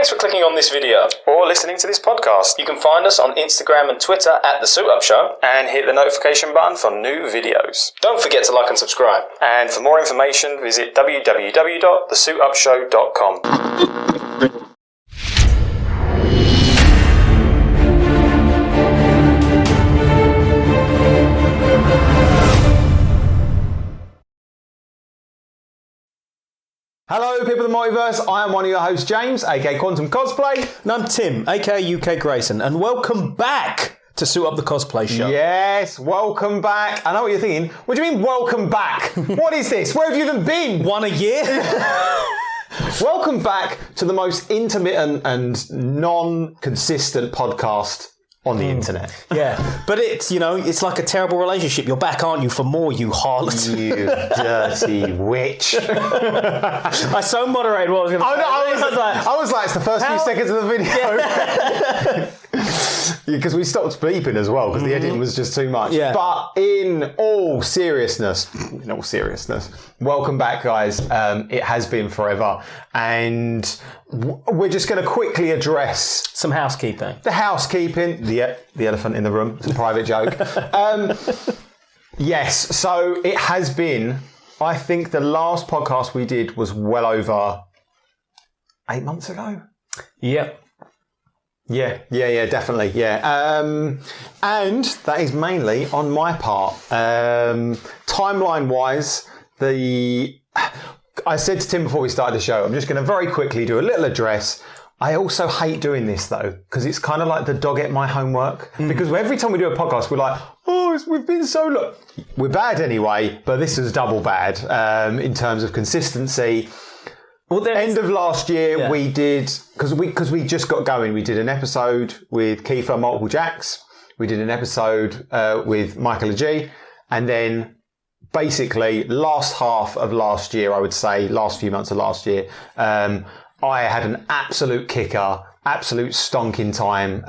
Thanks for clicking on this video or listening to this podcast. You can find us on Instagram and Twitter at The Suit Up Show and hit the notification button for new videos. Don't forget to like and subscribe. And for more information, visit www.thesuitupshow.com. Hello people of the multiverse, I am one of your hosts James, aka Quantum Cosplay. And I'm Tim, aka UK Grayson, and welcome back to Suit Up the Cosplay Show. Yes, welcome back. I know what you're thinking. What do you mean welcome back? What is this? Where have you even been? One a year? Welcome back to the most intermittent and non-consistent podcast on the internet. Yeah, but it's, you know, it's like a terrible relationship. You're back, aren't you, for more, you harlot. You dirty witch. I so moderated what I was going to say. I was like, it's the first few seconds of the video. Because we stopped bleeping as well, because the editing was just too much. Yeah. But in all seriousness, welcome back, guys. It has been forever. And we're just going to quickly address some housekeeping. The housekeeping, the elephant in the room. It's a private joke. Yes, so it has been, I think the last podcast we did was well over 8 months ago. Yep. Yeah, definitely, yeah. And that is mainly on my part. Timeline-wise, I said to Tim before we started the show, I'm just going to very quickly do a little address. I also hate doing this, though, because it's kind of like the dog ate my homework. Because every time we do a podcast, we're like, we've been so long. We're bad anyway, but this is double bad in terms of consistency. Well, end of last year, we did, because we just got going, we did an episode with Kiefer Multiple Jacks. We did an episode with Michael G. And then basically last half of last year, I would say, last few months of last year, I had an absolute kicker, absolute stonking time.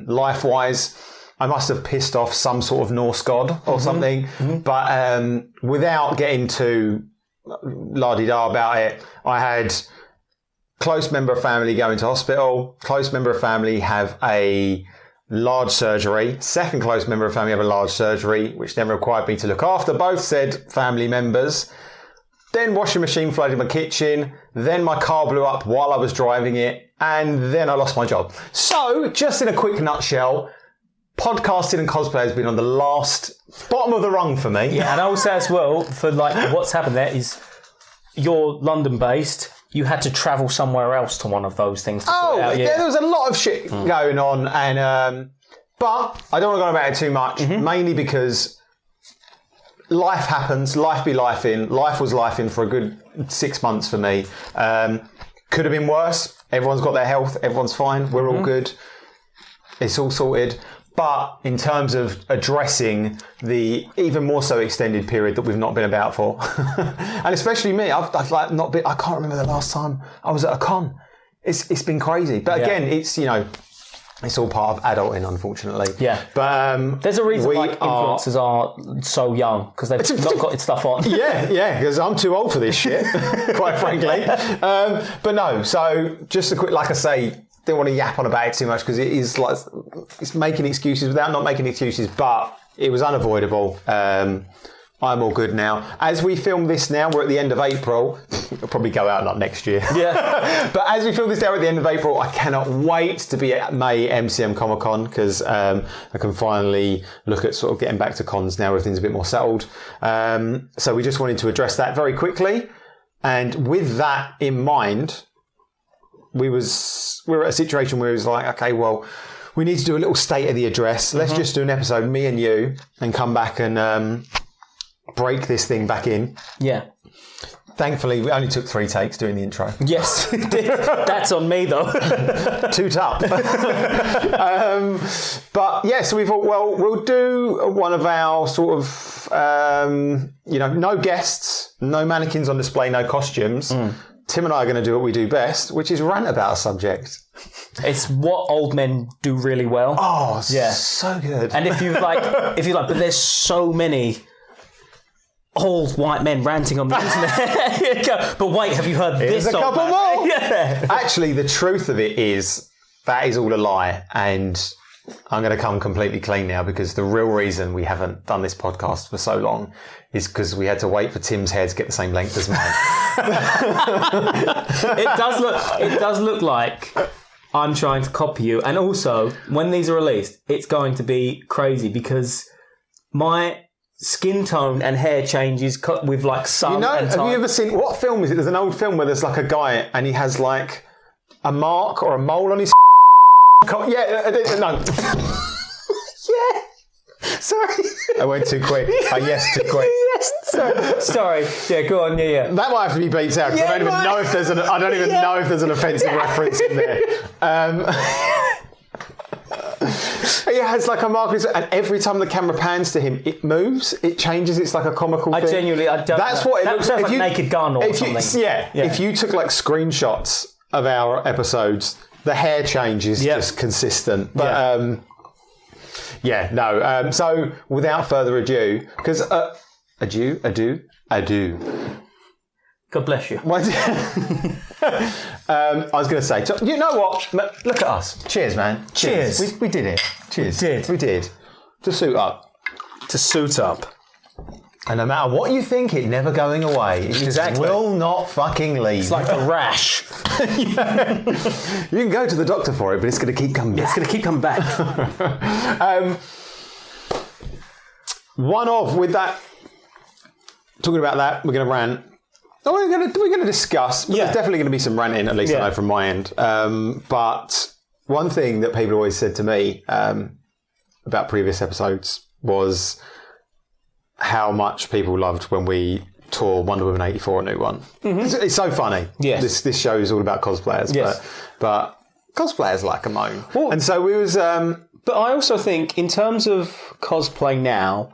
Life-wise, I must have pissed off some sort of Norse god or something. But without getting too la-di-da about it, I had close member of family go into hospital, close member of family have a large surgery, second close member of family have a large surgery, which then required me to look after both said family members. Then washing machine flooded my kitchen, then my car blew up while I was driving it, and then I lost my job. So, just in a quick nutshell, podcasting and cosplay has been on the bottom of the rung for me. Yeah, and I will say as well, for like what's happened there is you're London based, you had to travel somewhere else to one of those things to sort it out. There was a lot of shit going on, and but I don't want to go about it too much, mainly because life happens, life be life in. Life was life in for a good 6 months for me. Could have been worse. Everyone's got their health, everyone's fine, we're all good. It's all sorted. But in terms of addressing the even more so extended period that we've not been about for, and especially me, I've like not been. I can't remember the last time I was at a con. It's been crazy. But again, it's it's all part of adulting, unfortunately. Yeah. But there's a reason influencers are so young, because they've not got stuff on. Yeah, because I'm too old for this shit, quite frankly. But no, so just a quick, like I say, didn't want to yap on about it too much because it is like it's making excuses without not making excuses, but it was unavoidable. I'm all good now. As we film this now, we're at the end of April. It'll probably go out not next year. Yeah. But as we film this now at the end of April, I cannot wait to be at May MCM Comic Con because I can finally look at sort of getting back to cons now. Everything's a bit more settled. So we just wanted to address that very quickly. And with that in mind, we were at a situation where it was like, okay, well, we need to do a little state of the address. Let's just do an episode, me and you, and come back and break this thing back in. Yeah. Thankfully, we only took 3 takes doing the intro. Yes, that's on me though. Toot up. But yeah, so we thought, well, we'll do one of our sort of, no guests, no mannequins on display, no costumes. Tim and I are going to do what we do best, which is rant about a subject. It's what old men do really well. Oh, yeah, so good. And if you like, but there's so many old white men ranting on the internet. But wait, have you heard Here's this? a couple more. Yeah. Actually, the truth of it is that is all a lie, and I'm going to come completely clean now because the real reason we haven't done this podcast for so long is because we had to wait for Tim's hair to get the same length as mine. It does look like I'm trying to copy you, and also when these are released, it's going to be crazy because my skin tone and hair changes with like sun. You know, and time. have you ever seen what film is it? There's an old film where there's like a guy and he has like a mark or a mole on his. Yeah, no. Yeah. Sorry. I went too quick. I yes too quick. Yes. Sorry. Yeah, go on. Yeah. That might have to be beeped out because I don't even know if there's an. I don't even know if there's an offensive reference in there. He has like a mark, and every time the camera pans to him, it moves. It changes. It's like a comical thing. I don't. That's know. what it that looks sounds like. like Naked Gun or something. Yeah. If you took like screenshots of our episodes, the hair change is just consistent. But so without further ado, because adieu. God bless you. I was going to say, you know what? Look at us. Cheers, man. Cheers. We did it. Cheers. We did. We did. To suit up. And no matter what you think, it never going away. It just will not fucking leave. It's like a rash. You can go to the doctor for it, but it's going to keep coming back. It's going to keep coming back. With that, talking about that, we're going to rant. Oh, we're going to discuss. But There's definitely going to be some ranting, at least I know from my end. But one thing that people always said to me about previous episodes was how much people loved when we tore Wonder Woman 84 a new one. Mm-hmm. It's so funny. Yes. This show is all about cosplayers, but cosplayers like a moan. Well, and so we was... but I also think in terms of cosplay now,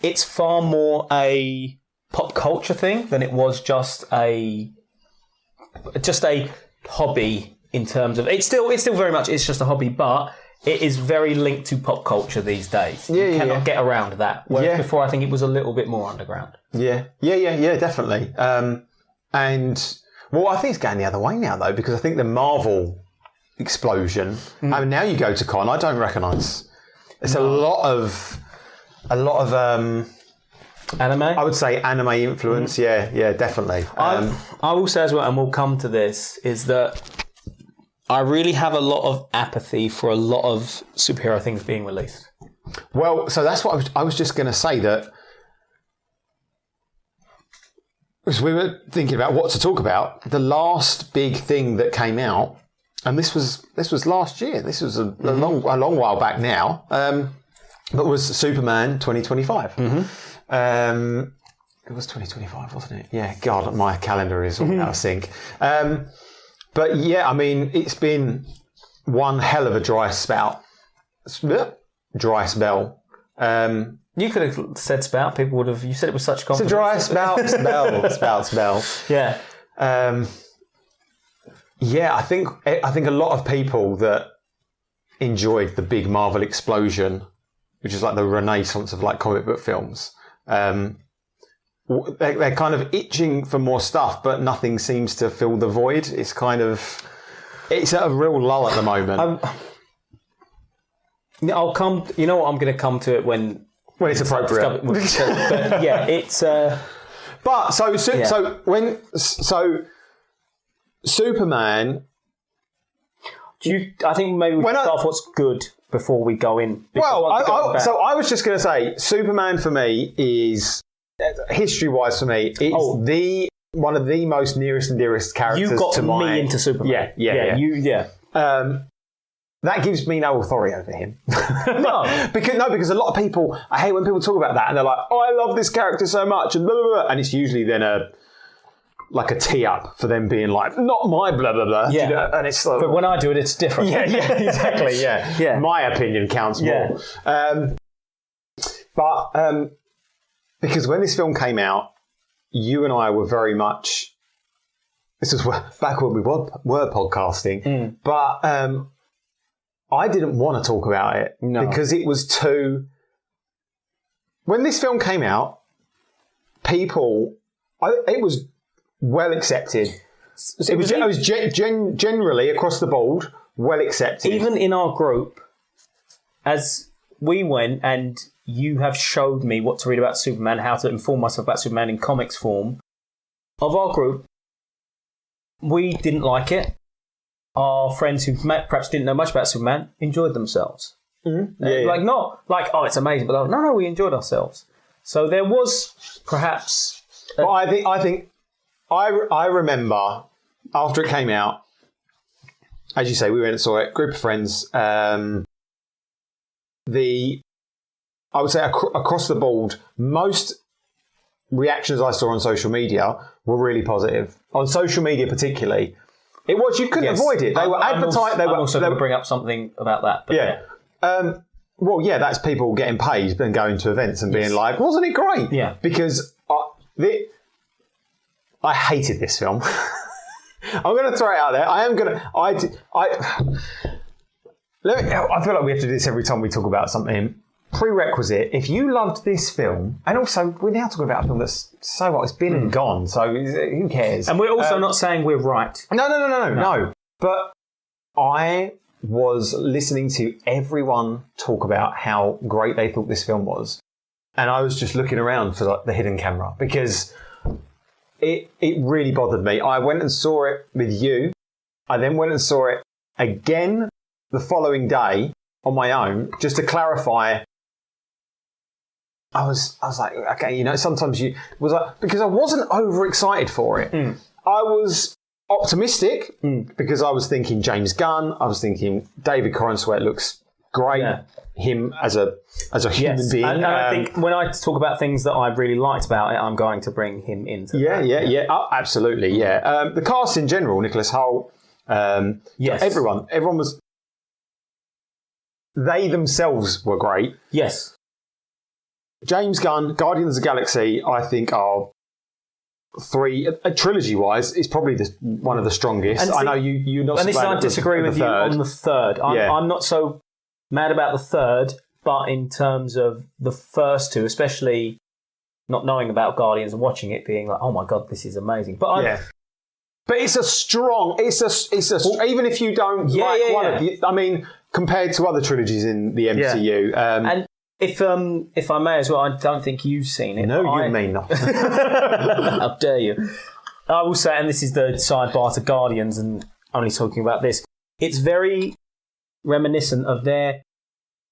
it's far more a pop culture thing than it was just a hobby in terms of it's still very much it's just a hobby, but it is very linked to pop culture these days. You cannot get around that. Whereas before I think it was a little bit more underground. Yeah, definitely. And well, I think it's going the other way now though, because I think the Marvel explosion. I mean, now you go to con, I don't recognise. It's a lot of anime? I would say anime influence, yeah, definitely. I will say as well, and we'll come to this, is that I really have a lot of apathy for a lot of superhero things being released. Well, so that's what I was just going to say, that as we were thinking about what to talk about, the last big thing that came out, and this was last year, this was a long while back now, but was Superman 2025. It was 2025, wasn't it? Yeah, God, my calendar is all out of sync. But yeah, I mean, it's been one hell of a dry spell. You could have said spout. People would have. You said it with such confidence. It's a dry spell. Yeah. Yeah, I think a lot of people that enjoyed the big Marvel explosion, which is like the renaissance of like comic book films, they're kind of itching for more stuff, but nothing seems to fill the void. It's at a real lull at the moment. I'll come. You know what? I'm going to come to it when it's appropriate. But yeah, it's. But so Superman. I think maybe we should start off what's good before we go in. Well, I was just going to say, Superman for me is, history-wise for me, it's one of the most nearest and dearest characters you got to me into Superman. Yeah. That gives me no authority over him. because a lot of people, I hate when people talk about that and they're like, oh, I love this character so much, and blah, blah, blah. And it's usually then a tee up for them being like, not my blah, blah, blah. Yeah. You know? And it's like, but when I do it, it's different. Yeah, exactly, yeah. Yeah. My opinion counts more. Because when this film came out, you and I were very much, this was back when we were podcasting, but I didn't want to talk about it because it was too... When this film came out, people, it was well accepted. It was generally across the board well accepted. Even in our group, as we went and you have showed me what to read about Superman, how to inform myself about Superman in comics form, of our group, we didn't like it. Our friends who perhaps didn't know much about Superman enjoyed themselves. Mm-hmm. Like, not like, oh, it's amazing, but no, we enjoyed ourselves. So there was perhaps... But I remember after it came out, as you say, we went and saw it, group of friends. I would say across the board, most reactions I saw on social media were really positive. On social media, particularly, it was you couldn't avoid it. They were advertised. I'm also going to bring up something about that. But yeah. Well, yeah, that's people getting paid and going to events and being like, "Wasn't it great?" Yeah. Because I hated this film. I'm going to throw it out there. I feel like we have to do this every time we talk about something. Prerequisite, if you loved this film, and also we're now talking about a film that's so what, it's been and gone, so who cares? And we're also not saying we're right. No. But I was listening to everyone talk about how great they thought this film was, and I was just looking around for like the hidden camera because it really bothered me. I went and saw it with you. I then went and saw it again the following day on my own, just to clarify. I was like, okay, sometimes because I wasn't overexcited for it. I was optimistic because I was thinking James Gunn. I was thinking David Corenswet looks great. Yeah. Him as a human being. And I think when I talk about things that I really liked about it, I'm going to bring him into that. Yeah. Oh, absolutely, yeah. The cast in general, Nicholas Hoult, everyone was. They themselves were great. Yes. James Gunn, Guardians of the Galaxy, I think are three, trilogy-wise, is probably one of the strongest. I know you're not. And this I disagree with you on the third. I'm not so mad about the third, but in terms of the first two, especially not knowing about Guardians and watching it, being like, oh my god, this is amazing. But but it's a strong. Even if you don't one of the, I mean, compared to other trilogies in the MCU, and. If I may as well, I don't think you've seen it. No, you may not. How dare you? I will say, and this is the sidebar to Guardians and only talking about this, it's very reminiscent of their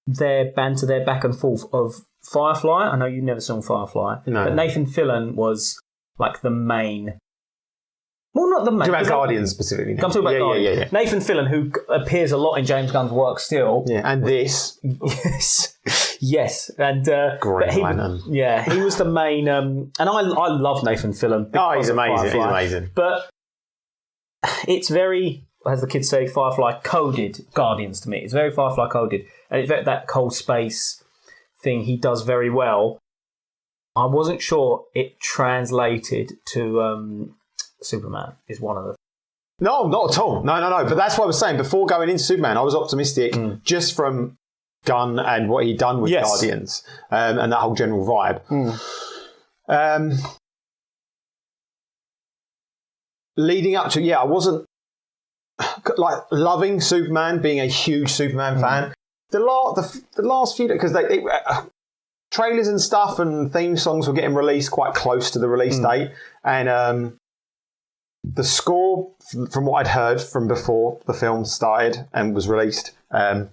banter, their back and forth of Firefly. I know you've never seen Firefly, but Nathan Fillion was like the main... Well, not the main. Talking about Guardians specifically. I'm talking about Guardians. Yeah. Nathan Fillion, who appears a lot in James Gunn's work still. Yeah, and this. Yes. And Green Lantern. He was the main. And I love Nathan Fillion. Oh, he's amazing. He's amazing. But it's very, as the kids say, Firefly coded Guardians to me. It's very Firefly coded. And it's that cold space thing he does very well. I wasn't sure it translated to. Superman is one of the... No, not at all. No. But that's what I was saying. Before going into Superman, I was optimistic just from Gunn and what he'd done with Guardians and that whole general vibe. Leading up to, I wasn't like loving Superman, being a huge Superman fan. The last few... Because they trailers and stuff and theme songs were getting released quite close to the release date. And... the score, from what I'd heard from before the film started and was released, the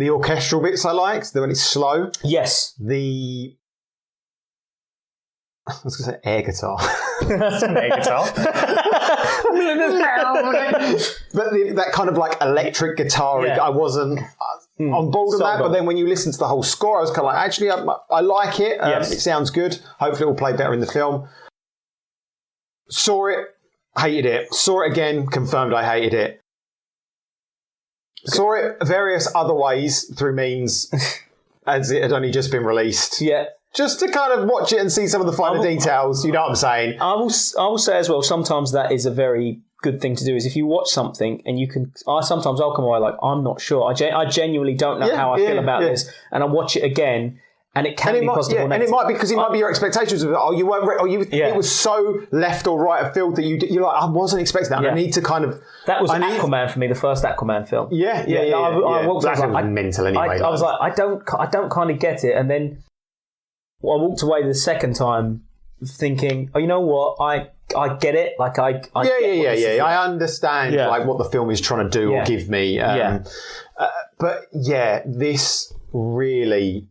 orchestral bits I liked, when it's slow. Yes. I was going to say air guitar. That's an air guitar. But that kind of like electric guitar, I wasn't on board with that. But then when you listen to the whole score, I was kind of like, actually, I like it. It sounds good. Hopefully it will play better in the film. Saw it, hated it. Saw it again, confirmed I hated it. Saw it various other ways through means as it had only just been released. Yeah. Just to kind of watch it and see some of the finer details, you know what I'm saying? I will say as well, sometimes that is a very good thing to do, is if you watch something and you can... sometimes I'll come away like, I'm not sure. I genuinely don't know how I feel about this. And I watch it again And it can be positive or negative. And it might be because it might be your expectations of you weren't it was so left or right of field that you're like, I wasn't expecting that. Yeah. I need to kind of that was Aquaman for me, the first Aquaman film. I walked away like mental anyway. I was like, I don't kind of get it, and then I walked away the second time thinking, oh, you know what, I get it. Like I I understand like what the film is trying to do or give me. But this really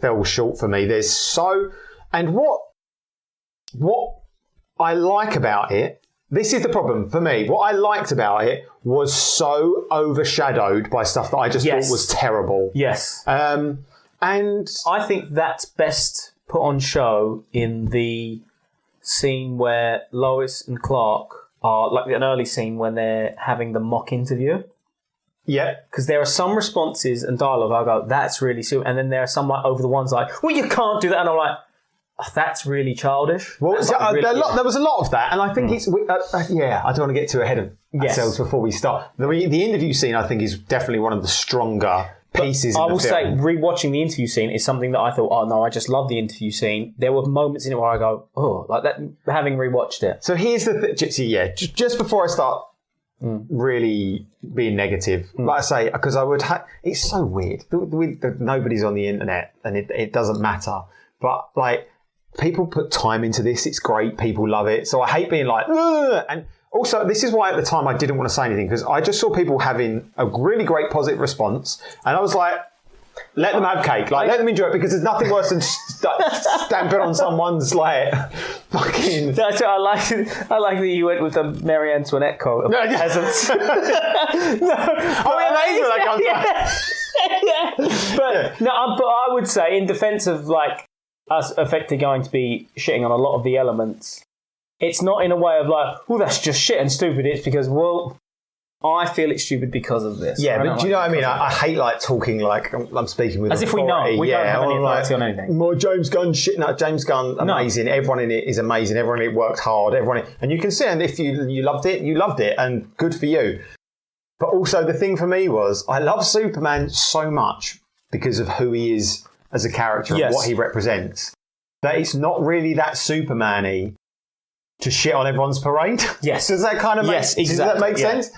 fell short for me. And what I like about it, this is the problem for me. What I liked about it was so overshadowed by stuff that I just thought was terrible. Yes. And I think that's best put on show in the scene where Lois and Clark are, like an early scene when they're having the mock interview. Yeah. Because there are some responses and dialogue I go, that's really silly. And then there are some like over the ones like, well, you can't do that. And I'm like, oh, that's really childish. Well, there was a lot of that. And I think it's, I don't want to get too ahead of ourselves before we start. The interview scene, I think, is definitely one of the stronger pieces in the film. I will say, rewatching the interview scene is something that I thought, oh no, I just love the interview scene. There were moments in it where I go, oh, like that, having rewatched it. So here's the thing, just before I start really being negative, like I say, because I would it's so weird. Nobody's on the internet and it doesn't matter. But like, people put time into this, it's great, people love it. So I hate being like, ugh! And also, this is why at the time I didn't want to say anything, because I just saw people having a really great positive response, and I was like, let them have cake, like let them enjoy it, because there's nothing worse than stamping on someone's like fucking. I like that you went with the Marie Antoinette quote of peasants. But I would say, in defence of like us effectively going to be shitting on a lot of the elements, it's not in a way of like, oh, that's just shit and stupid. It's because, well, I feel it's stupid because of this. Yeah, but do you know what I mean? I hate like talking like I'm speaking with as authority. If we know. We don't have any authority on anything. More James Gunn shit. No, James Gunn, amazing. No. Everyone in it is amazing. Everyone in it worked hard. And you can see, and if you loved it, you loved it, and good for you. But also the thing for me was, I love Superman so much because of who he is as a character and what he represents, that it's not really that Superman-y to shit on everyone's parade. Yes. Does that kind of make, exactly. Does that make sense?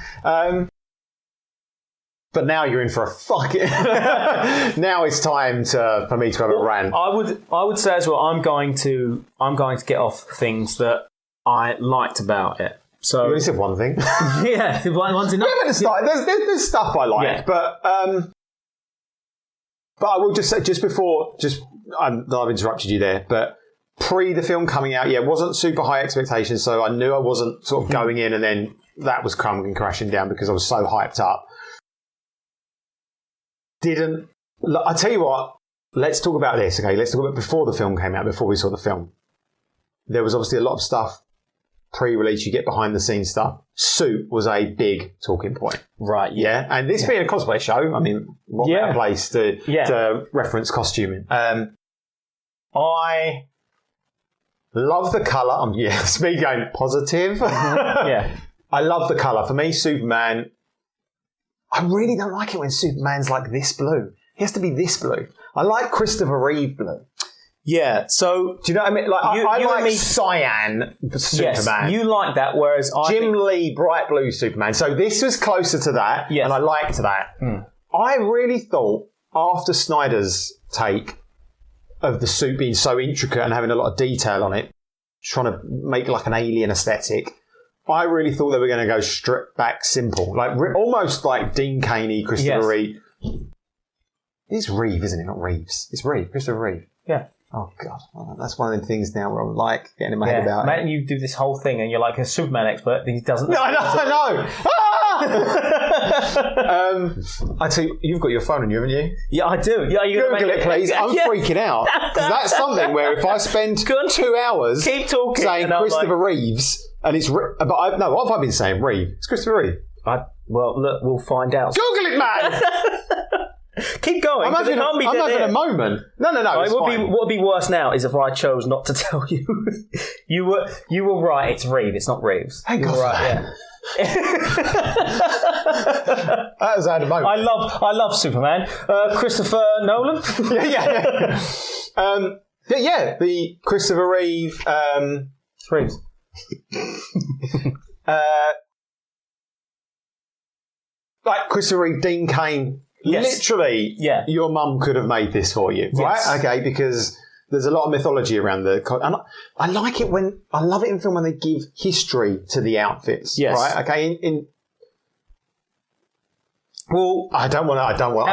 But now you're in for a fucking... Now it's time for me to have a rant. I would say as well, I'm going to get off things that I liked about it. So you only said one thing. Yeah, one's enough. There's stuff I like, but I will just say, I've interrupted you there, but pre the film coming out, wasn't super high expectations, so I knew I wasn't sort of going in and then that was coming crashing down because I was so hyped up. I tell you what, let's talk about this, okay? Let's talk about before the film came out, before we saw the film. There was obviously a lot of stuff pre-release, you get behind the scenes stuff. Suit was a big talking point. Right, yeah. And this being a cosplay show, I mean, what better place to reference costuming. I love the colour. It's me going positive. Yeah. I love the colour. For me, Superman, I really don't like it when Superman's like this blue. He has to be this blue. I like Christopher Reeve blue. Yeah, so... Do you know what I mean? Like, I like cyan Superman. Yes, you like that, whereas Jim Lee, bright blue Superman. So this was closer to that, and I liked that. I really thought, after Snyder's take of the suit being so intricate and having a lot of detail on it, trying to make like an alien aesthetic, I really thought they were going to go stripped back simple. Like almost like Dean Caney, Christopher Reeve. It's Reeve, isn't it? Not Reeves. It's Reeve, Christopher Reeve. Yeah. Oh, God. That's one of the things now where I'm like getting in my head about it. You do this whole thing and you're like a Superman expert, he doesn't... No, I know. I tell you, you've got your phone on you, haven't you? Yeah, I do. Yeah, Google it, please. I'm freaking out. Because that's something where if I spend 2 hours keep talking, saying Christopher Reeves, and it's... what have I been saying? Reeve. It's Christopher Reeve. Well, look, we'll find out. Google it, man! Keep going. I'm having a moment. No. What would be worse now is if I chose not to tell you. You were right. It's Reeve. It's not Reeves. Thank God. Right. Yeah. That was out of moment. I love Superman. Christopher Nolan. Yeah. The Christopher Reeve. Reeves. Like Christopher Reeve, Dean Cain. Yes. Literally, your mum could have made this for you, right? Yes. Okay, because there's a lot of mythology around and I like it I love it in film when they give history to the outfits, right? Okay, well, I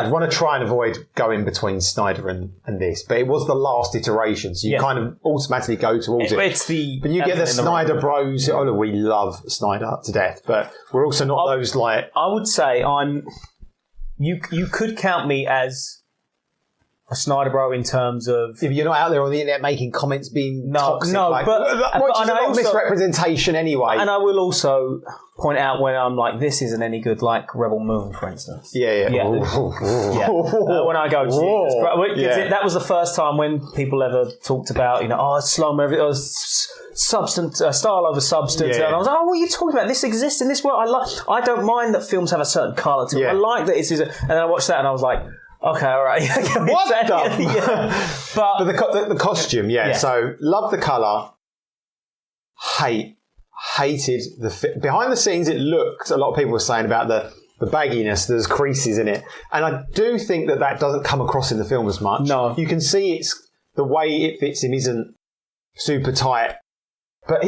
want to try and avoid going between Snyder and this, but it was the last iteration, so you kind of automatically go towards it. But you get the Snyder bros. Oh, look, we love Snyder to death, but we're also not those like. I would say You could count me as a Snyder bro in terms of if you're not out there on the internet making comments being toxic, but which is a lot of misrepresentation anyway. And I will also point out when I'm like, this isn't any good, like Rebel Moon, for instance. Yeah. When I go, that was the first time when people ever talked about, slow-mo, substance, style over substance. And I was like, what are you talking about? This exists in this world. I don't mind that films have a certain colour to it. I like that it's... And then I watched that and I was like, okay, all right. What the? But the costume, So, love the colour. Hated the... Behind the scenes, it looked... A lot of people were saying about the bagginess. There's creases in it. And I do think that doesn't come across in the film as much. No. You can see it's... The way it fits him isn't super tight. But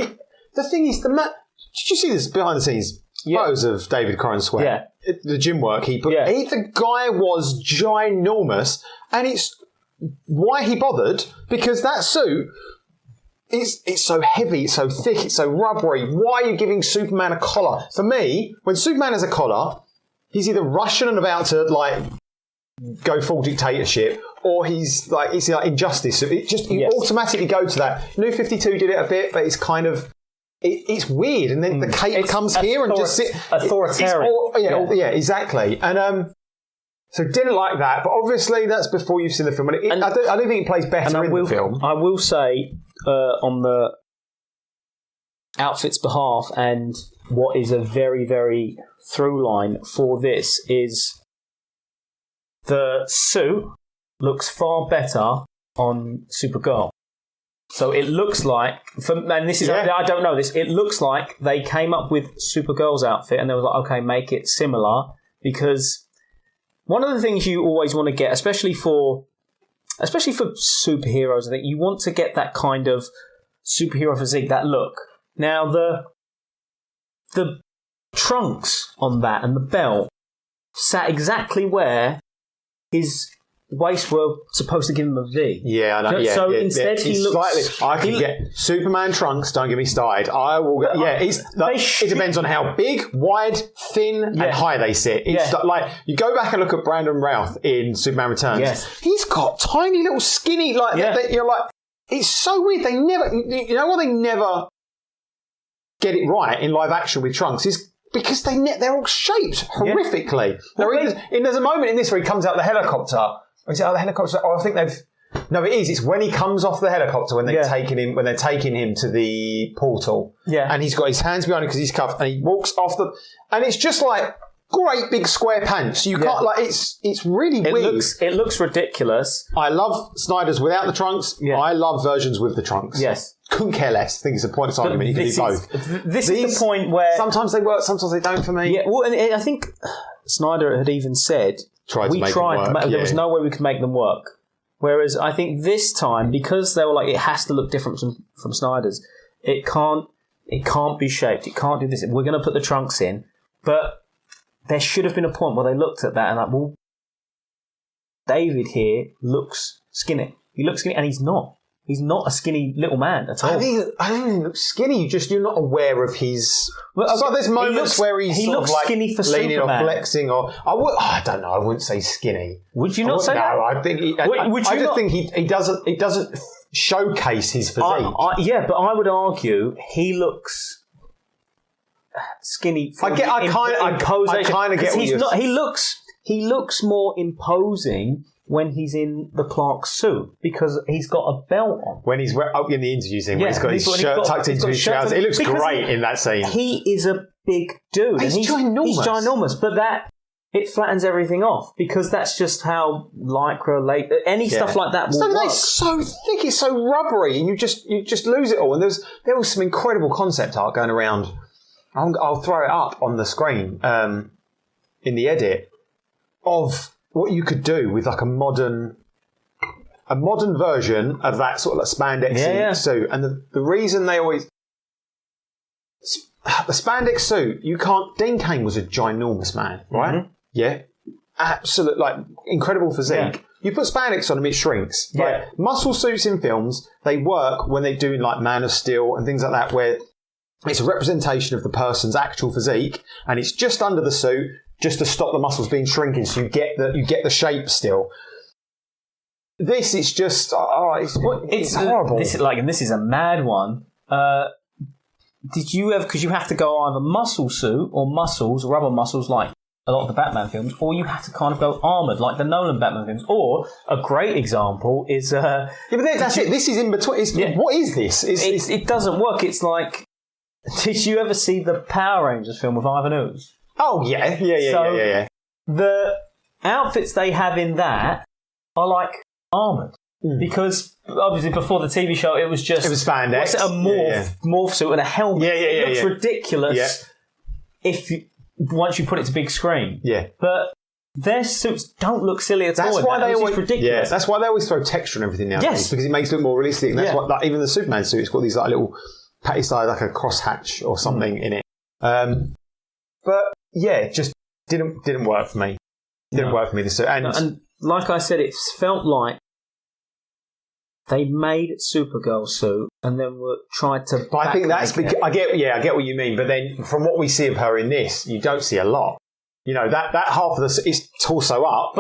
the thing is... Did you see this behind the scenes? Photos of David Coren Sweat. Yeah. The gym work he put. The guy was ginormous, and it's why he bothered, because that suit it's so heavy, it's so thick, it's so rubbery. Why are you giving Superman a collar? For me, when Superman has a collar, he's either Russian and about to like go full dictatorship, or it's like Injustice. So you automatically go to that. New 52 did it a bit, but it's kind of. It's weird, and then the cape comes here and just sit authoritarian. Exactly. And so didn't like that, but obviously that's before you've seen the film. And I don't think it plays better in the film. I will say on the outfit's behalf, and what is a very, very through line for this is the suit looks far better on Supergirl. So it looks like, and this is, I don't know this, it looks like they came up with Supergirl's outfit and they were like, okay, make it similar, because one of the things you always want to get, especially for superheroes, I think you want to get that kind of superhero physique, that look. Now, the trunks on that and the belt sat exactly where his waist were supposed to give him a V. Yeah, I know. So instead he looks... I can get Superman trunks, don't get me started. I will get... it depends on how big, wide, thin and high they sit. It's like, you go back and look at Brandon Routh in Superman Returns. Yes. He's got tiny little skinny... you're like... It's so weird. They never... You know why they never get it right in live action with trunks is... Because they're all shaped horrifically. There's a moment in this where he comes out the helicopter... Is it out the helicopter? Oh, I think they've... No, it is. It's when he comes off the helicopter when they're taking him to the portal. Yeah. And he's got his hands behind him because he's cuffed, and he walks off the... And it's just like great big square pants. You can't it's really weird. It looks ridiculous. I love Snyder's without the trunks. Yeah. I love versions with the trunks. Yes. Couldn't care less. I think it's a pointless argument. You can do both. This is the point where... Sometimes they work, sometimes they don't for me. Yeah, well, and I think Snyder had even said... There was no way we could make them work. Whereas I think this time, because they were like, it has to look different from Snyder's, it can't be shaped. It can't do this. We're going to put the trunks in. But there should have been a point where they looked at that and like, well, David here looks skinny. He looks skinny, and he's not. He's not a skinny little man at all. I don't think he looks skinny. You're not aware of his... So there's moments where he's he sort looks of like skinny for leaning Superman. or flexing, or I don't know. I wouldn't say skinny. Would you not say that? No, I think think he doesn't showcase his physique. But I would argue he looks skinny. I kind of get what you're saying. He looks more imposing when he's in the Clark suit, because he's got a belt on. When he's in the interview scene, when he's got his shirt tucked into his trousers, it looks great in that scene. He is a big dude. He's ginormous. He's ginormous, but it flattens everything off because that's just how Lycra, any stuff like that will work. It's so thick, it's so rubbery, and you just lose it all. And there was some incredible concept art going around. I'll throw it up on the screen in the edit of what you could do with like a modern version of that sort of like spandex suit. And the reason they always the spandex suit, you can't. Dean Cain was a ginormous man, right? Mm-hmm. Yeah, absolute, like, incredible physique. Yeah. You put spandex on him, it shrinks. Yeah. Like, muscle suits in films, they work when they're doing like Man of Steel and things like that, where it's a representation of the person's actual physique, and it's just under the suit, just to stop the muscles being shrinking, so you get the shape still. This is just it's horrible. This is a mad one. Did you ever? Because you have to go either muscle suit or muscles, rubber muscles, like a lot of the Batman films, or you have to kind of go armoured, like the Nolan Batman films. Or a great example is... but that's it. This is in between. What is this? It doesn't work. It's like... Did you ever see the Power Rangers film with Ivan Ooze? Oh, yeah. Yeah. The outfits they have in that are like armoured. Mm. Because obviously before the TV show it was spandex. What's it, a morph suit and a helmet. It looks ridiculous once you put it to big screen. Yeah. But their suits don't look silly at all. That's why they always ridiculous. Yeah, that's why they always throw texture and everything nowadays, because it makes it look more realistic. And that's why even the Superman suit has got these like little patty side, like a crosshatch or something in it. But yeah, it just didn't work for me. Didn't work for me. And like I said, it felt like they made Supergirl suit and then tried to. But I think that's because I get what you mean. But then, from what we see of her in this, you don't see a lot. You know, that half of it's torso up,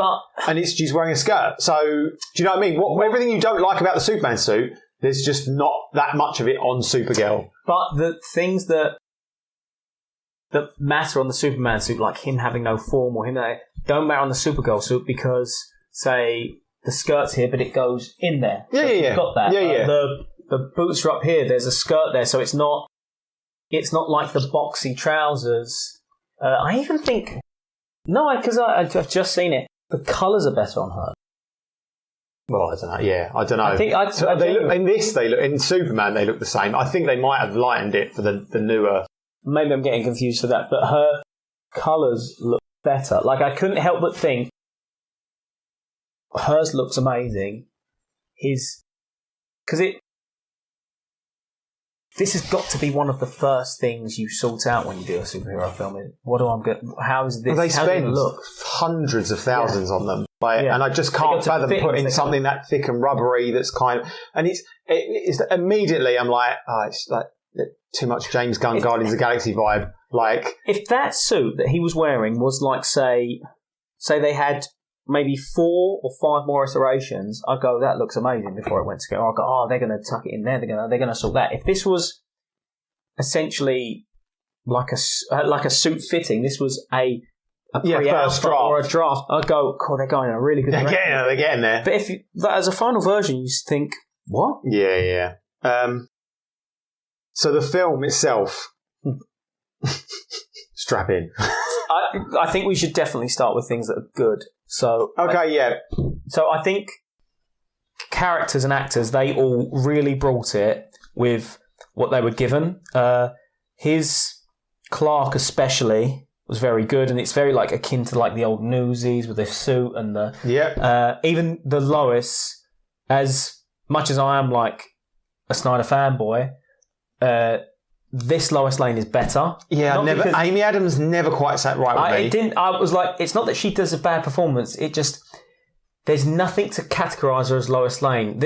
and she's wearing a skirt. So do you know what I mean? Everything you don't like about the Superman suit, there's just not that much of it on Supergirl. But the things that matter on the Superman suit, like him having no form or him don't matter on the Supergirl suit because, say, the skirt's here, but it goes in there. You've got that. The boots are up here. There's a skirt there, so it's not like the boxy trousers. I even think because I've just seen it. The colours are better on her. Well, I don't know. Yeah, I don't know. They look in Superman. They look the same. I think they might have lightened it for the newer. Maybe I'm getting confused for that, but her colours look better. Like, I couldn't help but think hers looks amazing. this has got to be one of the first things you sort out when you do a superhero film. What do I get? How is this? Well, they spend look? hundreds of thousands on them, and I just can't fathom putting something that thick and rubbery. That's kind of, and it's immediately I'm like, it's like too much James Gunn Guardians of the Galaxy vibe. Like, if that suit that he was wearing was like, say they had maybe 4 or 5 more iterations, I'd go, that looks amazing before it went to go. I'd go, they're going to tuck it in there. They're going to sort that. If this was essentially like a suit fitting, this was a first draft or a draft, I'd go, cool, they're going in a really good direction. They're getting there. But if as a final version, you think, what? Yeah. So the film itself, strap in. I think we should definitely start with things that are good. So So I think characters and actors, they all really brought it with what they were given. His Clark especially was very good, and it's very like akin to like the old Newsies with the suit and the even the Lois. As much as I am like a Snyder fanboy, this Lois Lane is better. Yeah, Amy Adams never quite sat right with me. I was like, it's not that she does a bad performance. It just, there's nothing to categorise her as Lois Lane.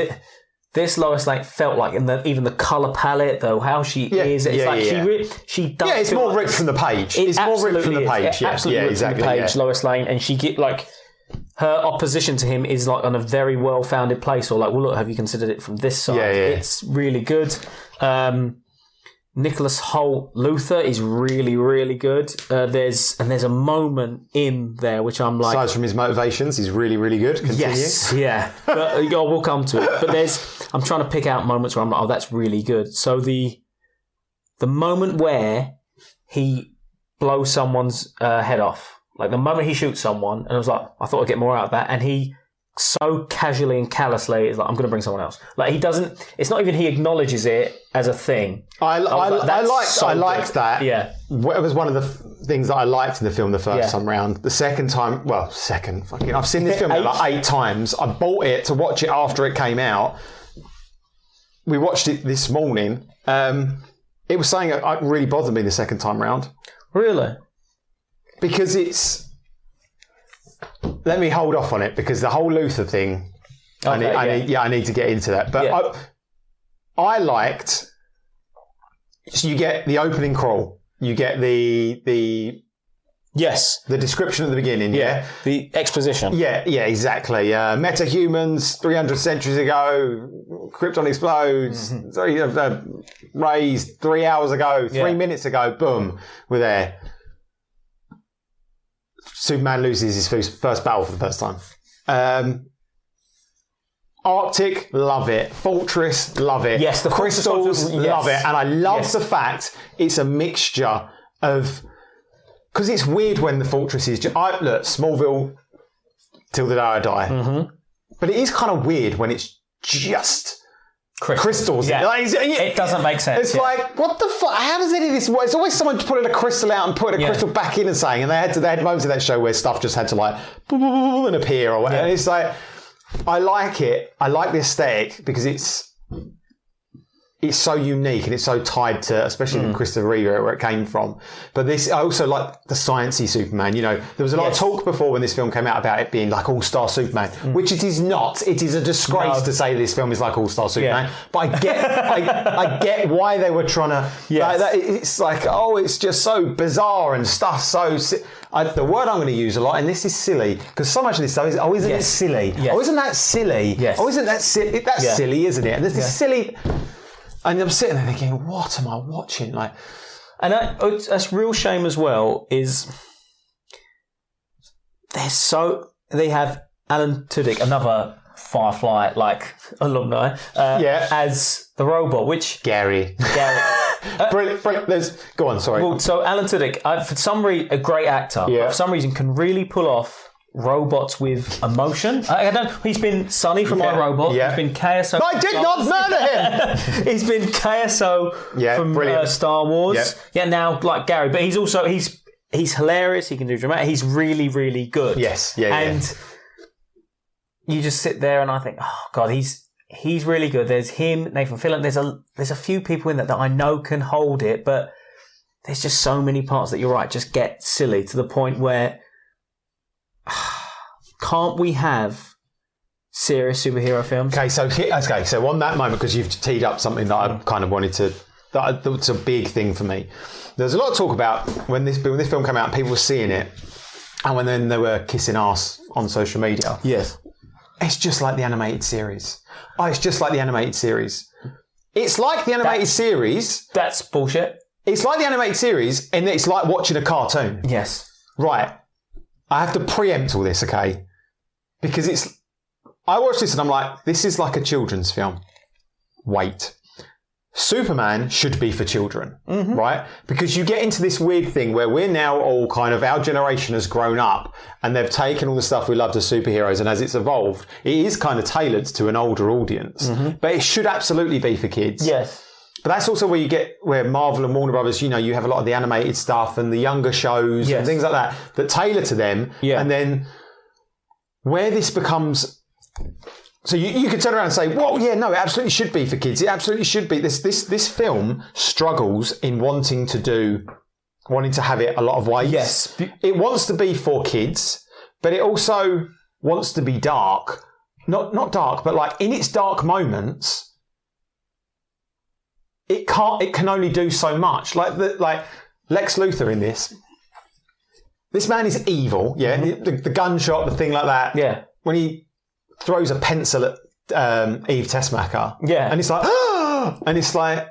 This Lois Lane felt like, even the colour palette, though, how she is. It's she does. Yeah, it's more ripped from the page. It's more ripped from the page. Absolutely ripped from the page, Lois Lane, and she get like. Her opposition to him is like on a very well-founded place, or like, well, look, have you considered it from this side? Yeah. It's really good. Nicholas Hoult Luther is really, really good. There's a moment in there which I'm like... Aside from his motivations, he's really, really good. Continue. Yes, yeah. But we'll come to it. But I'm trying to pick out moments where I'm like, oh, that's really good. So the moment where he blow someone's head off. Like the moment he shoots someone, and I was like, I thought I'd get more out of that, and he so casually and callously is like, I'm going to bring someone else. Like he doesn't. It's not even he acknowledges it as a thing. I liked that. Yeah, it was one of the things that I liked in the film the first time round. The second time, I've seen this film like 8 times. I bought it to watch it after it came out. We watched it this morning. It was something that really bothered me the second time round. Really? Because it's... Let me hold off on it, because the whole Luther thing, I need to get into that. But I liked... So you get the opening crawl. You get the Yes. The description at the beginning, the exposition. Yeah, exactly. Meta-humans, 300 centuries ago, Krypton explodes, raised 3 hours ago, 3 minutes ago, boom, we're there. Superman loses his first battle for the first time. Arctic, love it. Fortress, love it. Yes, the crystals, love it. And I love the fact it's a mixture of... Because it's weird when the fortress is... look, Smallville, till the day I die. Mm-hmm. But it is kind of weird when it's just crystals. Yeah. It doesn't make sense. It's like, what the fuck? How does any of this work? It's always someone pulling a crystal out and putting a crystal back in and saying... And they had moments in that show where stuff just had to like... and appear or whatever. And it's like... I like it. I like the aesthetic because it's so unique and it's so tied to, especially the Christopher Reeve era where it came from. But this, I also like the sciencey Superman. You know, there was a lot of talk before when this film came out about it being like All-Star Superman, which it is not. It is a disgrace to say this film is like All-Star Superman. Yeah. But I get, I get why they were trying to. Yes. It's like, it's just so bizarre and stuff so. The word I'm going to use a lot, and this is silly, because so much of this stuff is, isn't it silly? Yes. Oh, isn't that silly? Yes. Oh, isn't that silly? That's silly, isn't it? And there's this silly... And I'm sitting there thinking, what am I watching? Like, and that's real shame as well, is they have Alan Tudyk, another Firefly alumni, as the robot, which Gary. Brilliant. Go on, sorry. Well, so Alan Tudyk, for some reason, a great actor, but for some reason can really pull off robots with emotion. He's been Sonny from My Robot. Yeah. He's been KSO. I did not murder him. He's been KSO from Star Wars. Yeah. Now like Gary, but he's also he's hilarious. He can do dramatic. He's really, really good. Yes. And you just sit there and I think, oh God, he's really good. There's him, Nathan Fillion. There's a few people in that I know can hold it, but there's just so many parts that you're right, just get silly to the point where can't we have serious superhero films? Okay, so on that moment, because you've teed up something that I kind of wanted to, that's a big thing for me. There's a lot of talk about when this film came out, people were seeing it, and when then they were kissing ass on social media. Yes. It's just like the animated series. It's just like the animated series. It's like the animated series. That's bullshit. It's like the animated series, and it's like watching a cartoon. Yes. Right. I have to preempt all this, okay? Because I watched this and I'm like, this is like a children's film. Wait. Superman should be for children, right? Because you get into this weird thing where we're now all kind of, our generation has grown up and they've taken all the stuff we loved as superheroes, and as it's evolved, it is kind of tailored to an older audience. But it should absolutely be for kids. Yes. But that's also where Marvel and Warner Brothers, you have a lot of the animated stuff and the younger shows and things like that tailor to them. Yeah. And then where this becomes... So you could turn around and say, well, yeah, no, it absolutely should be for kids. It absolutely should be. This film struggles in wanting to have it a lot of ways. Yes. It wants to be for kids, but it also wants to be dark. Not dark, but like in its dark moments... It can only do so much. Like Lex Luthor in this. This man is evil, yeah. The gunshot, the thing like that. Yeah. When he throws a pencil at Eve Tessmacher. Yeah. And it's like, and it's like,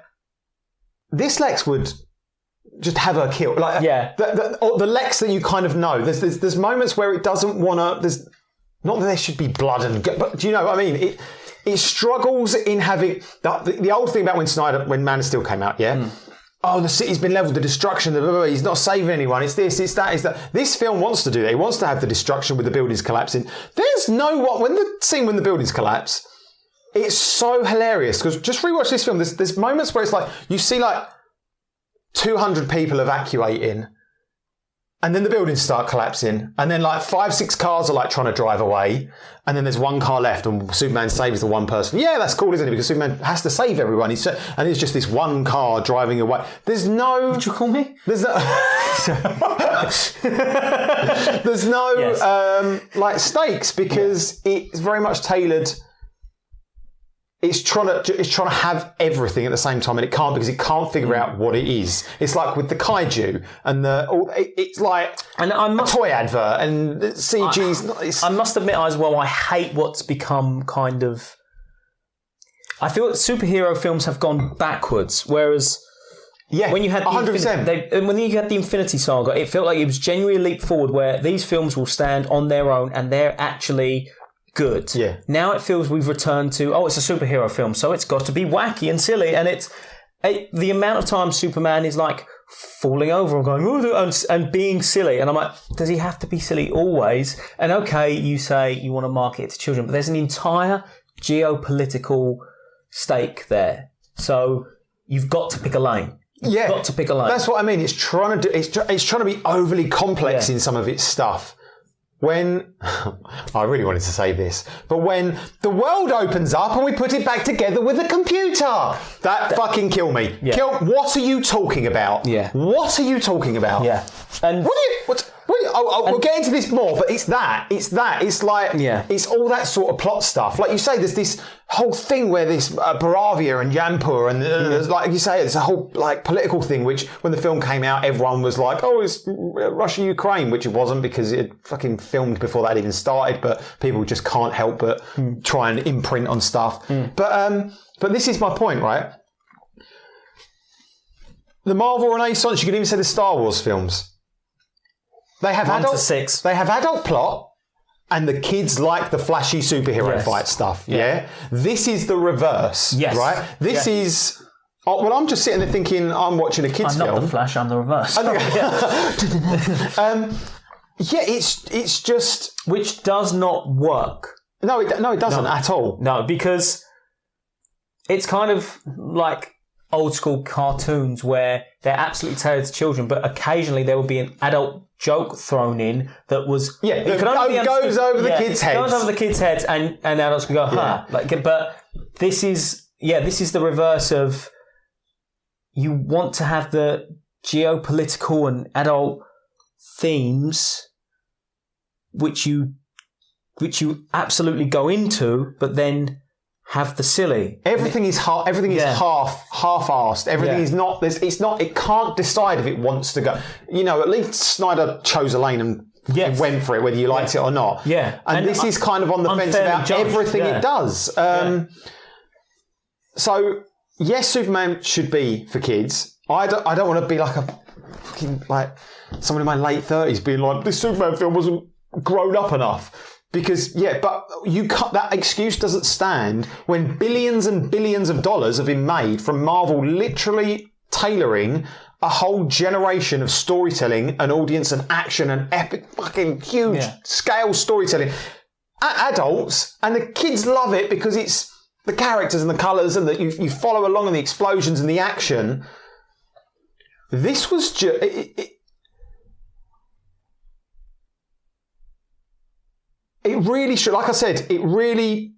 this Lex would just have her killed. Like, the Lex that you kind of know. There's moments where it doesn't want to. There's not that there should be blood but do you know what I mean? It struggles in having the old thing about when Man of Steel came out, oh, the city's been leveled, the destruction, he's not saving anyone, it's this, it's that, it's that. This film wants to do that. It wants to have the destruction with the buildings collapsing. There's when the buildings collapse, it's so hilarious, because just rewatch this film, there's moments where it's like, you see like 200 people evacuating, and then the buildings start collapsing, and then like 5-6 cars are like trying to drive away, and then there's one car left, and Superman saves the one person. Yeah, that's cool, isn't it? Because Superman has to save everyone. And it's just this one car driving away. There's no. What'd you call me? There's no. There's no Yes. like stakes, because it's very much tailored. It's trying to have everything at the same time, and it can't, because it can't figure out what it is. It's like with the kaiju and it's like a toy advert, and CG's. I must admit as well, I hate what's become kind of. I feel that superhero films have gone backwards, whereas. Yeah, when you had 100%. When you had the Infinity Saga, it felt like it was genuinely a leap forward, where these films will stand on their own and they're actually good. Yeah. Now it feels we've returned to, it's a superhero film, so it's got to be wacky and silly, and the amount of time Superman is like falling over and going and being silly, and I'm like, does he have to be silly always? And okay, you say you want to market it to children, but there's an entire geopolitical stake there, so you've got to pick a lane. Yeah, got to pick a lane. That's what I mean. It's trying to be overly complex in some of its stuff. When I really wanted to say this, but when the world opens up and we put it back together with a computer, that fucking kill me. Yeah. What are you talking about? Yeah. What are you talking about? Yeah. And we'll get into this more, but it's like, it's all that sort of plot stuff. Like you say, there's this whole thing where this Baravia and Jampur, and there's, like you say, it's a whole like political thing, which when the film came out, everyone was like, oh, it's Russia-Ukraine, which it wasn't, because it had fucking filmed before that even started, but people just can't help but try and imprint on stuff. But this is my point, right? The Marvel Renaissance, you could even say the Star Wars films. They have 1 to 6. They have adult plot, and the kids like the flashy superhero fight stuff. Yeah. This is the reverse. Yes. Right. This is. Oh, well, I'm just sitting there thinking I'm watching a kids' film. I'm not the Flash. I'm the reverse. It's just, which does not work. No, it doesn't at all. No, because it's kind of like old school cartoons where they're absolutely tailored to children, but occasionally there will be an adult joke thrown in that was it goes over the kids' heads. Goes over the kids' heads, and adults can go, but this is the reverse of. You want to have the geopolitical and adult themes, which you absolutely go into, but then have the silly. Everything is half-assed. Everything is not. It's not. It can't decide if it wants to go. At least Snyder chose a lane and went for it, whether you liked it or not. Yeah, and this is kind of on the fence about everything it does. So. Yes, Superman should be for kids. I don't want to be like a fucking like someone in my late 30s being like, this Superman film wasn't grown up enough. Because but that excuse doesn't stand when billions and billions of dollars have been made from Marvel literally tailoring a whole generation of storytelling and audience and action and epic fucking huge scale storytelling at adults, and the kids love it because it's the characters and the colours, and that you follow along in the explosions and the action. This was just... It really should... Like I said, it really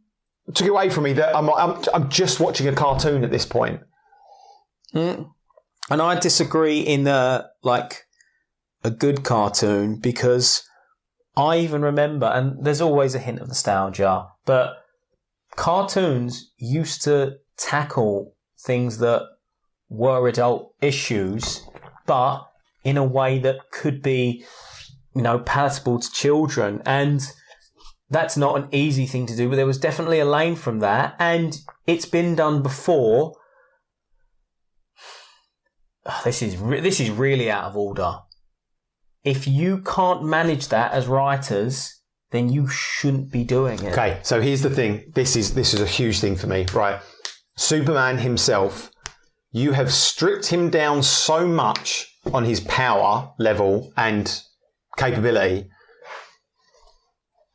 took away from me that I'm just watching a cartoon at this point. And I disagree in a good cartoon, because I even remember, and there's always a hint of nostalgia, but cartoons used to tackle things that were adult issues, but in a way that could be, palatable to children. And that's not an easy thing to do, but there was definitely a lane from that, and it's been done before. This is really out of order. If you can't manage that as writers, then you shouldn't be doing it. Okay, so here's the thing. This is a huge thing for me, right? Superman himself you have stripped him down so much on his power level and capability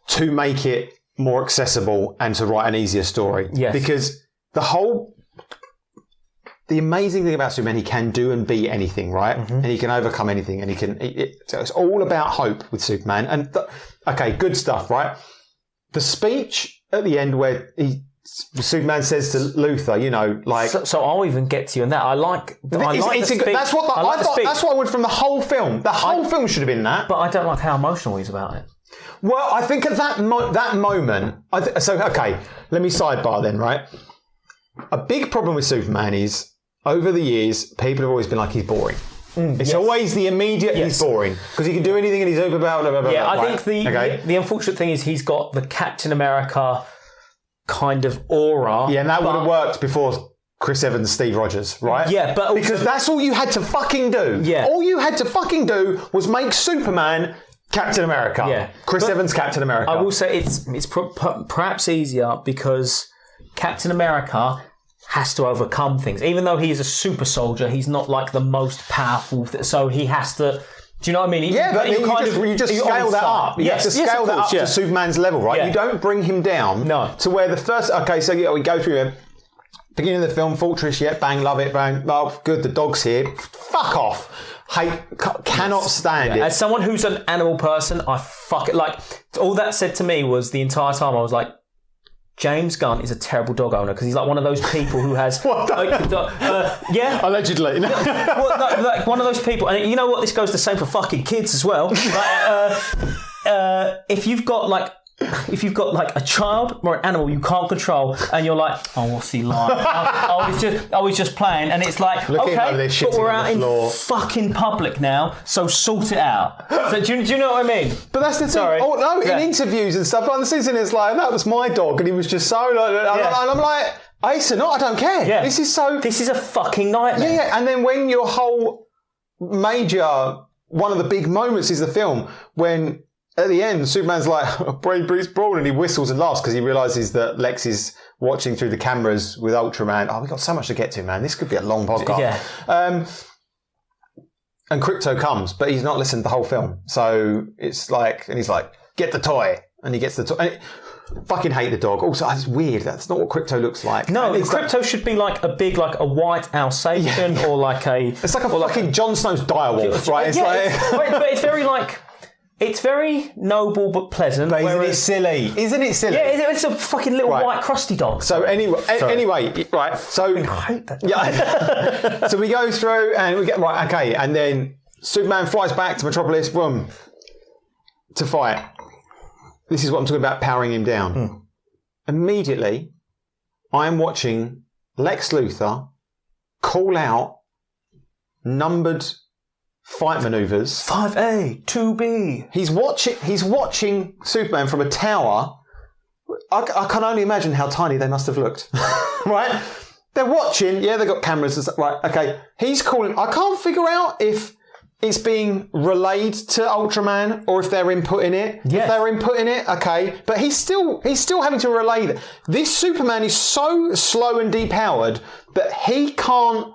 to make it more accessible and to write an easier story. Yes. Because the amazing thing about Superman, he can do and be anything, right? Mm-hmm. And he can overcome anything, and so it's all about hope with Superman. And okay, good stuff, right? The speech at the end where Superman says to Luthor, you know, like. So I'll even get to you on that. I like the speech. That's what that's what I would from the whole film. The whole film should have been that. But I don't like how emotional he's about it. Well, I think at that moment, okay, let me sidebar then, right? A big problem with Superman is, over the years, people have always been like, he's boring. It's always the immediate, he's boring. Because he can do anything and he's over, blah, blah, blah, yeah, blah. I think the unfortunate thing is he's got the Captain America kind of aura. Yeah, and that would have worked before Chris Evans, Steve Rogers, right? Yeah, but also, because that's all you had to fucking do. Yeah. All you had to fucking do was make Superman Captain America. Yeah. Chris Evans, Captain America. I will say it's perhaps easier because Captain America has to overcome things. Even though he is a super soldier, he's not like the most powerful. So he has to. Do you know what I mean? But you just scale that up. You have to scale that up to Superman's level, right? Yeah. You don't bring him down to where the first. Okay, so we go through it. Beginning of the film, Fortress, bang, love it, bang. Oh, good, the dog's here. Fuck off. Cannot stand it. As someone who's an animal person, I fuck it. Like, all that said to me was the entire time I was like, James Gunn is a terrible dog owner because he's like one of those people who has allegedly like one of those people, and you know what, this goes the same for fucking kids as well. If you've got like a child or an animal you can't control, and you're like, oh, what's he like? I was just playing, and it's like, okay, but we're out in fucking public now, so sort it out. So do you know what I mean? But that's the thing. In interviews and stuff, the season it's like, that was my dog, and he was just so like, and I'm like, Ace, I don't care. Yeah. This is a fucking nightmare. Yeah, and then when your whole one of the big moments is the film when. At the end, Superman's like, Brain Bruce Brawn, and he whistles and laughs because he realises that Lex is watching through the cameras with Ultraman. Oh, we've got so much to get to, man. This could be a long podcast. Yeah. And Krypto comes, but he's not listened to the whole film. So it's like, and he's like, get the toy. And he gets the toy. And fucking hate the dog. Also, it's weird. That's not what Krypto looks like. No, Krypto should be like a big, like a white Alsatian or like a... It's like a fucking Jon Snow's direwolf, right? It's but it's very like... It's very noble but pleasant. But isn't it silly? Yeah, it's a fucking little white crusty dog. So anyway, right. So I hate that. Yeah. So we go through and we get okay, and then Superman flies back to Metropolis, boom, to fight. This is what I'm talking about, powering him down. Immediately, I am watching Lex Luthor call out numbered fight maneuvers. 5A, 2B. He's watching Superman from a tower. I can only imagine how tiny they must have looked. Right? They're watching. Yeah, they've got cameras and stuff. Right, okay. He's calling. I can't figure out if it's being relayed to Ultraman or if they're inputting it. Yes. If they're inputting it, okay. But he's still having to relay that. This Superman is so slow and depowered that he can't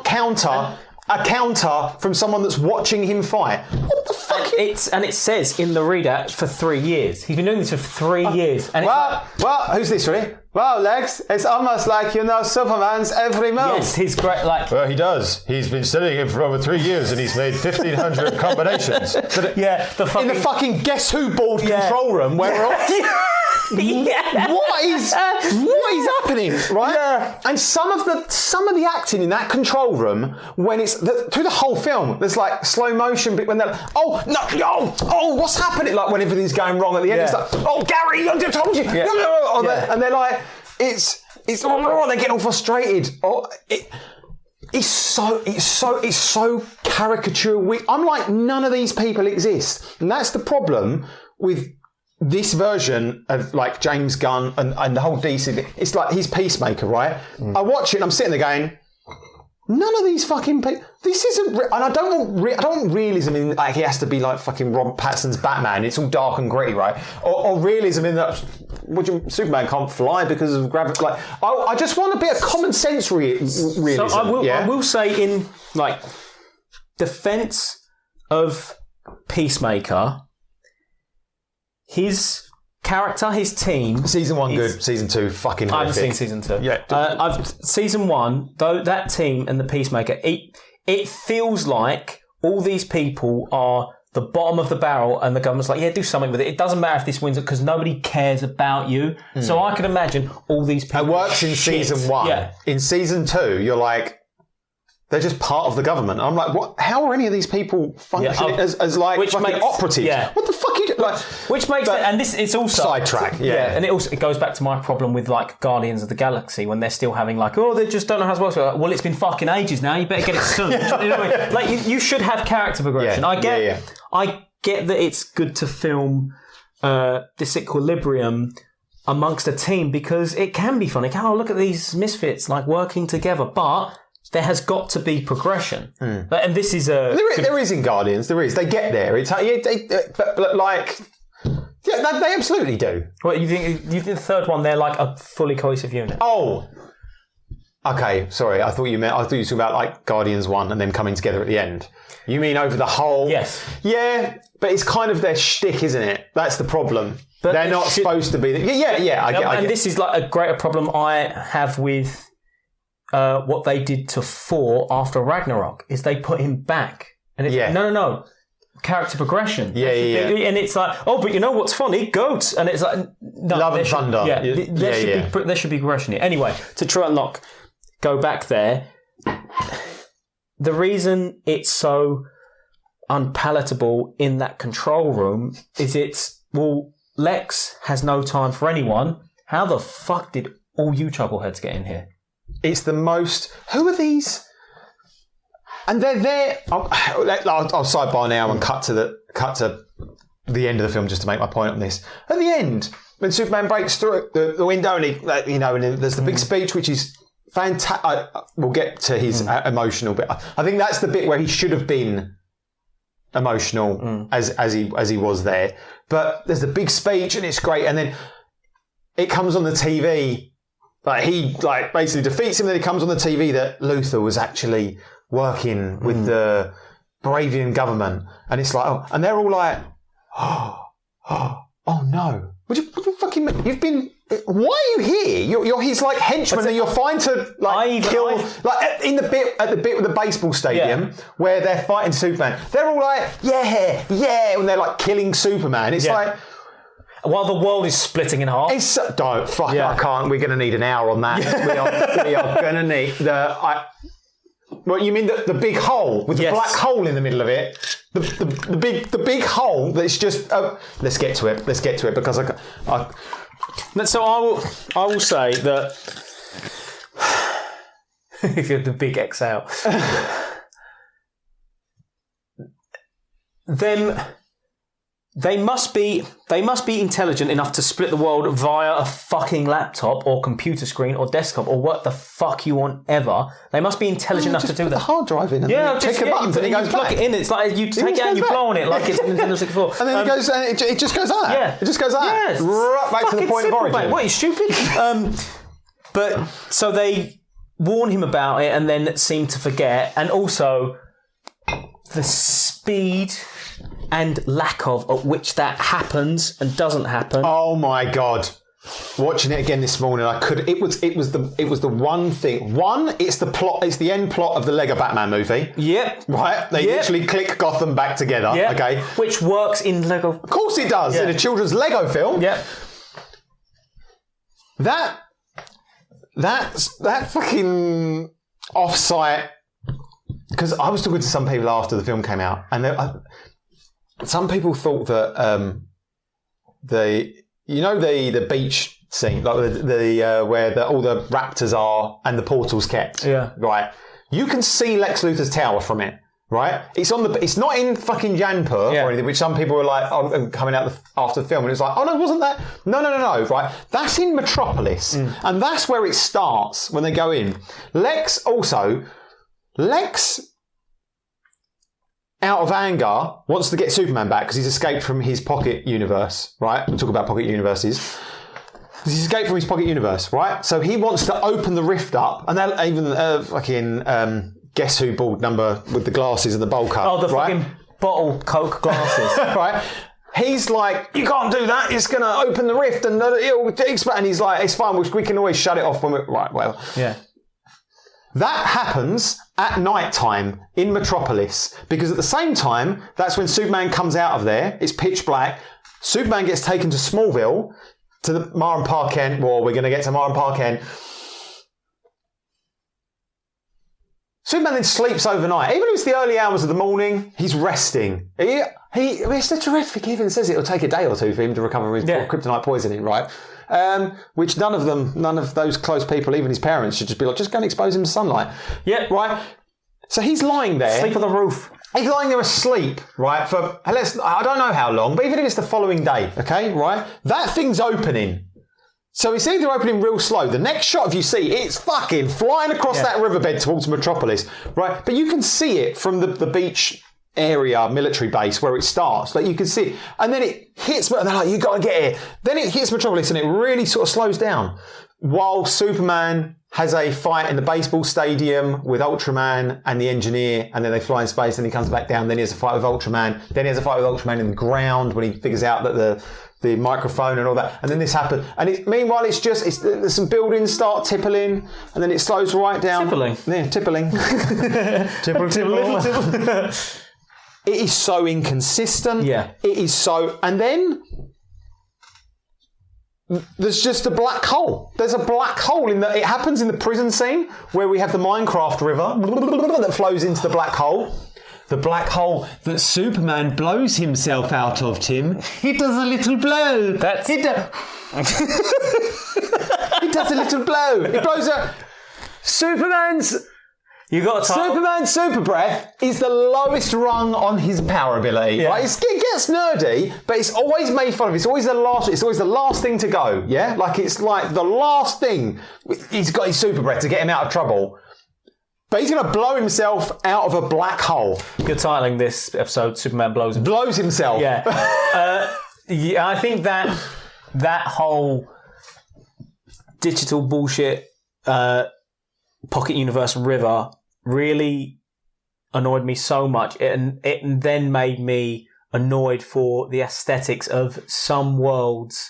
counter a counter from someone that's watching him fight. What the fuck? And it says in the reader for 3 years. He's been doing this for 3 years. And who's this, really? Well, Lex, it's almost like Superman's every move. Yes, he's great. Like, well, he does. He's been studying it for over 3 years, and he's made 1,500 combinations. In the fucking Guess Who board control room, where we're all. What is happening, right? Yeah. And some of the acting in that control room, when it's through the whole film, there's like slow motion, but when they're like, what's happening? Like when everything's going wrong at the end, it's like, oh, Gary, I told you, and they're like, it's they're getting all frustrated. It's so caricature. I'm like, none of these people exist, and that's the problem with this version of like James Gunn and the whole DC thing. It's like he's Peacemaker, right? I watch it and I'm sitting there going, none of these fucking people. This isn't, and I don't want realism in like he has to be like fucking Rob Pattinson's Batman. It's all dark and gritty, right? Or realism in that Superman can't fly because of gravity. Like, I just want a bit of common sense realism. So I will say, in like defense of Peacemaker, his character, his team. Season 1 good, season 2 fucking horrific. I haven't seen season 2. Yeah, season 1 though, that team and the Peacemaker, it feels like all these people are the bottom of the barrel, and the government's like, yeah, do something with it. It doesn't matter if this wins it because nobody cares about you. So I can imagine all these people. It works in season 1. Yeah. In season 2, you're like, they're just part of the government. I'm like, what? How are any of these people functioning as like fucking operatives? Yeah. What the fuck are you doing? Like, which makes it, and this it's also sidetrack. Yeah. And it goes back to my problem with like Guardians of the Galaxy when they're still having like, oh, they just don't know how to work. Like, well, it's been fucking ages now. You better get it soon. You know what I mean? Like you should have character progression. I get that it's good to film this equilibrium amongst a team because it can be funny. Oh, look at these misfits like working together, but there has got to be progression, and this is a. There is in Guardians. There is. They get there. It's but like, yeah, they absolutely do. What you think? You think the third one? They're like a fully cohesive unit. Oh, okay. Sorry, I thought you were talking about like Guardians 1 and them coming together at the end. You mean over the whole? Yes. Yeah, but it's kind of their shtick, isn't it? That's the problem. But they're not supposed to be. I get. This is like a greater problem I have with. What they did to Thor after Ragnarok is they put him back. And it's no. Character progression. Yeah. And it's like, oh, but you know what's funny? Goats. And it's like, no. Love and Thunder. There should be progression here. Anyway, to try and go back there, the reason it's so unpalatable in that control room is Lex has no time for anyone. How the fuck did all you chuckleheads get in here? It's the most. Who are these? And they're there. I'll sidebar now and cut to the end of the film just to make my point on this. At the end, when Superman breaks through the window and and there's the big speech, which is fantastic. We'll get to his emotional bit. I think that's the bit where he should have been emotional as he was there. But there's the big speech and it's great, and then it comes on the TV. Like he basically defeats him, then it comes on the TV that Luthor was actually working with the Moravian government, and it's like, and they're all like, oh no, what do you fucking mean? You've been. Why are you here? You're his like henchman, and you're fine to kill. Like at the bit with the baseball stadium where they're fighting Superman, they're all like, yeah, when they're like killing Superman. It's like. While the world is splitting in half. I can't. We're going to need an hour on that. We are going to need Well, you mean the big hole with the black hole in the middle of it? The big hole that's just. Let's get to it. Because So I will say that the big exhale. They must be intelligent enough to split the world via a fucking laptop or computer screen or desktop or what the fuck you want ever. They must be intelligent enough to do that. Put the hard drive in and then click a button and it goes plug back. it in. It's like you take it out and you blow on it like it's Nintendo 64. And then it goes. And it just goes like that. Yeah, it just goes like that. Right back to the point of origin. Mate. What, are you stupid? But so they warn him about it and then seem to forget, and also the speed and lack of at which that happens and doesn't happen. Oh my god! Watching it again this morning, I could. It was the one thing. One, it's the plot. It's the end plot of the Lego Batman movie. Yep. Right. They literally click Gotham back together. Yep. Okay. Which works in Lego. Of course it does in a children's Lego film. Yep. That fucking off-site. Because I was talking to some people after the film came out, and some people thought that the beach scene, like the where all the raptors are and the portal's kept. Yeah. Right. You can see Lex Luthor's tower from it. Right. It's not in fucking Janpur or anything, which some people were like, coming out after the film, and it's like, oh no, wasn't that? No. Right. That's in Metropolis, and that's where it starts when they go in. Lex, out of anger, wants to get Superman back because he's escaped from his pocket universe, right? We'll talk about pocket universes. He's escaped from his pocket universe, right? So he wants to open the rift up, and they'll even fucking guess who bald number with the glasses and the bowl cut. Oh, the right? fucking bottle Coke glasses. Right? He's like, you can't do that. It's going to open the rift and it'll expand. And he's like, it's fine. We can always shut it off when we're... Right, whatever. Yeah. That happens at night time in Metropolis because at the same time, that's when Superman comes out of there. It's pitch black. Superman gets taken to Smallville, to the Mar and Park Kent. Well, we're going to get to Mar and Park Kent. Superman then sleeps overnight. Even if it's the early hours of the morning, he's resting. It's a terrific. He even says it'll take a day or two for him to recover from his kryptonite poisoning, right? Which none of those close people, even his parents, should just be like, just go and expose him to sunlight. Yeah. Right? So he's lying there. Sleep on the roof. He's lying there asleep, right? For, I don't know how long, but even if it's the following day, okay, right? That thing's opening. So it's either opening real slow. The next shot of you see, it's fucking flying across that riverbed towards Metropolis, right? But you can see it from the beach area, military base where it starts. Like you can see it. And then it hits, and they're like, you got to get here. Then it hits Metropolis and it really sort of slows down. While Superman has a fight in the baseball stadium with Ultraman and the engineer, and then they fly in space, and he comes back down. Then he has a fight with Ultraman. Then he has a fight with Ultraman in the ground when he figures out that the microphone and all that. And then this happens. And meanwhile, there's some buildings start tippling, and then it slows right down. Tippling? Yeah, tippling. Tipple. It is so inconsistent. Yeah. It is so... And then... There's just a black hole. There's a black hole it happens in the prison scene where we have the Minecraft river that flows into the black hole. The black hole that Superman blows himself out of, Tim. He does a little blow. He does a little blow. He blows a... Superman's super breath is the lowest rung on his power ability. Yeah. Right? It gets nerdy, but it's always made fun of. It's always the last thing to go. Yeah, like it's like the last thing. He's got his super breath to get him out of trouble, but he's going to blow himself out of a black hole. You're titling this episode "Superman Blows Himself." Yeah, yeah. I think that whole digital bullshit pocket universe river really annoyed me so much. It then made me annoyed for the aesthetics of some worlds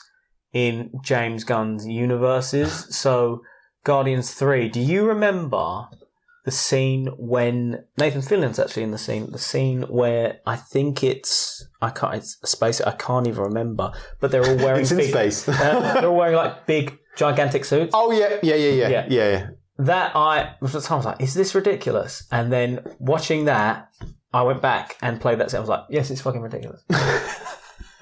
in James Gunn's universes. So Guardians 3, do you remember the scene when Nathan Fillion's actually in the scene where I think it's a space I can't even remember, but they're all wearing it's in space. They're all wearing like big gigantic suits. Oh yeah. That I was like, is this ridiculous? And then watching that, I went back and played that scene. I was like, yes, it's fucking ridiculous.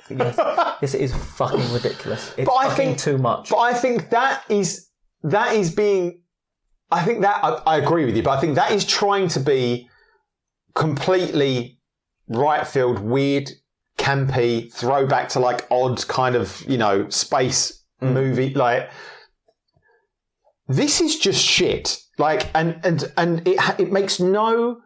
yes, it is fucking ridiculous. It's too much. But I think that is being. I think that I agree with you, but I think that is trying to be completely right field, weird, campy, throwback to like odd kind of space movie like. This is just shit. Like, and it makes no,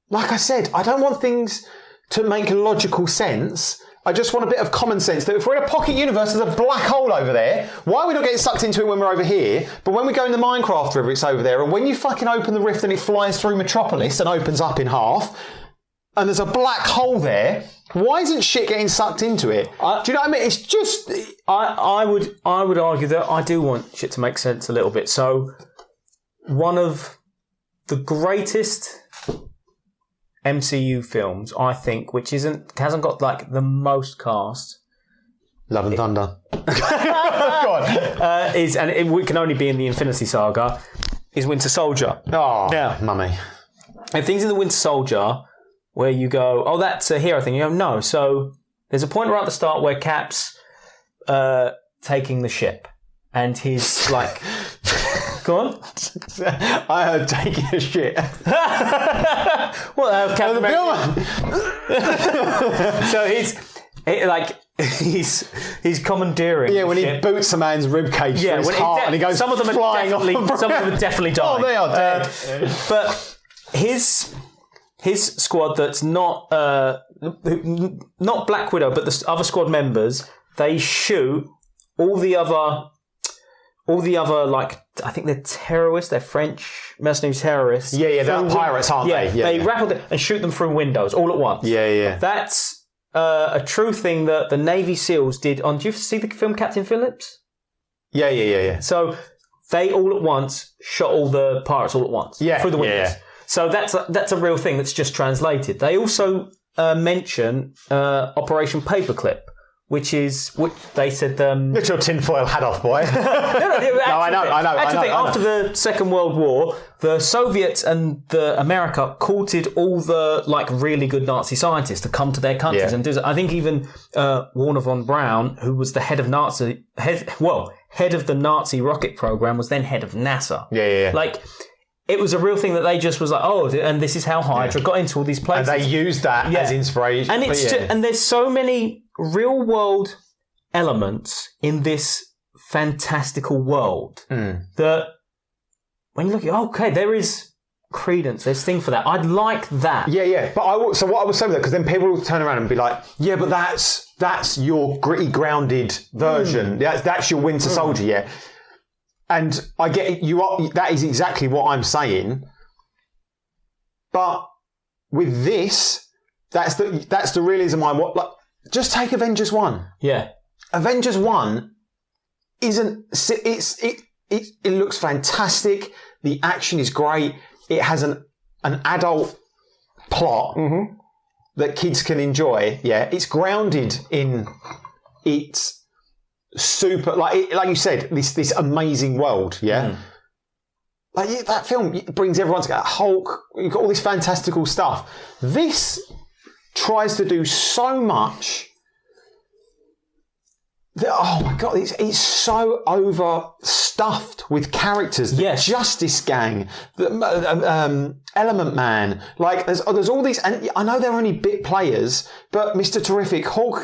like I said, I don't want things to make logical sense. I just want a bit of common sense that if we're in a pocket universe, there's a black hole over there. Why are we not getting sucked into it when we're over here? But when we go in the Minecraft river, it's over there. And when you fucking open the rift and it flies through Metropolis and opens up in half, and there's a black hole there, why isn't shit getting sucked into it? Do you know what I mean? It's just... I would argue that I do want shit to make sense a little bit. So, one of the greatest MCU films, I think, which hasn't got like the most cast... Love and Thunder. God. It can only be in the Infinity Saga, is Winter Soldier. Oh, yeah. Mummy. And things in the Winter Soldier... where you go, oh, that's a hero thing. You go, no. So there's a point right at the start where Cap's taking the ship. And he's like... Go on. I heard taking a shit. Well, Captain America... So he's commandeering. Yeah, when he boots a man's ribcage for his heart and he goes flying off. Some of them are definitely dying. Oh, they are dead. But his squad that's not Black Widow, but the other squad members, they shoot all the other, like, I think they're terrorists, they're French mercenary terrorists. Yeah, they're pirates, aren't they? Yeah, they grapple them and shoot them through windows all at once. Yeah. That's a true thing that the Navy SEALs did on. Do you see the film Captain Phillips? Yeah. So they all at once shot all the pirates all at once through the windows. Yeah. So that's a real thing that's just translated. They also mention Operation Paperclip, which they said. Get your tinfoil hat off, boy. No, I know. After the Second World War, the Soviets and America courted all the like really good Nazi scientists to come to their countries and do that. I think even Warner von Braun, who was the head of the Nazi rocket program, was then head of NASA. Yeah. Like, it was a real thing that they just was like, oh, and this is how Hydra got into all these places. And they used that as inspiration. And and there's so many real world elements in this fantastical world that when you look at, there is credence, there's thing for that. I'd like that. Yeah. But so what I was saying with that, because then people will turn around and be like, yeah, but that's your gritty, grounded version. That's your Winter Soldier, yeah. And I get it, that is exactly what I'm saying. But with this, that's the realism just take Avengers 1. Yeah. Avengers 1 it looks fantastic. The action is great. It has an adult plot that kids can enjoy. Yeah. It's grounded in its super, like you said, this amazing world, like that film brings everyone together. Hulk, you've got all this fantastical stuff. This tries to do so much that, oh my god, it's so overstuffed with characters. The Justice Gang, the Element Man, like there's all these, and I know they're only bit players, but Mr. Terrific, Hulk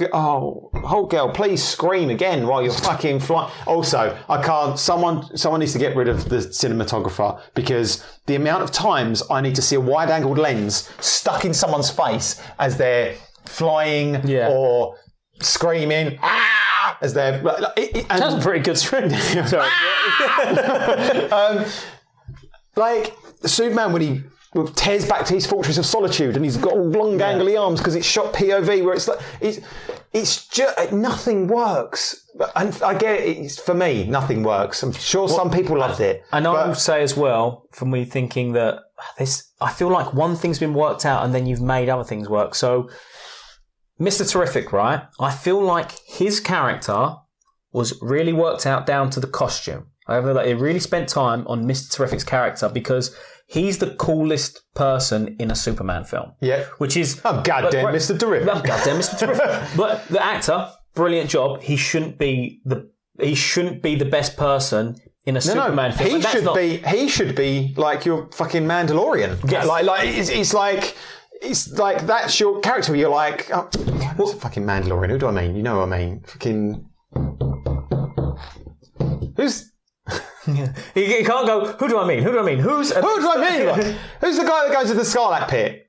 Girl, please scream again while you're fucking flying. Also, I can't. Someone needs to get rid of the cinematographer, because the amount of times I need to see a wide-angled lens stuck in someone's face as they're flying or screaming. As they're that's a pretty good string. Sorry. Like Superman when he tears back to his fortress of solitude and he's got all long gangly arms because it's shot POV, where it's like it's just nothing works. And I get it, for me nothing works. I'm sure some people loved it. And I will say as well, from me thinking that I feel like one thing's been worked out and then you've made other things work. So Mr. Terrific, right? I feel like his character was really worked out down to the costume. I feel like they really spent time on Mr. Terrific's character because he's the coolest person in a Superman film. Yeah. Which is... I'm goddamn Mr. Terrific. I'm goddamn Mr. Terrific. But the actor, brilliant job. He shouldn't be the best person in a Superman film. He should be like your fucking Mandalorian. Yes. It's like that's your character. You're like, what's a fucking Mandalorian? Who do I mean? You know what I mean? Fucking who's? You can't go. Who do I mean? Who do I mean? Who do I mean? Who's the guy that goes to the Scarlet Pit?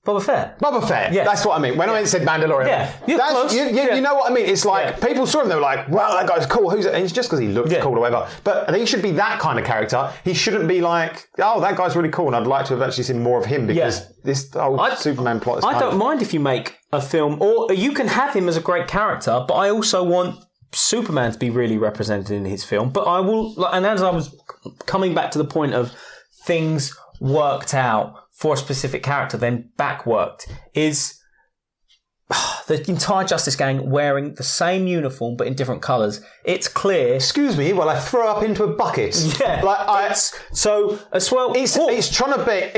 Boba Fett. Yeah, that's what I mean. When I said Mandalorian, you know what I mean. It's like people saw him, they were like, "Wow, that guy's cool." Who's it? And it's just because he looked cool or whatever. But I think he should be that kind of character. He shouldn't be like, "Oh, that guy's really cool," and I'd like to have actually seen more of him because this whole Superman plot is. I don't mind if you make a film, or you can have him as a great character, but I also want Superman to be really represented in his film. But I will, and as I was coming back to the point of things worked out for a specific character, then backworked, is the entire Justice Gang wearing the same uniform but in different colours. It's clear. Excuse me, while I throw up into a bucket. Yeah, so as well. It's trying to be.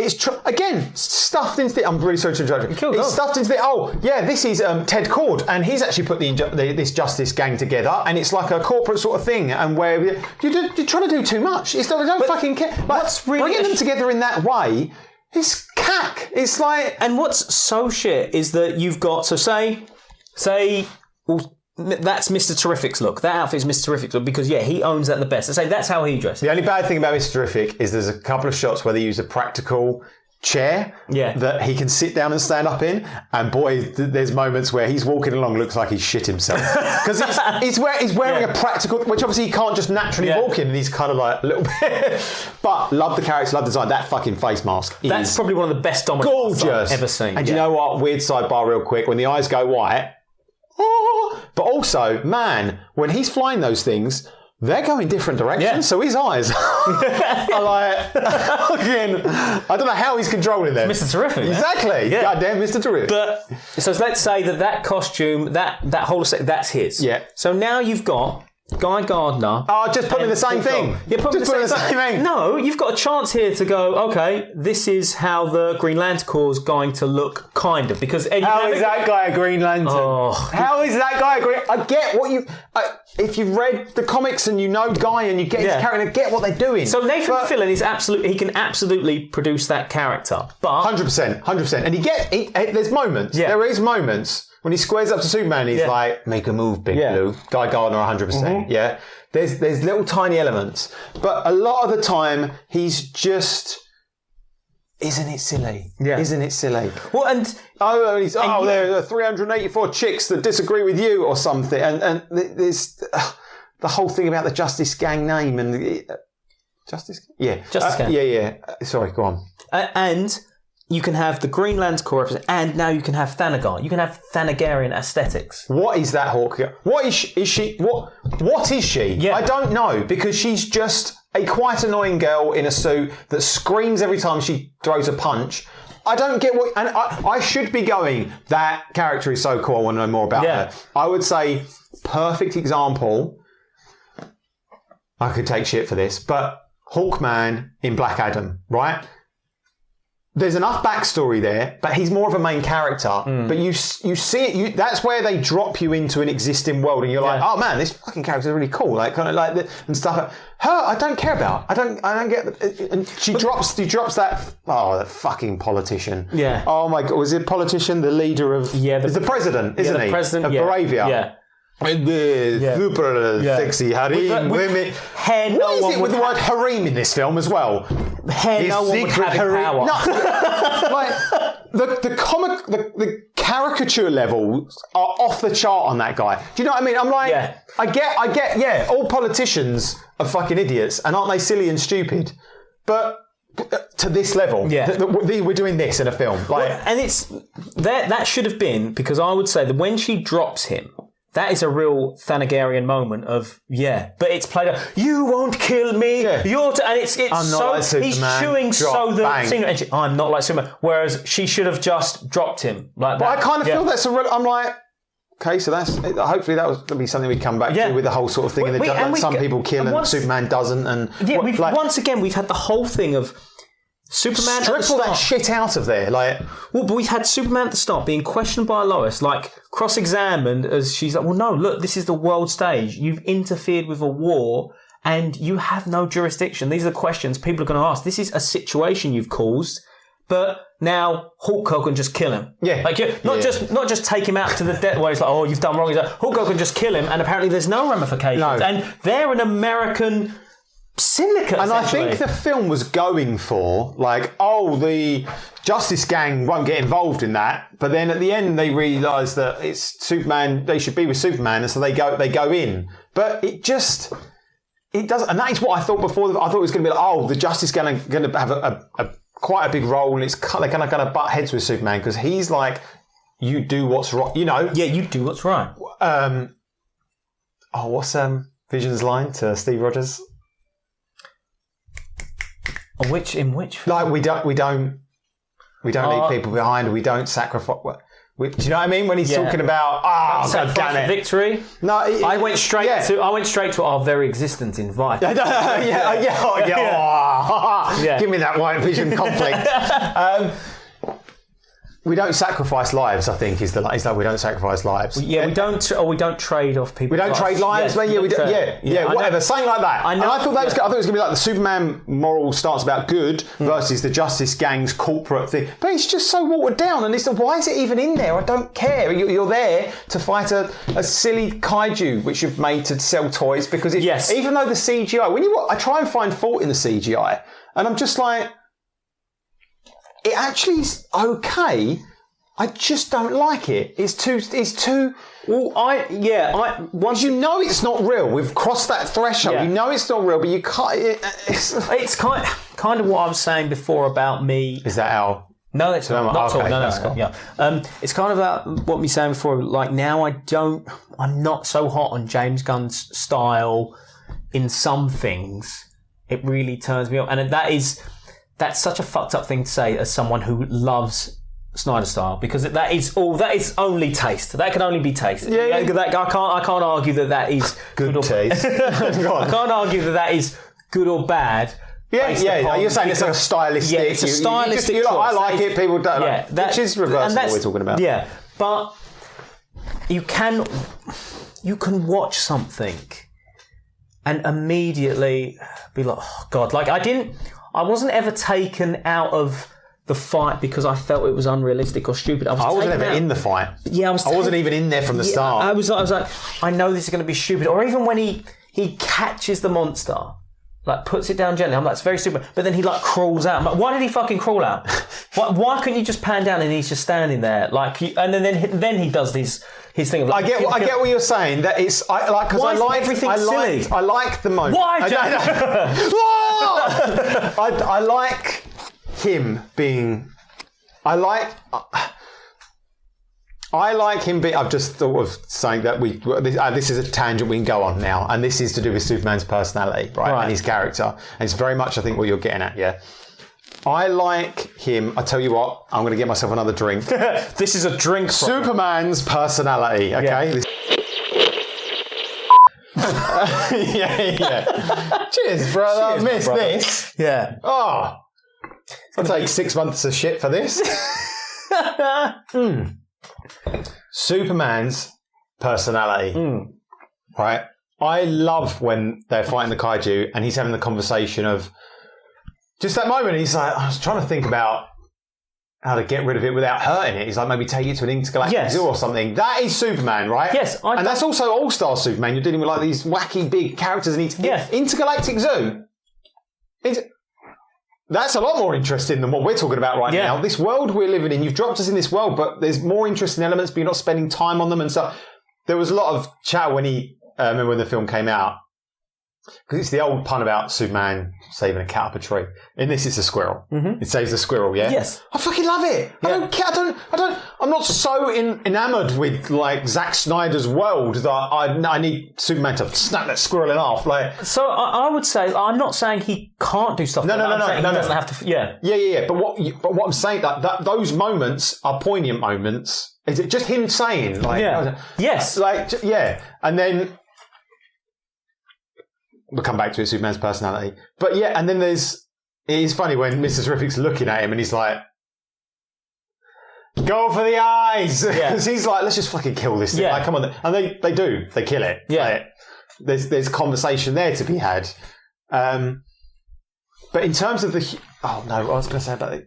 Again, stuffed into the. I'm really sorry to judge. It's stuffed into the. Oh yeah, this is Ted Cord, and he's actually put this Justice Gang together, and it's like a corporate sort of thing, and where you're trying to do too much. They don't fucking care. Like, bringing them together in that way. It's cack. It's like... And what's so shit is that you've got... So say... Well, that's Mr. Terrific's look. That outfit is Mr. Terrific's look because, he owns that the best. I say that's how he dressed. The only bad thing about Mr. Terrific is there's a couple of shots where they use a practical chair Yeah. that he can sit down and stand up in, and boy, there's moments where he's walking along looks like he's shit himself because he's wearing a practical, which obviously he can't just naturally walk in, and he's kind of like a little bit. But love the character, love the design. That fucking face mask That's is probably one of the best Dominic gorgeous I've ever seen. And you know what? Weird sidebar, real quick. When the eyes go white, but also, man, when he's flying those things. They're going different directions, so his eyes are like, again, I don't know how he's controlling them. Mr. Terrific. Man. Exactly. Yeah. Goddamn Mr. Terrific. But so let's say that costume, that whole set, that's his. Yeah. So now you've got Guy Gardner. Oh, just put me in the same Hulk thing. Hogan. Yeah, put me in the same thing. No, you've got a chance here to go, okay, this is how the Green Lantern Corps is going to look, kind of. Because How is that guy a Green Lantern? Oh. How is that guy a Green I get what you... if you've read the comics and you know Guy and you get his character, I get what they're doing. So Nathan Fillion is he can absolutely produce that character. But 100%. And there's moments. Yeah. There is moments when he squares up to Superman, he's like, make a move, Big Blue. Guy Gardner, 100%. Yeah. There's little tiny elements. But a lot of the time, he's just... Isn't it silly? Yeah. Isn't it silly? Well, there are 384 chicks that disagree with you or something. And there's the whole thing about the Justice Gang name and the... Justice? Yeah. Justice Gang. Yeah. Sorry, go on. And you can have the Green Lantern Corps, and now you can have Thanagar. You can have Thanagarian aesthetics. What is that Hawk? What is she? What is she? Yeah. I don't know, because she's just a quite annoying girl in a suit that screams every time she throws a punch. I don't get what... And I should be going, that character is so cool, I want to know more about her. I would say, perfect example, I could take shit for this, but Hawkman in Black Adam, right? There's enough backstory there, but he's more of a main character. But you see it. That's where they drop you into an existing world, and you're like, oh man, this fucking character is really cool, like kind of like and stuff. Her, I don't care about. I don't get. And she drops that. Oh, that fucking politician. Yeah. Oh my god, was it politician? The leader of. Yeah. It's the president, isn't he? The president of Moravia. Yeah. And the super sexy harem women. What is it with the word harem in this film as well? No one would have power. No, like the caricature levels are off the chart on that guy. Do you know what I mean? I'm like, I get. Yeah, all politicians are fucking idiots, and aren't they silly and stupid? But to this level, we're doing this in a film, like, and it's that should have been, because I would say that when she drops him. That is a real Thanagarian moment of, but it's played out, you won't kill me, and it's I'm not like Superman. He's chewing and I'm not like Superman, whereas she should have just dropped him like that. But I kind of feel that's I'm like, okay, so that's, hopefully that was going to be something we come back to with the whole sort of thing, some people kill and Superman doesn't, and... once again, we've had the whole thing of Superman strip all that shit out of there, like. Well, but we've had Superman at the start being questioned by Lois, like cross-examined, as she's like, "Well, no, look, this is the world stage. You've interfered with a war, and you have no jurisdiction. These are the questions people are going to ask. This is a situation you've caused, but now Hulk Hogan just kill him. Not just take him out to the death where it's like, oh, you've done wrong. He's like, Hulk Hogan just kill him, and apparently there's no ramifications. No. And they're an American." Syndicate, and I think the film was going for like, the Justice Gang won't get involved in that, but then at the end they realise that it's Superman. They should be with Superman, and so they go in. But it doesn't, and that is what I thought before. I thought it was going to be like, the Justice Gang are going to have a quite a big role, and they're going to butt heads with Superman because he's like, you do what's right, you know. Yeah, you do what's right. What's Vision's line to Steve Rogers? In which film? Like we don't leave people behind. We don't sacrifice. Do you know what I mean? When he's talking about God damn it, victory. No, I went straight to our very existence in Vice. Give me that White Vision conflict. We don't sacrifice lives, I think, is like we don't sacrifice lives. We don't trade off people. We don't trade lives, whatever. Something like that. I thought it was going to be like the Superman moral stance about good versus the Justice Gang's corporate thing. But it's just so watered down, and why is it even in there? I don't care. You're there to fight a silly kaiju which you've made to sell toys because even though the CGI, I try and find fault in the CGI, and I'm just like, it actually is okay. I just don't like it. It's too. Well, Once you know it's not real, we've crossed that threshold. Yeah. You know it's not real, but you can't. It's kind of what I was saying before about me. Is that our? No, it's not at all. No, that's cool. yeah. It's kind of about what me saying before. Like now, I'm not so hot on James Gunn's style. In some things, it really turns me off, and that's such a fucked up thing to say as someone who loves Snyder style, because that is only taste. That can only be taste. Yeah. I can't argue that is Good or taste. I can't argue that is good or bad. Yeah. You're saying it's like a stylistic. Yeah, it's a stylistic choice. I like it. People don't. Yeah, which is reverse what we're talking about. Yeah, but you can watch something and immediately be like, oh God, like I wasn't ever taken out of the fight because I felt it was unrealistic or stupid. I wasn't ever in the fight. Yeah, I wasn't even in there from the start. I was like, I know this is going to be stupid. Or even when he catches the monster, like puts it down gently, I'm like, it's very stupid. But then he like crawls out. I'm like, why did he fucking crawl out? Why couldn't you just pan down and he's just standing there? Like, and then he does his thing. Of like, I get what you're saying. That it's because I like everything silly? I like the moment. Why? I like him being. I like him being. I've just thought of saying that this is a tangent we can go on now, and this is to do with Superman's personality, right? And his character. And it's very much, I think, what you're getting at. Yeah. I like him. I tell you what, I'm going to get myself another drink. This is a drink. Superman's personality. Okay. Yeah. Cheers, brother. I missed this. Yeah. Oh. I'll take 6 months of shit for this. Superman's personality. Right? I love when they're fighting the kaiju and he's having the conversation of just that moment. He's like, I was trying to think about how to get rid of it without hurting it. He's like, maybe take it to an intergalactic zoo or something. That is Superman, right? Yes. And that's also All-Star Superman. You're dealing with like these wacky big characters in intergalactic zoo. That's a lot more interesting than what we're talking about right now. This world we're living in, you've dropped us in this world, but there's more interesting elements, but you're not spending time on them and stuff. There was a lot of chat when remember when the film came out, because it's the old pun about Superman saving a cat up a tree. In this, it's a squirrel. Mm-hmm. It saves the squirrel, yeah? Yes. I fucking love it. Yeah. I don't care. I'm not so enamoured with, like, Zack Snyder's world that I need Superman to snap that squirrel in half. Like, so I would say, I'm not saying he can't do stuff. No. He doesn't have to. Yeah. Yeah. But what I'm saying, that those moments are poignant moments. Is it just him saying, like, yes, like, yeah, and then. We'll come back to it, Superman's personality. But yeah, and then it is funny when Mr. Terrific's looking at him and he's like, go for the eyes! Because he's like, let's just fucking kill this thing. Like, come on. And they do. They kill it. Yeah. Like, there's conversation there to be had. But in terms of oh no, I was going to say about it.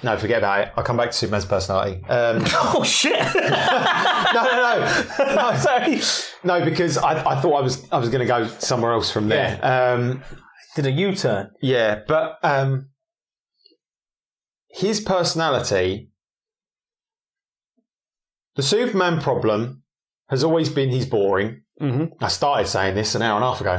No, forget about it. I'll come back to Superman's personality. Oh shit! No. Sorry. No, because I thought I was going to go somewhere else from there. Yeah. Did a U-turn? Yeah, but his personality, the Superman problem has always been he's boring. Mm-hmm. I started saying this an hour and a half ago.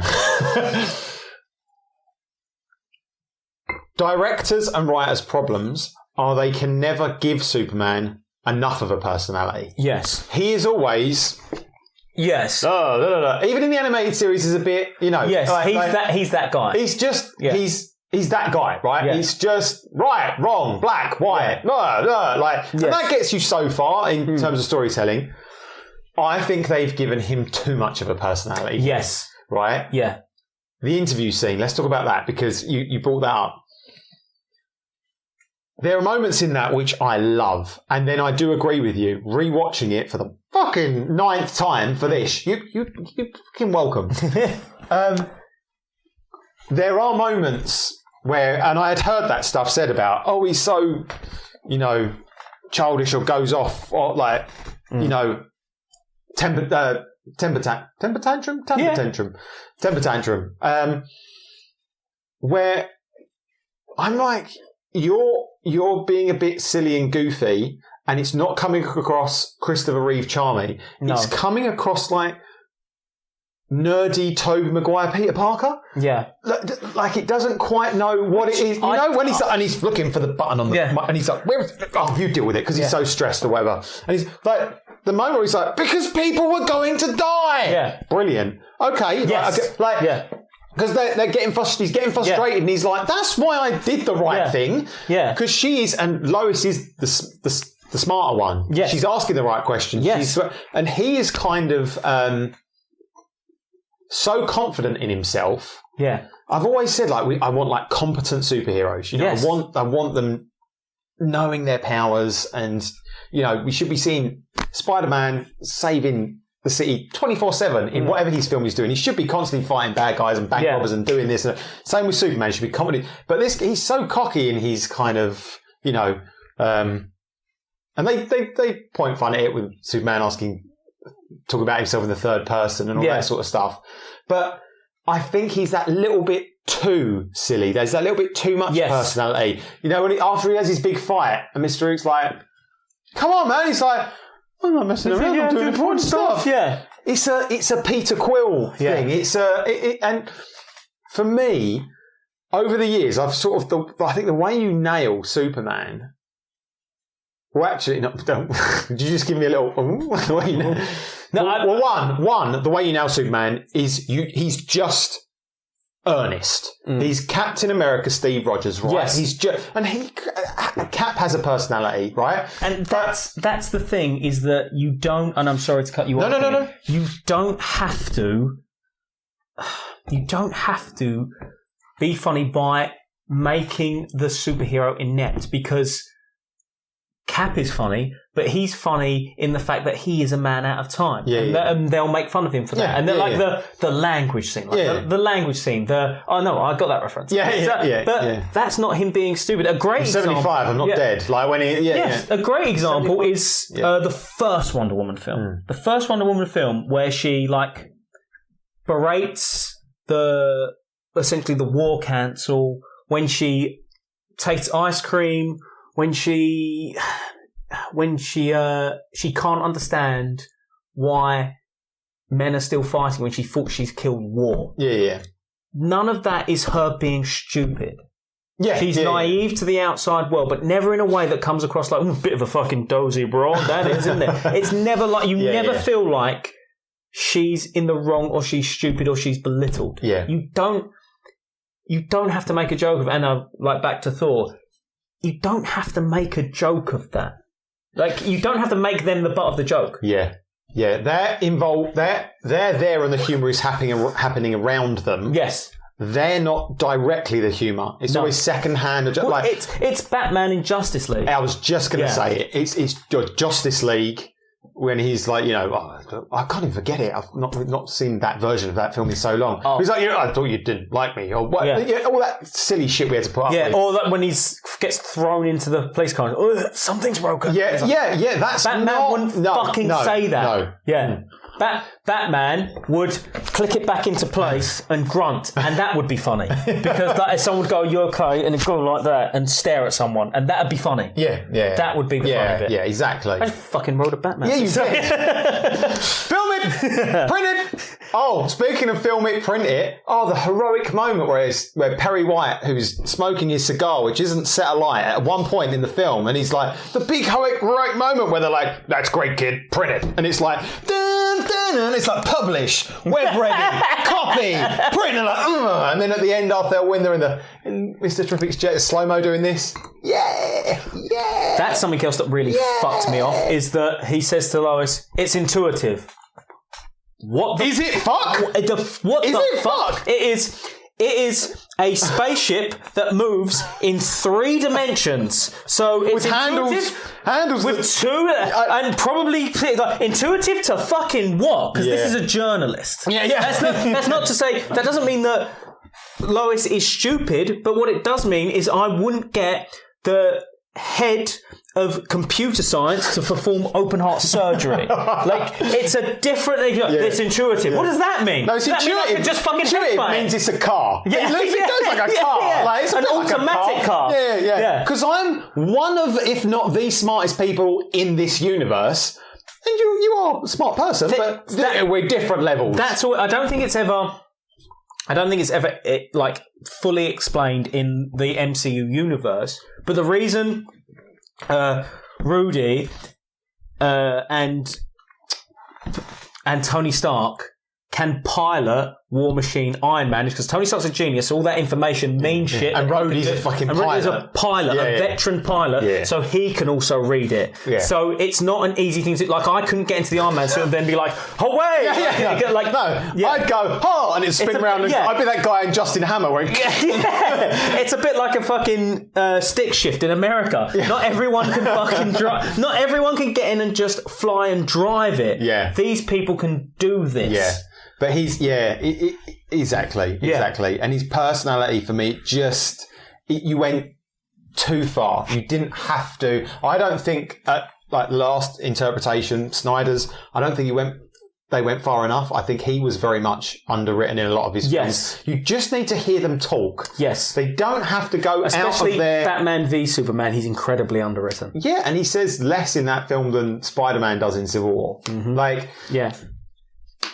Directors and writers' problems are they can never give Superman enough of a personality. Yes. He is always... Yes. Even in the animated series is a bit, Yes, he's that guy. He's just... Yeah. He's that guy, right? Yeah. He's just right, wrong, black, white, and that gets you so far in terms of storytelling. I think they've given him too much of a personality. Yes. Right? Yeah. The interview scene, let's talk about that because you brought that up. There are moments in that which I love, and then I do agree with you. Rewatching it for the fucking 9th time for this, you fucking welcome. There are moments where, and I had heard that stuff said about, he's so, childish or goes off or like, temper tantrum. Where I'm like, you're being a bit silly and goofy, and it's not coming across Christopher Reeve charming. No. It's coming across like nerdy Tobey Maguire Peter Parker. Yeah. Like it doesn't quite know what it is. You know, when he's looking for the button on the and he's like, where is it? Oh, you deal with it because he's so stressed or whatever. And he's like, the moment where he's like, because people were going to die. Yeah. Brilliant. Okay. Yes. Because they're getting frustrated. He's getting frustrated, and he's like, "That's why I did the right thing." Yeah. Because she is, and Lois is the smarter one. Yes. She's asking the right questions. Yes. And he is kind of so confident in himself. Yeah. I've always said I want like competent superheroes. You know, Yes. I want them knowing their powers, and you know, we should be seeing Spider-Man saving the city 24/7 in whatever his film he's doing. He should be constantly fighting bad guys and bank robbers and doing this. And same with Superman. He should be comedy. But he's so cocky in his kind of, you know, and they point fun at it with Superman talking about himself in the third person and all that sort of stuff. But I think he's that little bit too silly. There's that little bit too much personality. You know, after he has his big fight and Mr. Hook's like, come on, man. He's like, I'm not messing around. I'm doing important stuff. Yeah, it's a Peter Quill thing. It's and for me, over the years, I've I think the way you nail Superman. Well, actually, no, don't. Did you just give me a little? The way you nail, one, the way you nail Superman is he's just earnest. He's Captain America Steve Rogers, right? Yes. He's just, and Cap has a personality, right? And that's the thing, is that you don't, and I'm sorry to cut you off. No. You don't have to be funny by making the superhero inept, because Cap is funny, but he's funny in the fact that he is a man out of time. And they'll make fun of him for that. And they're the language scene. The language scene. I got that reference. But that's not him being stupid. A great example. 75, I'm not dead. Like when he... A great example is the first Wonder Woman film. The first Wonder Woman film where she, like, berates essentially the war council when she tastes ice cream, when she can't understand why men are still fighting when she thought she's killed war. None of that is her being stupid. She's naive to the outside world, but never in a way that comes across like, a bit of a fucking dozy broad, that is, isn't it? It's never like, you never feel like she's in the wrong or she's stupid or she's belittled. You don't have to make a joke of, and like back to Thor, you don't have to make a joke of that. Like, you don't have to make them the butt of the joke. They're involved. They're there, and the humour is happening around them. Yes, they're not directly the humour. It's always secondhand. Well, it's Batman in Justice League. I was just going to say it. It's Justice League. When he's like, you know, I can't even forget it. I've not seen that version of that film in so long. He's like, I thought you didn't like me, or what? All that silly shit we had to put up with. Or that when he gets thrown into the police car, something's broken. That's Batman wouldn't fucking say that. No. Batman would click it back into place and grunt, and that would be funny because someone would go, "You're okay," and it'd go like that and stare at someone, and that'd be funny. That would be the funny bit. Yeah, exactly. I fucking wrote a Batman. Yeah, you did. Film it, print it. Oh, speaking of film it, print it. Oh, the heroic moment where Perry White, who's smoking his cigar, which isn't set alight at one point in the film, and he's like, the big heroic moment where they're like, "That's great, kid, print it," and it's like, dun, dun, and it's like, publish, web ready, copy, print, and then at the end, after they'll win, they're in Mr. Terrific's jet slow-mo doing this. That's something else that really fucks me off, is that he says to Lois, "It's intuitive." What the is it? Fuck. What is the fuck? It is a spaceship that moves in 3 dimensions. So it's with handles with two, and probably intuitive to fucking what? Because this is a journalist. That's not to say, that doesn't mean that Lois is stupid, but what it does mean is I wouldn't get the head of computer science to perform open heart surgery. Like, it's a different... It's intuitive. What does that mean? No, it's does that mean I intuitive. can just fucking Intuitive headbutt it? means it's a car. It goes like a car. Yeah. Like, it's An automatic car. Yeah. Because I'm one of, if not the smartest people in this universe, and you are a smart person, but we're different levels. That's all. I don't think it's ever like fully explained in the MCU universe. But the reason Rudy and Tony Stark can pilot War Machine Iron Man is because Tony Stark's a genius, so all that information means shit. And Rhodey's a fucking pilot. And Rhodey's a pilot, a veteran pilot, so he can also read it. Yeah. So it's not an easy thing to... Like, I couldn't get into the Iron Man suit and then be like, away! I'd go, and it'd spin around and I'd be that guy in Justin Hammer where It's a bit like a fucking stick shift in America. Yeah. Not everyone can fucking drive. Not everyone can get in and just fly and drive it. Yeah. These people can do this. Yeah. But exactly. And his personality for me you went too far. You didn't have to. I don't think like last interpretation, Snyder's, I don't think they went far enough. I think he was very much underwritten in a lot of his films. You just need to hear them talk. Yes. They don't have to go Especially out of their... Batman v Superman, he's incredibly underwritten. Yeah, and he says less in that film than Spider-Man does in Civil War. Mm-hmm. Like... Yeah.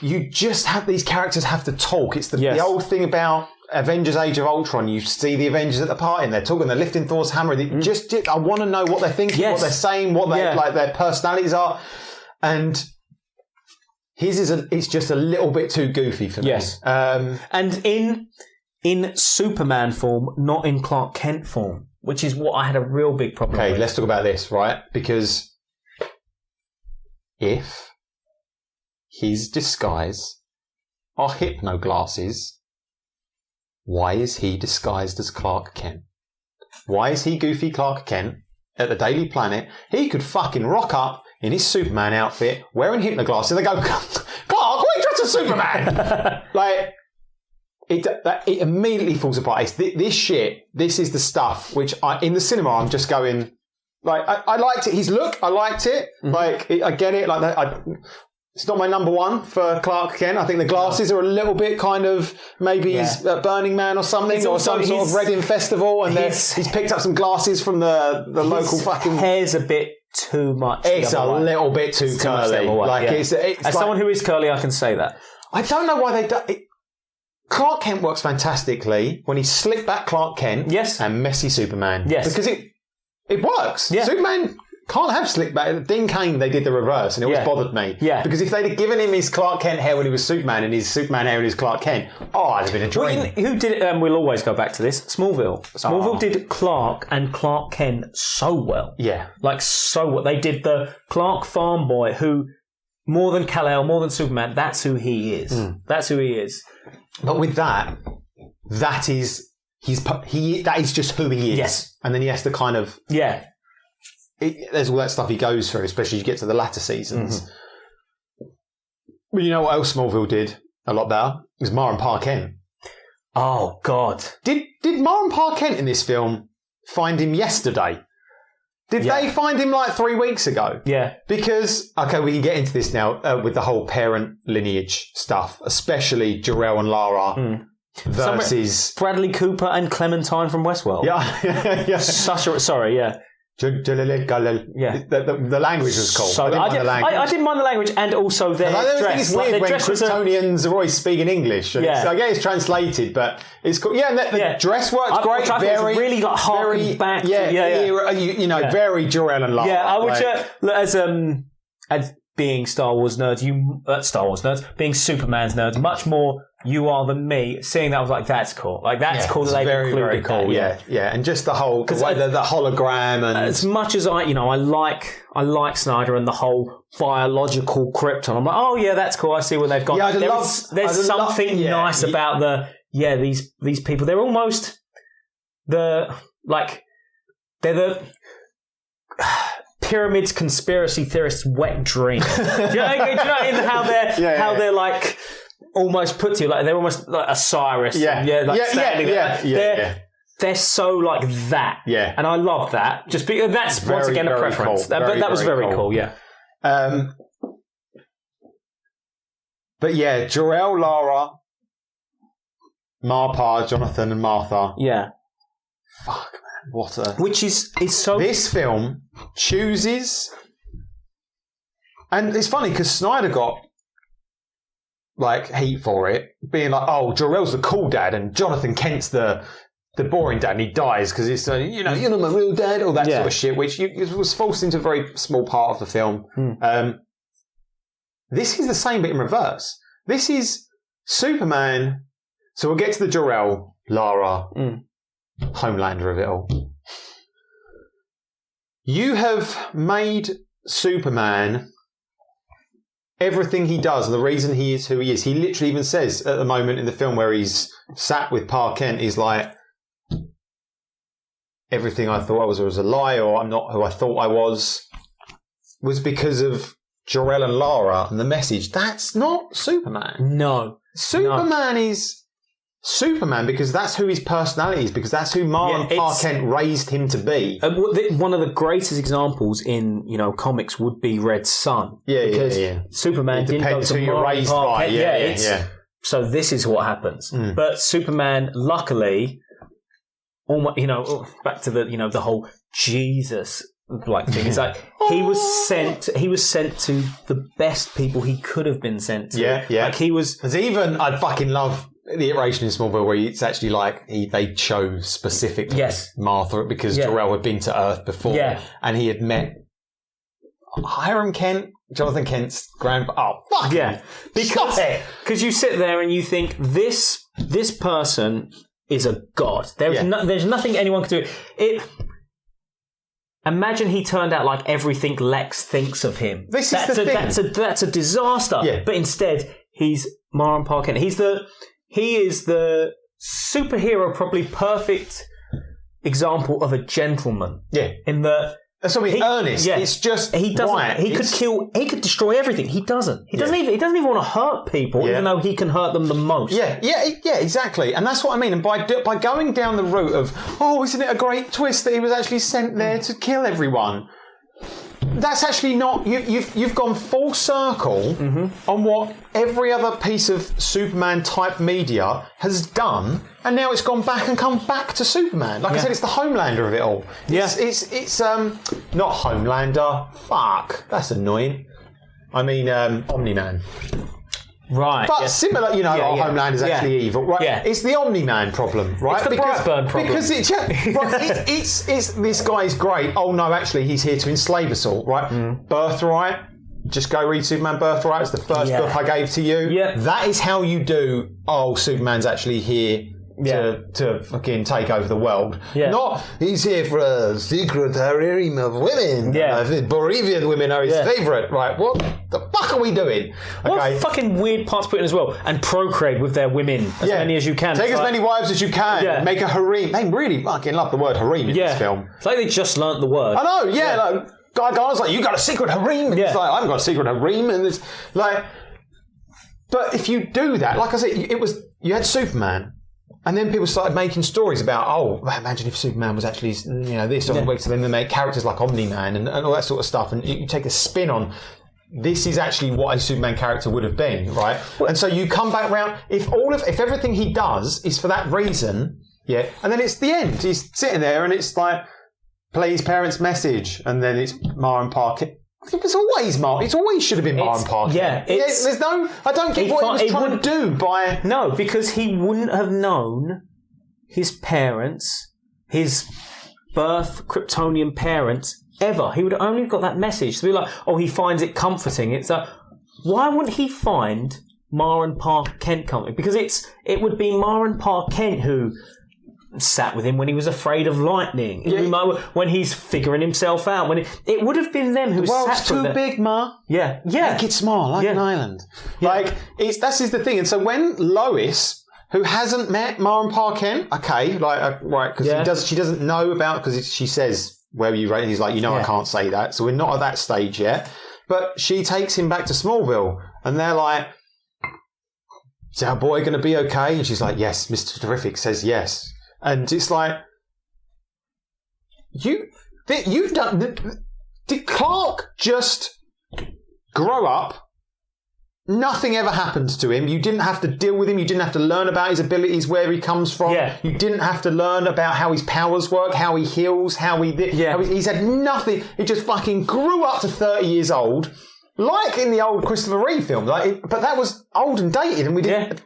You just have these characters have to talk. It's the old thing about Avengers Age of Ultron. You see the Avengers at the party and they're talking, they're lifting Thor's hammer. I want to know what they're thinking, what they're saying, what their personalities are. And his it's just a little bit too goofy for me. Yes. And in Superman form, not in Clark Kent form, which is what I had a real big problem with. Okay, let's talk about this, right? Because if his disguise are hypno glasses, why is he disguised as Clark Kent? Why is he goofy Clark Kent at the Daily Planet? He could fucking rock up in his Superman outfit, wearing hypno glasses, and they go, Clark, why are you dressed as Superman? Like, it immediately falls apart. It's this shit, this is the stuff which in the cinema I'm just going, like, I liked it. His look, I liked it. Mm-hmm. Like, I get it. Like that. It's not my number one for Clark Kent. I think the glasses are a little bit kind of, maybe he's at Burning Man or something, or some sort of Reading Festival, and he's picked up some glasses from the local fucking... hair's a bit too much. It's a little bit too curly. As someone who is curly, I can say that. I don't know why they do it. Clark Kent works fantastically when he's slick back Clark Kent and messy Superman. Yes. Because it works. Yeah. Superman... can't have slick back. Dean Cain, they did the reverse, and it always bothered me. Yeah. Because if they'd have given him his Clark Kent hair when he was Superman and his Superman hair when he was Clark Kent, it'd have been a dream. Who did it? We'll always go back to this. Smallville. Smallville did Clark and Clark Kent so well. Yeah. Like, so well. They did the Clark farm boy who, more than Kal-El, more than Superman, that's who he is. Mm. That's who he is. But with that is just who he is. Yes. And then he has to kind of... Yeah. There's all that stuff he goes through, especially as you get to the latter seasons. Mm-hmm. But you know what else Smallville did a lot better? It was Ma and Pa Kent. Oh, God. Did Ma and Pa Kent in this film find him yesterday? Did they find him like 3 weeks ago? Yeah. Because, okay, we can get into this now with the whole parent lineage stuff, especially Jor-El and Lara versus... Bradley Cooper and Clementine from Westworld. Yeah. Sorry, yeah. The language was cool. So I didn't mind the language, and also their dress. I think it's weird when Kryptonians are always speaking English. And I guess it's translated, but it's cool. Yeah, and the dress works great. Very, really like harking back. Very Jor-El and Lara. Yeah, I would as being Star Wars nerds, being Superman's nerds, much more you are than me. Seeing that, I was like, that's cool. Like, that's cool that they've included very cool. That. Yeah. And just the whole, the hologram and... As much as I like Snyder and the whole biological Krypton, I'm like, oh yeah, that's cool. I see where they've gone. Yeah, there's something nice about these people. They're almost they're the Pyramids conspiracy theorists' wet dream. Do you know how they're like almost put to you, like they're almost like Osiris. Standing there. they're so like that. Yeah. And I love that. Just because that's once Very, again a very preference. cool. But that was very cool. Yeah. But yeah, Jor-El, Lara, Marpa, Jonathan, and Martha. Yeah. Fuck, man. What a... Which is so... This film chooses... And it's funny because Snyder got like heat for it, being like, oh, Jor-El's the cool dad and Jonathan Kent's the boring dad and he dies because it's, you're not my real dad, all that sort of shit, which was forced into a very small part of the film. This is the same but in reverse. This is Superman. So we'll get to the Jor-El, Lara, Homelander of it all. You have made Superman everything he does, and the reason he is who he is. He literally even says at the moment in the film where he's sat with Pa Kent, he's like, everything I thought I was a lie, or I'm not who I thought I was because of Jor-El and Lara and the message. That's not Superman. No. Superman is Superman because that's who his personality is, because that's who Marlon Pa Kent raised him to be. One of the greatest examples in comics would be Red Sun. Because Superman didn't go to who you're Marlon raised Pa by. Kent. So this is what happens. But Superman, luckily, back to the whole Jesus like thing. It's like he was sent to the best people he could have been sent to. Like he was. There's even I fucking love the iteration in Smallville where it's actually like they chose specifically Martha because Jor-El had been to Earth before and he had met Hiram Kent, Jonathan Kent's grandfather. Oh fuck yeah, because you sit there and you think this person is a god. There's nothing anyone can do. Imagine he turned out like everything Lex thinks of him. That's a disaster. Yeah. But instead, he's Marlon Pa Kent. He is the superhero, probably perfect example of a gentleman. Yeah. In the that's what I mean. Earnest. Yeah. It's just he doesn't. Quiet. He could destroy everything. He doesn't. He doesn't even want to hurt people, even though he can hurt them the most. Yeah, exactly. And that's what I mean. And by going down the route of, isn't it a great twist that he was actually sent there to kill everyone? That's actually not. You've gone full circle on what every other piece of Superman type media has done, and now it's gone back and come back to Superman. Like I said, it's the Homelander of it all. It's not Homelander. Fuck, that's annoying. I mean Omni-Man. Right. But similar, Homeland is actually evil, right? Yeah. It's the Omni-Man problem, right? It's the Brightburn problem. Because it's this guy's great. Oh no, actually he's here to enslave us all, right? Birthright. Just go read Superman Birthright. It's the first book I gave to you. Yeah. That is how you do, Superman's actually here to fucking take over the world. Yeah. Not, he's here for a secret harem of women. Yeah. Bolivian women are his favourite. Right, what the fuck are we doing? What fucking weird parts put in as well. And procreate with their women as many as you can. Take as many wives as you can. Yeah. Make a harem. They really fucking love the word harem in this film. It's like they just learnt the word. I know, like, guys like, you got a secret harem. And it's like, I haven't got a secret harem. And it's like, but if you do that, like I said, you had Superman. And then people started making stories about, imagine if Superman was actually, this or so then they make characters like Omni-Man and all that sort of stuff. And you take a spin on, this is actually what a Superman character would have been, right? And so you come back round, if everything he does is for that reason, and then it's the end. He's sitting there and it's like, play his parents' message, and then it's Marlon Pa Kent. It's always should have been Marlon Pa Kent. Yeah, there's no. I don't get what he was trying to do by. No, because he wouldn't have known his parents, his birth Kryptonian parents ever. He would have only got that message to be like, he finds it comforting. It's like, why wouldn't he find Marlon Pa Kent comforting? Because it would be Marlon Pa Kent who sat with him when he was afraid of lightning. When he's figuring himself out. It would have been them who sat with him. The world's too big, Ma. Yeah. Make it small, like an island. Like, that's the thing. And so when Lois, who hasn't met Marlon Pa Kent, right, because she doesn't know about, because she says, where were you rated? He's like, I can't say that. So we're not at that stage yet. But she takes him back to Smallville, and they're like, is our boy going to be okay? And she's like, yes. Mr. Terrific says yes. And it's like, you've done. Did Clark just grow up? Nothing ever happened to him. You didn't have to deal with him. You didn't have to learn about his abilities, where he comes from. Yeah. You didn't have to learn about how his powers work, how he heals, he's had nothing. He just fucking grew up to 30 years old, like in the old Christopher Reeve film. But that was old and dated, and we didn't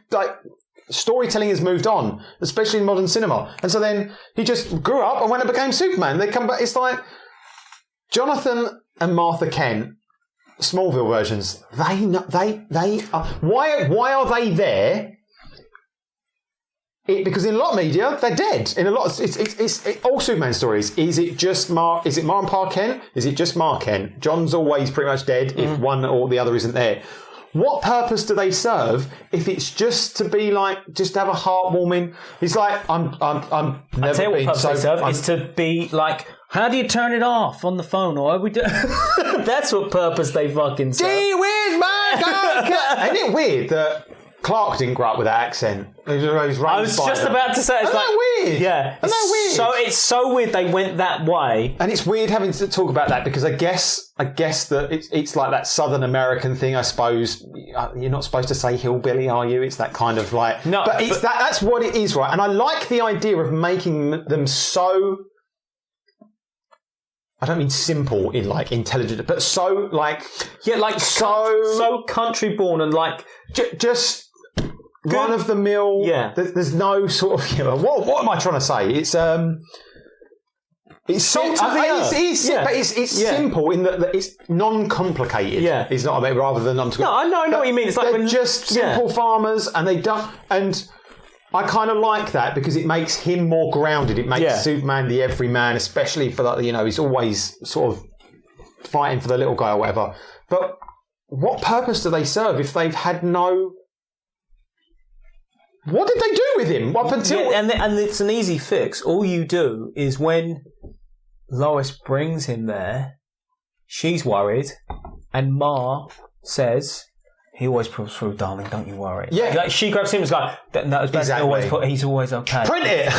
storytelling has moved on, especially in modern cinema. And so then he just grew up and went and became Superman. They come back. It's like Jonathan and Martha Kent. Smallville versions. They are. Why are they there? Because in a lot of media they're dead. In a lot, it's all Superman stories. Is it just Mark? Is it Mark and Pa Kent? Is it just Mark Kent? John's always pretty much dead if one or the other isn't there. What purpose do they serve if it's just to be like, just to have a heartwarming? It's like I'm never I tell you what been purpose so. they serve is to be like, how do you turn it off on the phone? Or are we doing? That's what purpose they fucking serve. Gee whiz, my God! Isn't it weird that Clark didn't grow up with that accent? I was just about to say, it's Isn't like, that weird? yeah, Isn't that weird? So it's so weird they went that way. And it's weird having to talk about that because I guess that it's like that Southern American thing. I suppose you're not supposed to say hillbilly, are you? It's that kind of like, no, but that's what it is, right? And I like the idea of making them so. I don't mean simple in like intelligent, but so like so country born and like just. Run of the mill. Yeah. There's no sort of. What am I trying to say? It's salt of the earth. But it's simple in that it's non-complicated. Yeah. It's not rather than No, I know what you mean. It's like they're just simple farmers, and they don't. And I kind of like that because it makes him more grounded. It makes Superman the everyman, especially for that. He's always sort of fighting for the little guy or whatever. But what purpose do they serve if they've had no? What did they do with him up until... Yeah, and it's an easy fix. All you do is when Lois brings him there, she's worried, and Ma says, he always pulls through, darling, don't you worry. Yeah. Like, she grabs him and is like, that was best. Exactly. He's always okay. Print it!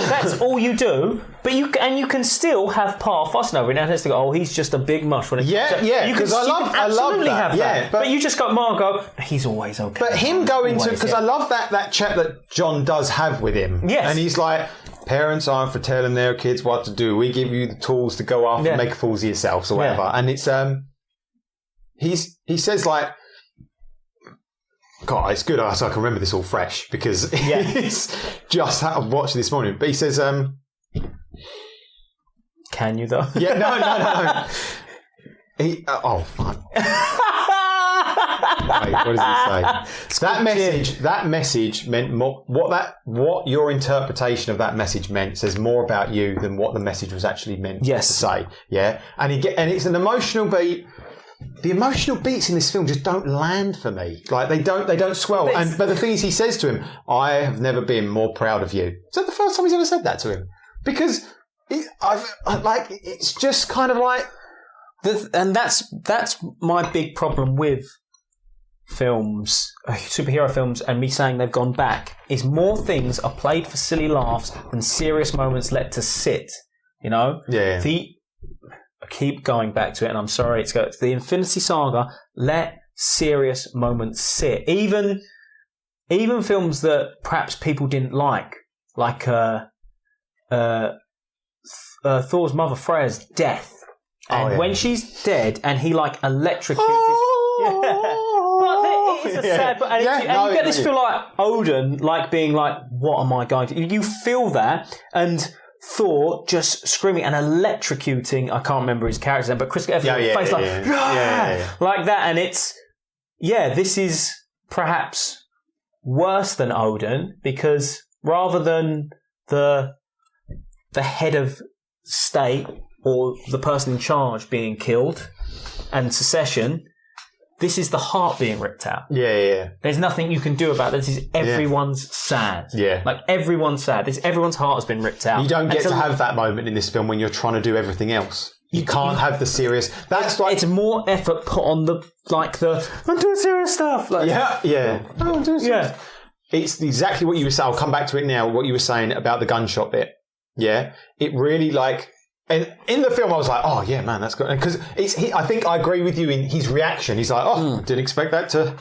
That's all you do, but you can still have Pa fussing over it. Now let's go, oh, he's just a big mush. Because I love that. Have that. But you just got Margot, he's always okay. But him going to... Because I love that chat that John does have with him. Yes. And he's like, parents aren't for telling their kids what to do. We give you the tools to go off and make fools of yourselves or whatever. And it's... He says like... God, it's good so I can remember this all fresh because it's just how I've watched this morning. But he says... Can you though? Yeah, no. He... oh, fuck. Wait, what does he say? That message meant more... What your interpretation of that message meant says more about you than what the message was actually meant to say. Yeah? And it's an emotional beat... The emotional beats in this film just don't land for me. Like they don't swell. But the thing is, he says to him, "I have never been more proud of you." Is that the first time he's ever said that to him? Because it's just kind of like, and that's my big problem with films, superhero films, and me saying they've gone back. Is more things are played for silly laughs than serious moments let to sit. You know, I keep going back to it, and I'm sorry. It's the Infinity Saga. Let serious moments sit. Even films that perhaps people didn't like Thor's mother Freya's death, and when she's dead, and he like electrocutes. But it is a sad. And you get this feel like Odin, like being like, "What am I going to?" You feel that, and Thor just screaming and electrocuting. I can't remember his character's name, but Chris Evans' face like that, and it's this is perhaps worse than Odin because rather than the head of state or the person in charge being killed and secession, this is the heart being ripped out. There's nothing you can do about this. This is everyone's sad. Like everyone's sad. Everyone's heart has been ripped out. You don't get to have that moment in this film when you're trying to do everything else. You can't have the serious. That's like it's more effort put on I'm doing serious stuff. Like, I'm doing serious. It's exactly what you were saying. I'll come back to it now. What you were saying about the gunshot bit. yeah, it really like. And in the film, I was like, "Oh yeah, man, that's good." Because I think I agree with you in his reaction. He's like, "Oh, didn't expect that to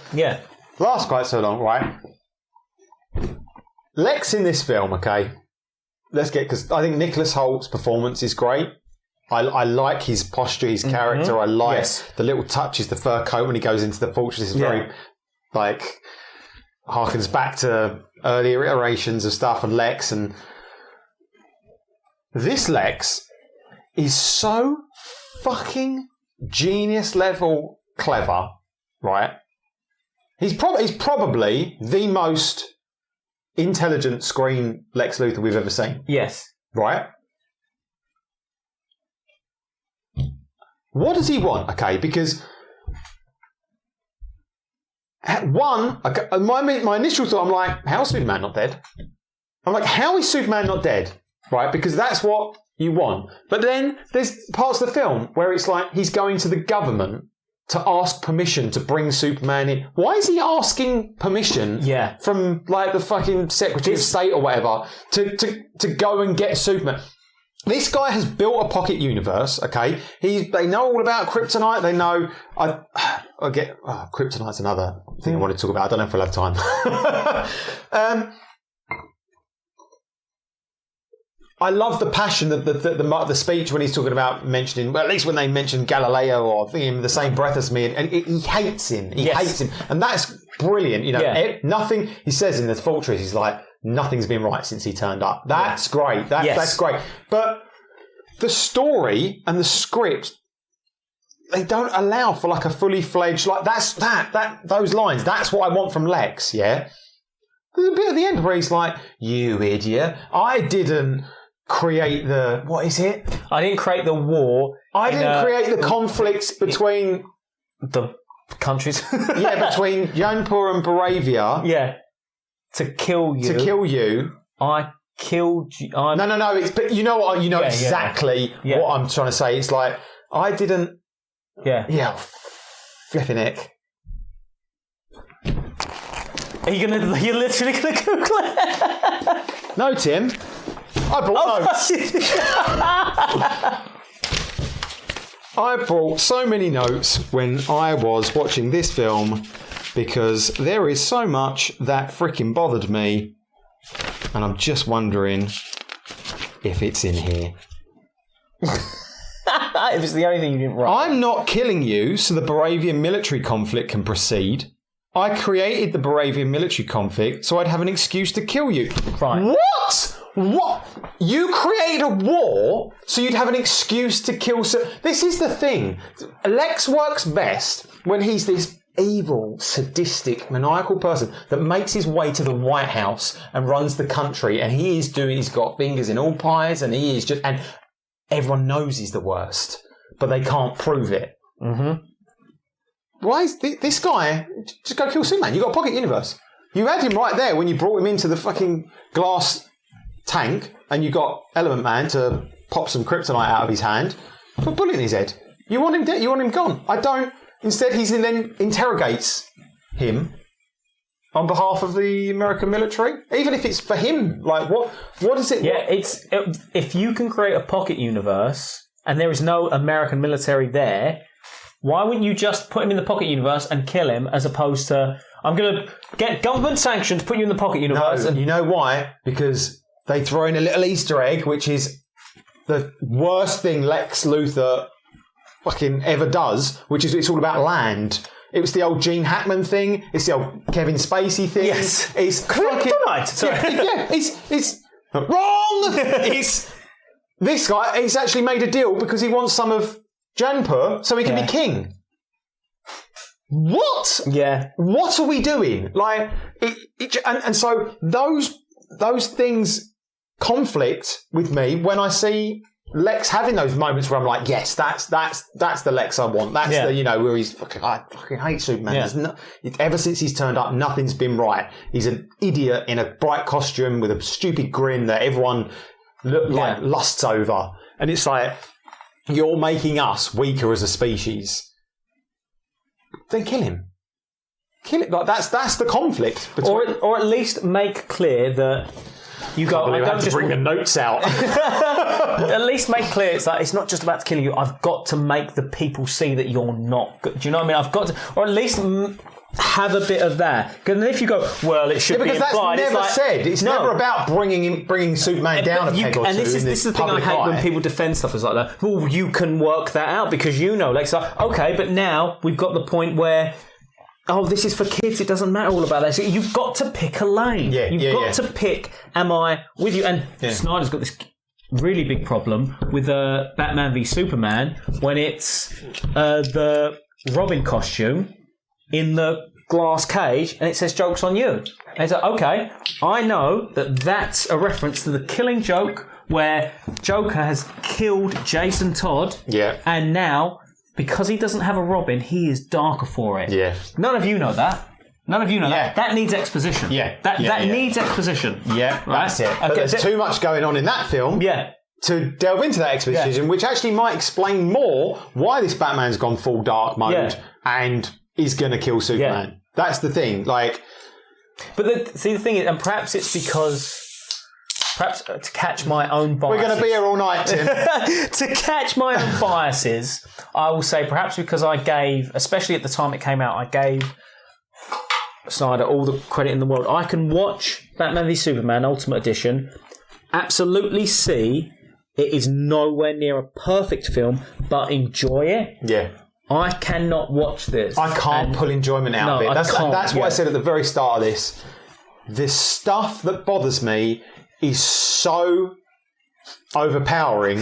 last quite so long, right?" Lex in this film, okay. Because I think Nicholas Holt's performance is great. I like his posture, his character. I like the little touches, the fur coat when he goes into the fortress. It's very like harkens back to earlier iterations of stuff and Lex. And this Lex is so fucking genius level clever, right? He's probably the most intelligent screen Lex Luthor we've ever seen. Yes. Right? What does he want? Okay, because my initial thought, I'm like, how is Superman not dead? I'm like, how is Superman not dead? Right? Because that's what you want. But then there's parts of the film where it's like he's going to the government to ask permission to bring Superman in. Why is he asking permission from like the fucking Secretary of State or whatever to go and get Superman? This guy has built a pocket universe, okay? They know all about kryptonite. They know... kryptonite's another thing I want to talk about. I don't know if we'll have time. I love the passion, the speech when he's talking about mentioning... Well, at least when they mention Galileo or him the same breath as me. And he hates him. He hates him. And that's brilliant. You know, nothing... He says in the fortress, he's like... Nothing's been right since he turned up. That's great. That's great. But the story and the script, they don't allow for like a fully fledged like those lines. That's what I want from Lex. Yeah. There's a bit at the end where he's like, "You idiot! I didn't create the what is it? I didn't create the war. I didn't create the conflicts between the countries. Between Jaipur and Baravia. Yeah." To kill you. I killed you. No. But you know what? You know exactly what I'm trying to say. It's like, I didn't... Yeah. Flipping it. You're literally going to Google it? No, Tim. I brought notes. I brought so many notes when I was watching this film... Because there is so much that freaking bothered me. And I'm just wondering if it's in here. If it's the only thing you didn't write. I'm not killing you so the Baravian military conflict can proceed. I created the Baravian military conflict so I'd have an excuse to kill you. Right. What? You created a war so you'd have an excuse to kill... This is the thing. Lex works best when he's this... evil, sadistic, maniacal person that makes his way to the White House and runs the country, and he's got fingers in all pies, and and everyone knows he's the worst, but they can't prove it. Mm-hmm. Why is this guy just go kill Superman? You got a pocket universe. You had him right there when you brought him into the fucking glass tank, and you got Element Man to pop some kryptonite out of his hand, put a bullet in his head. You want him dead? You want him gone? I don't. Instead, he then interrogates him on behalf of the American military, even if it's for him. Like, what is it? Yeah, if you can create a pocket universe and there is no American military there, why wouldn't you just put him in the pocket universe and kill him, as opposed to I'm going to get government sanction to put you in the pocket universe? No, and you know why? Because they throw in a little Easter egg, which is the worst thing Lex Luthor fucking ever does, which is it's all about land. It was the old Gene Hackman thing. It's the old Kevin Spacey thing. Yes. It's kryptonite. It's wrong. It's this guy. He's actually made a deal because he wants some of Jaipur so he can be king. What? Yeah. What are we doing? Like, and so those things conflict with me when I see Lex having those moments where I'm like, yes, that's the Lex I want. That's the, where he's I fucking hate Superman. Yeah. Ever since he's turned up, nothing's been right. He's an idiot in a bright costume with a stupid grin that everyone lusts over. And it's like, you're making us weaker as a species. Then kill him. Kill it. Like that's the conflict. Or at least make clear that You go, I don't just bring the notes out. at least make clear it's like it's not just about killing you. I've got to make the people see that you're not good. Do you know what I mean? I've got to, or at least have a bit of that. Because if you go, well, it should be implied. Because that's never said. It's never about bringing Superman down a peg or two. And this is the thing I hate when people defend stuff like that. Well, you can work that out because like, so, okay, but now we've got the point where, oh, this is for kids. It doesn't matter all about that. So you've got to pick a lane. You've got to pick. Am I with you? And Snyder's got this really big problem with Batman v Superman when it's the Robin costume in the glass cage and it says "Joke's on you." And it's like, okay, I know that's a reference to the Killing Joke where Joker has killed Jason Todd. Yeah. And now, because he doesn't have a Robin, he is darker for it. Yeah. None of you know that. that. That needs exposition. That needs exposition. Yeah, right? that's it. But there's too much going on in that film. To delve into that exposition, which actually might explain more why this Batman's gone full dark mode and is going to kill Superman. That's the thing. Like, but the thing is, and perhaps it's because. Perhaps to catch my own biases. We're going to be here all night, Tim. To catch my own biases, I will say perhaps because I gave, especially at the time it came out, I gave Snyder all the credit in the world. I can watch Batman v Superman Ultimate Edition, absolutely see it is nowhere near a perfect film, but enjoy it. Yeah. I cannot watch this. I can't pull enjoyment out of it. That's what I said at the very start of this. The stuff that bothers me is so overpowering.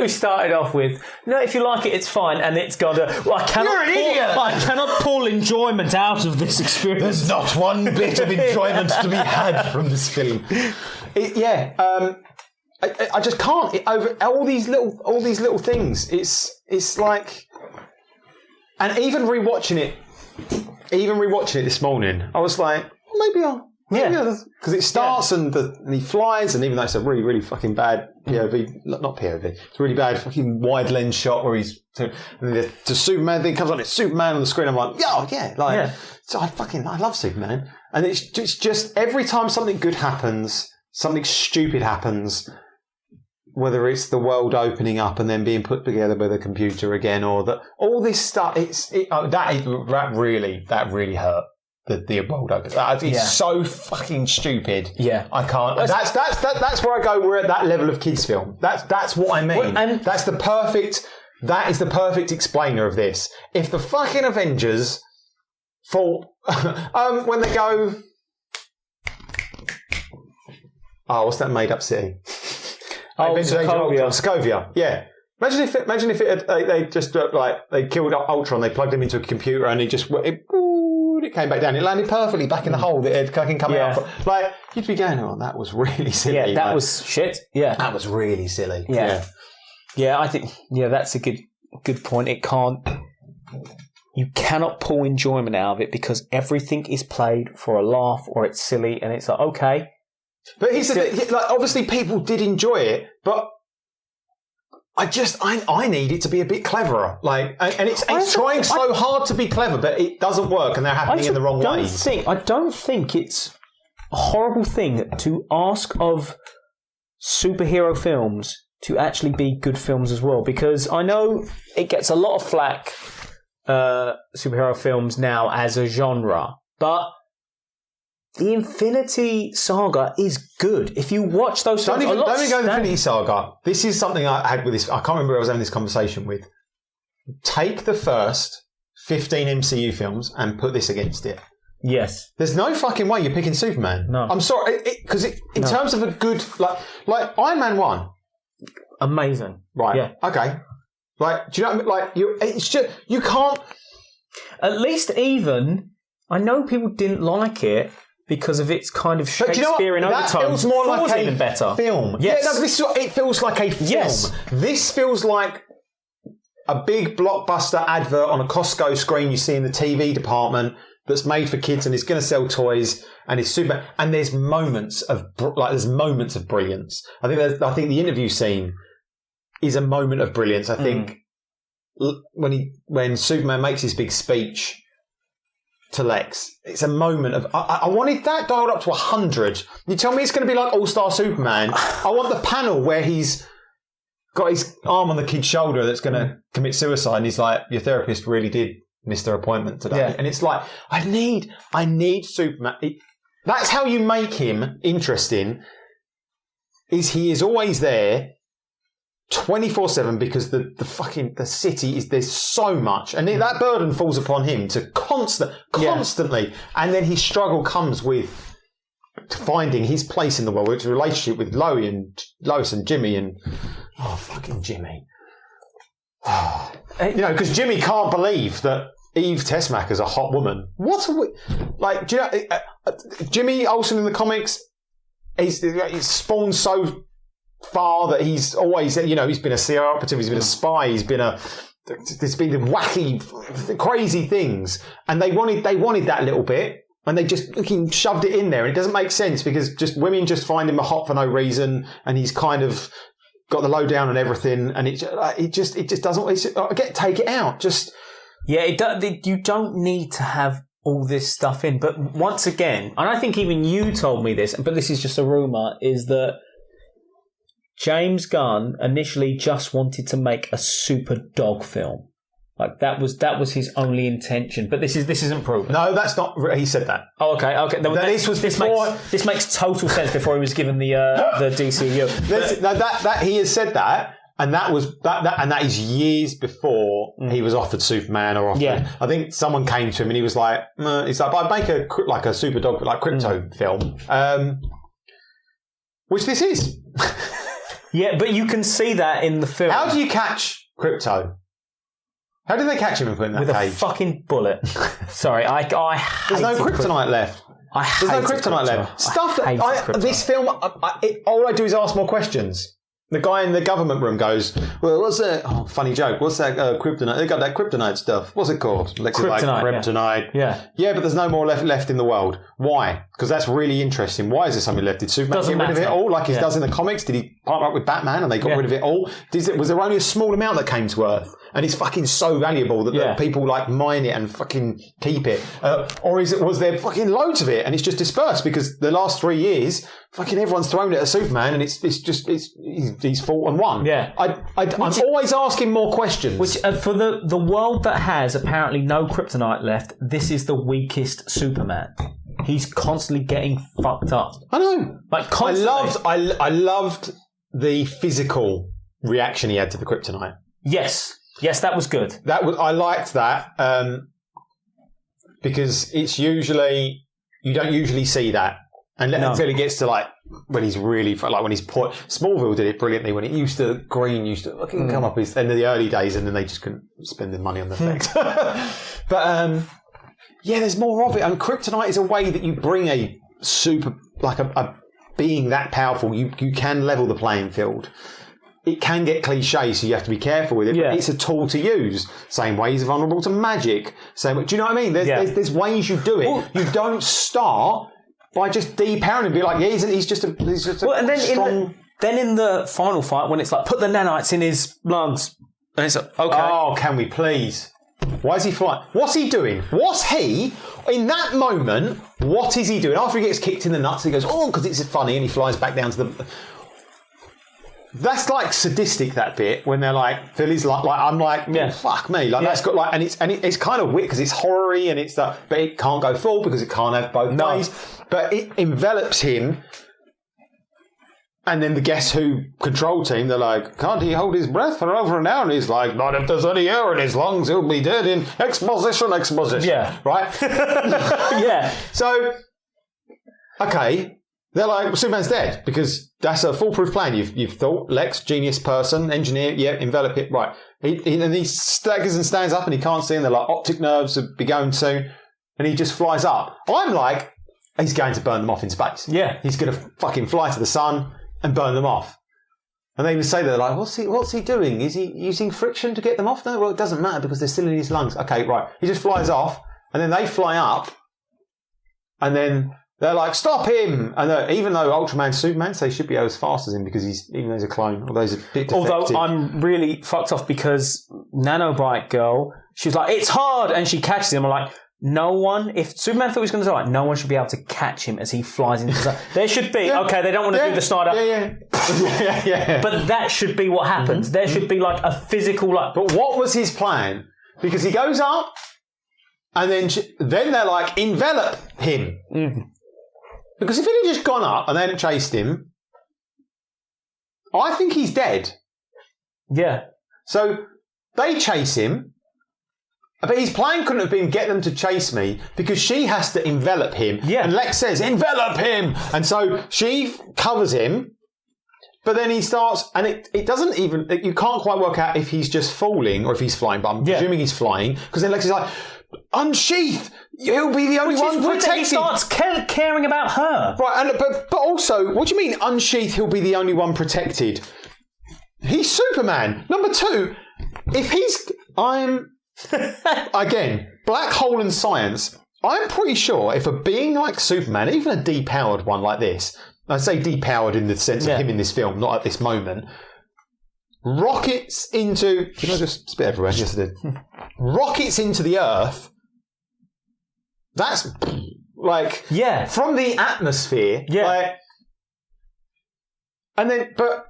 We started off with, no, if you like it, it's fine, and it's gone to, well, I cannot pull enjoyment out of this experience. There's not one bit of enjoyment to be had from this film. I just can't. Over all these little things. It's like, and even rewatching it this morning, I was like, well, maybe I'll. Because it starts and he flies, and even though it's a really, really fucking bad POV, not POV, it's a really bad fucking wide lens shot where he's and the Superman thing comes on, it's Superman on the screen. I'm like, so I love Superman, and it's just every time something good happens, something stupid happens, whether it's the world opening up and then being put together by the computer again, or all this stuff, that really hurt. The world open. It's so fucking stupid. Yeah, I can't. That's where I go. We're at that level of kids' film. That's what I mean. And that is the perfect explainer of this. If the fucking Avengers thought when they go, what's that made up city? Sokovia. Yeah. Imagine if it had, they just they killed Ultron. They plugged him into a computer and it came back down. It landed perfectly back in the hole that it had fucking come out from. Like, you'd be going, that was really silly. Yeah, that was shit. Yeah. That was really silly. Yeah, I think, that's a good point. You cannot pull enjoyment out of it because everything is played for a laugh or it's silly and it's like, okay. But obviously people did enjoy it, but I need it to be a bit cleverer. And it's trying so hard to be clever, but it doesn't work, and they're happening in the wrong ways. I don't think it's a horrible thing to ask of superhero films to actually be good films as well, because I know it gets a lot of flack, superhero films now as a genre, but the Infinity Saga is good. If you watch those films... Don't even go the Infinity Saga. This is something I had with this... I can't remember who I was having this conversation with. Take the first 15 MCU films and put this against it. Yes. There's no fucking way you're picking Superman. No. I'm sorry. Because in terms of a good... Like Iron Man 1. Amazing. Right. Yeah. Okay. Do you know what I mean? It's just... You can't... At least even... I know people didn't like it... because of its kind of Shakespearean overtones. That feels more like a better. film. Yes. Yeah, it feels like a film. Yes. This feels like a big blockbuster advert on a Costco screen you see in the TV department that's made for kids and is going to sell toys and is super. And there's moments of brilliance. I think the interview scene is a moment of brilliance. I think when Superman makes his big speech. to Lex. It's a moment of... I wanted that dialed up to 100. You tell me it's going to be like All-Star Superman. I want the panel where he's got his arm on the kid's shoulder that's going to commit suicide, and he's like, your therapist really did miss their appointment today. Yeah. And it's like, I need Superman. That's how you make him interesting, is he is always there 24/7, because the city is, there's so much, and that burden falls upon him to constantly, and then his struggle comes with finding his place in the world, which is a relationship with Lois and Jimmy, and fucking Jimmy, because Jimmy can't believe that Eve Tessmacher's a hot woman. What are we like? Do you know Jimmy Olsen in the comics? He's spawned so far that he's always, he's been a CIA operative, he's been a spy, there's been wacky, crazy things, and they wanted that little bit, and they just fucking shoved it in there, and it doesn't make sense because women just find him hot for no reason, and he's kind of got the lowdown on everything, and it just doesn't. Take it out, just you don't need to have all this stuff in, but once again, and I think even you told me this, but this is just a rumor, is that James Gunn initially just wanted to make a super dog film. Like that was his only intention. But this isn't proven. No, that's not. He said that. Oh, okay. This makes total sense before he was given the DCU. That he has said that, and that is years before he was offered Superman or offered. Yeah. I think someone came to him and he was like, "It's like, I'd make a super dog like crypto film," which this is. Yeah, but you can see that in the film. How do you catch Crypto? How did they catch him and put him in that cage? With a fucking bullet. Sorry, I hate There's no kryptonite left. There's no kryptonite left. This film, all I do is ask more questions. The guy in the government room goes, well, what's that? Oh, funny joke. What's that kryptonite? They got that kryptonite stuff. What's it called? Lex is like, kryptonite. Yeah. Yeah, but there's no more left in the world. Why? Because that's really interesting. Why is there something left? Did Superman get rid of it all like he does in the comics? Did he partner up with Batman and they got rid of it all? Was there only a small amount that came to Earth? And it's fucking so valuable that people like mine it and fucking keep it. Or was there fucking loads of it and it's just dispersed because the last 3 years, fucking everyone's thrown it at Superman and he's fought and won. Yeah. I'm always asking more questions. Which, for the world that has apparently no kryptonite left, this is the weakest Superman. He's constantly getting fucked up. I know. Like, constantly. I loved the physical reaction he had to the kryptonite. Yes, that was good. I liked that because it's usually you don't usually see that, until it gets to like when he's really like when he's Smallville did it brilliantly when Green used to come up in the early days and then they just couldn't spend the money on the effects. But there's more of it. And kryptonite is a way that you bring a super like a being that powerful. You can level the playing field. It can get cliche, so you have to be careful with it. Yeah. But it's a tool to use. Same way he's vulnerable to magic. Do you know what I mean? There's ways you do it. Well, you don't start by just depowering and be like, he's just a and then strong... then in the final fight, when it's like, put the nanites in his lungs. And it's like, okay. Oh, can we please? Why is he flying? What's he doing? In that moment, what is he doing? After he gets kicked in the nuts, he goes, because it's funny, and he flies back down to the... That's like sadistic, that bit when they're like Philly's like I'm like fuck me that's got like and it's kind of weird because it's horror-y and it's that, but it can't go full because it can't have both ways. But it envelops him, and then the Guess Who control team, they're like, can't he hold his breath for over an hour? And he's like, not if there's any air in his lungs, he'll be dead in exposition. Yeah, right. Yeah. So okay. They're like, Superman's dead because that's a foolproof plan. You've thought, Lex, genius person, engineer, envelop it, right. He staggers and stands up and he can't see, and they're like, optic nerves will be going soon, and he just flies up. I'm like, he's going to burn them off in space. Yeah. He's going to fucking fly to the sun and burn them off. And they even say that, they're like, what's he doing? Is he using friction to get them off? No, well, it doesn't matter because they're still in his lungs. Okay, right. He just flies off, and then they fly up, and then... They're like, stop him! And even though Ultraman, Superman say should be as fast as him because even though he's a clone, although he's a bit defective. Although I'm really fucked off because Nanobite Girl, she was like, it's hard! And she catches him. I'm like, no one, if Superman thought he was going to die, no one should be able to catch him as he flies into the sun. There should be, okay, they don't want to do the Snyder. Yeah. But that should be what happens. There should be like a physical, like. But what was his plan? Because he goes up, and then they're like, envelop him. Because if he'd have just gone up and they hadn't chased him, I think he's dead. Yeah. So they chase him. But his plan couldn't have been get them to chase me because she has to envelop him. Yeah. And Lex says, envelop him. And so she covers him. But then he starts, and it doesn't even, you can't quite work out if he's just falling or if he's flying. But I'm presuming he's flying because then Lex is like, unsheath. He'll be the only one protecting. He starts caring about her. Right, but also, what do you mean unsheath? He'll be the only one protected. He's Superman. Number two, if again, black hole and science. I'm pretty sure if a being like Superman, even a depowered one like this, I say depowered in the sense of him in this film, not at this moment, rockets into. Did I just spit everywhere? Yes, I did. Rockets into the Earth. That's like from the atmosphere. Yeah. Like, and then, but.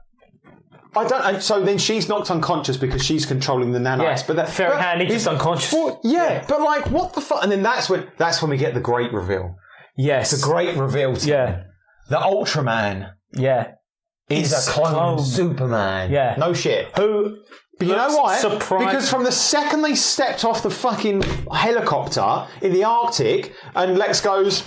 I don't. So then she's knocked unconscious because she's controlling the nanites. Yeah, but that fair hand, he's just unconscious. Well, but like, what the fuck? And then that's when we get the great reveal. Yes, the great reveal. The Ultraman. Yeah, is a clone Superman. Yeah, no shit. Who? But you know why? Surprised. Because from the second they stepped off the fucking helicopter in the Arctic, and Lex goes,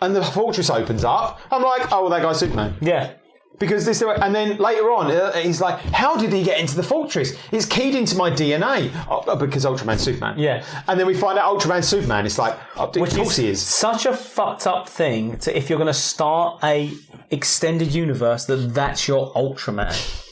and the fortress opens up, I'm like, oh, well, that guy's Superman. Yeah. Because this, and then later on, he's like, how did he get into the fortress? It's keyed into my DNA. Because Ultraman Superman. Yeah. And then we find out Ultraman Superman. It's like, of course he is. Such a fucked up thing to, if you're going to start a extended universe, that's your Ultraman.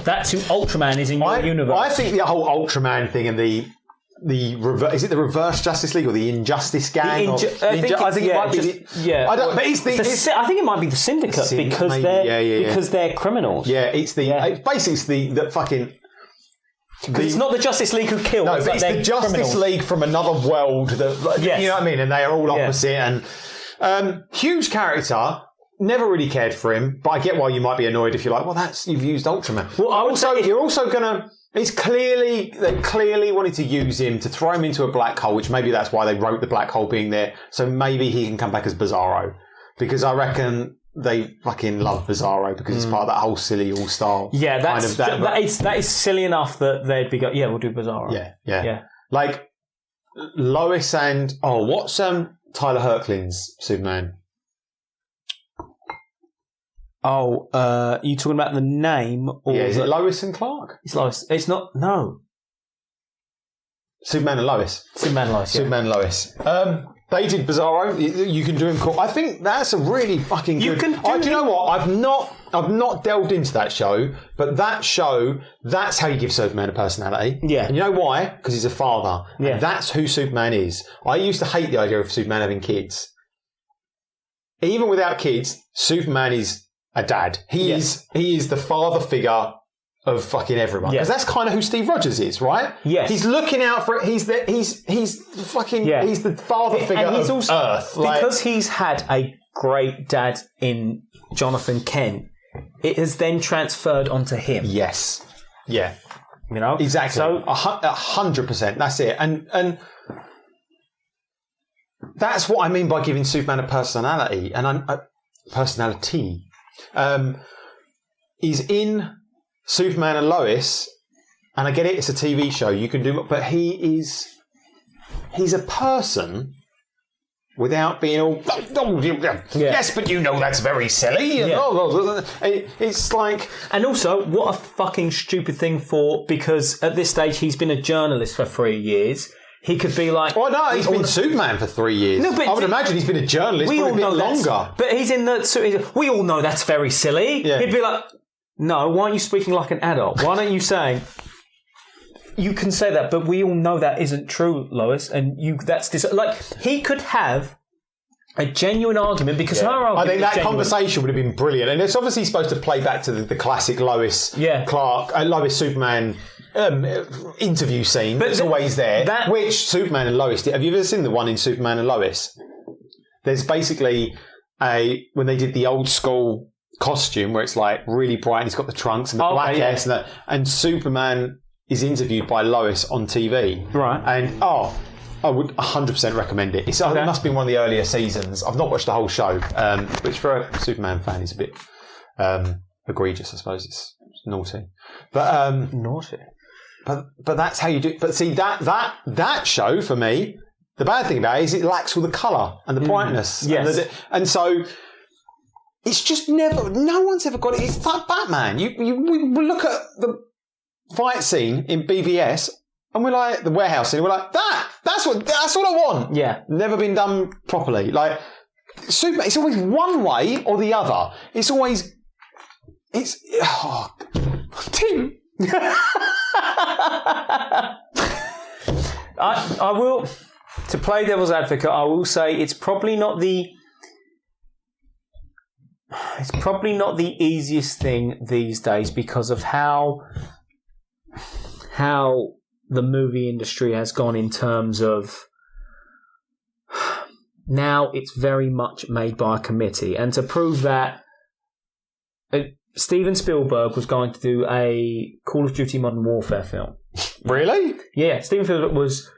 That's who Ultraman is in your universe. I think the whole Ultraman thing and is it the Reverse Justice League or the Injustice Gang? I think it might be. I think it might be the Syndicate because they're criminals. Yeah, it's basically the fucking. It's not the Justice League who kill. No, it's the Justice League from another world. You know what I mean? And they are all opposite. And huge character. Never really cared for him, but I get why you might be annoyed if you're like, well, you've used Ultraman. Well, you're also gonna. They clearly wanted to use him to throw him into a black hole, which maybe that's why they wrote the black hole being there. So maybe he can come back as Bizarro, because I reckon they fucking love Bizarro because it's part of that whole silly all-star. Yeah, that is silly enough that they'd be we'll do Bizarro. Yeah. Like Lois and what's Tyler Hoechlin's Superman? You talking about the name? Or is it Lois and Clark? It's Lois. It's not. No. Superman and Lois. Superman and Lois. Superman and Lois. They did Bizarro. You can do him cool. I think that's a really fucking good. Do you know what? I've not delved into that show, but that show, that's how you give Superman a personality. Yeah. And you know why? Because he's a father. Yeah. And that's who Superman is. I used to hate the idea of Superman having kids. Even without kids, Superman is a dad. He is the father figure of fucking everyone. Because that's kind of who Steve Rogers is, right? Yes. He's looking out for it. He's the father figure of Earth. Because he's had a great dad in Jonathan Kent, it has then transferred onto him. Yes. Yeah. You know? Exactly. So 100%. That's it. And that's what I mean by giving Superman a personality. And personality. Is in Superman and Lois, and I get it, it's a TV show, you can do, but he's a person without being all, yes, but you know that's very silly. It's like... And also, what a fucking stupid thing because at this stage he's been a journalist for 3 years. He could be like... Well, no, he's been Superman for 3 years. No, but I would imagine he's been a journalist for a bit longer. But he's in the... We all know that's very silly. Yeah. He'd be like, no, why aren't you speaking like an adult? Why aren't you saying... You can say that, but we all know that isn't true, Lois. And he could have a genuine argument because her argument I think that conversation would have been brilliant. And it's obviously supposed to play back to the classic Lois Clark, Lois Superman... interview scene But that's always there, that- which Superman and Lois did. Have you ever seen the one in Superman and Lois? There's basically when they did the old school costume where it's like really bright and he's got the trunks and the black hair and Superman is interviewed by Lois on TV. Right. And I would 100% recommend it. It must be one of the earlier seasons. I've not watched the whole show, which for a Superman fan is a bit egregious, I suppose. It's naughty. But Naughty. But that's how you do it. But see, that show, for me, the bad thing about it is it lacks all the colour and the brightness. Yes. And so it's just no one's ever got it. It's like Batman. We look at the fight scene in BVS and we're like, the warehouse scene, we're like, that's what I want. Yeah. Never been done properly. Like, Superman, it's always one way or the other. Tim. I will, to play devil's advocate, I will say it's probably not the easiest thing these days because of how the movie industry has gone in terms of now it's very much made by a committee. And to prove that, Steven Spielberg was going to do a Call of Duty Modern Warfare film. Really? Yeah, Steven Spielberg was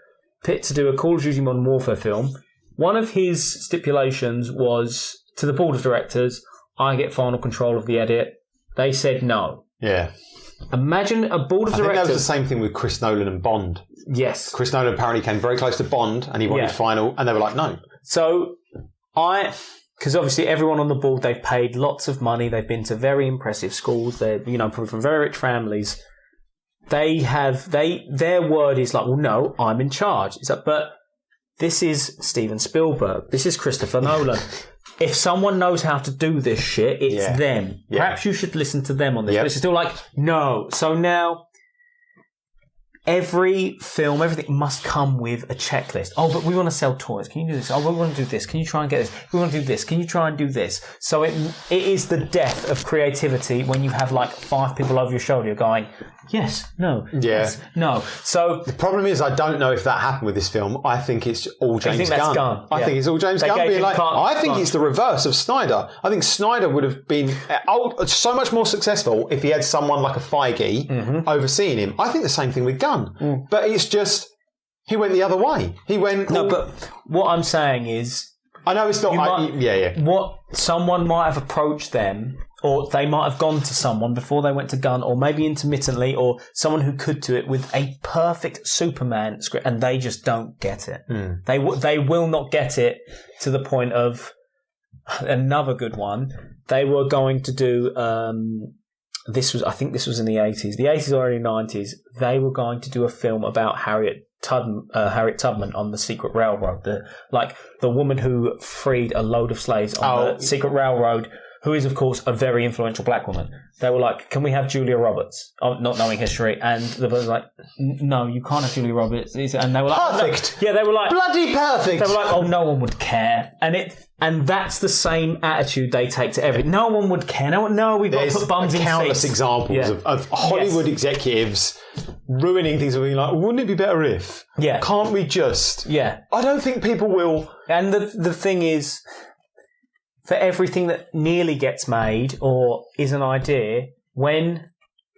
picked to do a Call of Duty Modern Warfare film. One of his stipulations was to the board of directors, I get final control of the edit. They said no. Yeah. Imagine a board of I think directors. that was the same thing with Chris Nolan and Bond. Yes. Chris Nolan apparently came very close to Bond and he wanted final, and they were like, no. So because obviously everyone on the board, they've paid lots of money. They've been to very impressive schools. They're, probably from very rich families. Their word is like, well, no, I'm in charge. It's like, but this is Steven Spielberg. This is Christopher Nolan. If someone knows how to do this shit, it's them. Yeah. Perhaps you should listen to them on this. But it's still like, no. So now every film, everything must come with a checklist. Oh, but we want to sell toys. Can you do this? Oh, we want to do this. Can you try and get this? We want to do this. Can you try and do this? So it is the death of creativity when you have like 5 people over your shoulder going, yes, no, yes, no. So the problem is, I don't know if that happened with this film. I think it's all James Gunn. I think it's all James Gunn being like, I think it's the reverse of Snyder. I think Snyder would have been so much more successful if he had someone like a Feige overseeing him. I think the same thing with Gunn. But it's just, he went the other way. He went... No, but what I'm saying is... I know it's not... What someone might have approached them, or they might have gone to someone before they went to Gunn, or maybe intermittently, or someone who could do it with a perfect Superman script, and they just don't get it. They will not get it to the point of... Another good one, they were going to do... I think this was in the 80s. The 80s or early 90s, they were going to do a film about Harriet Tubman on the Secret Railroad. The woman who freed a load of slaves on the Secret Railroad, who is, of course, a very influential black woman. They were like, can we have Julia Roberts? Not knowing history. And the person was like, no, you can't have Julia Roberts. And they were like, perfect. Oh, no. Yeah, they were like... Bloody perfect. They were like, oh, no one would care. And that's the same attitude they take to everything. No one would care. No, we've got to put bums in seats. There's countless examples of Hollywood executives ruining things and being like, wouldn't it be better if? Yeah. Can't we just? Yeah. I don't think people will. And the thing is, for everything that nearly gets made or is an idea, when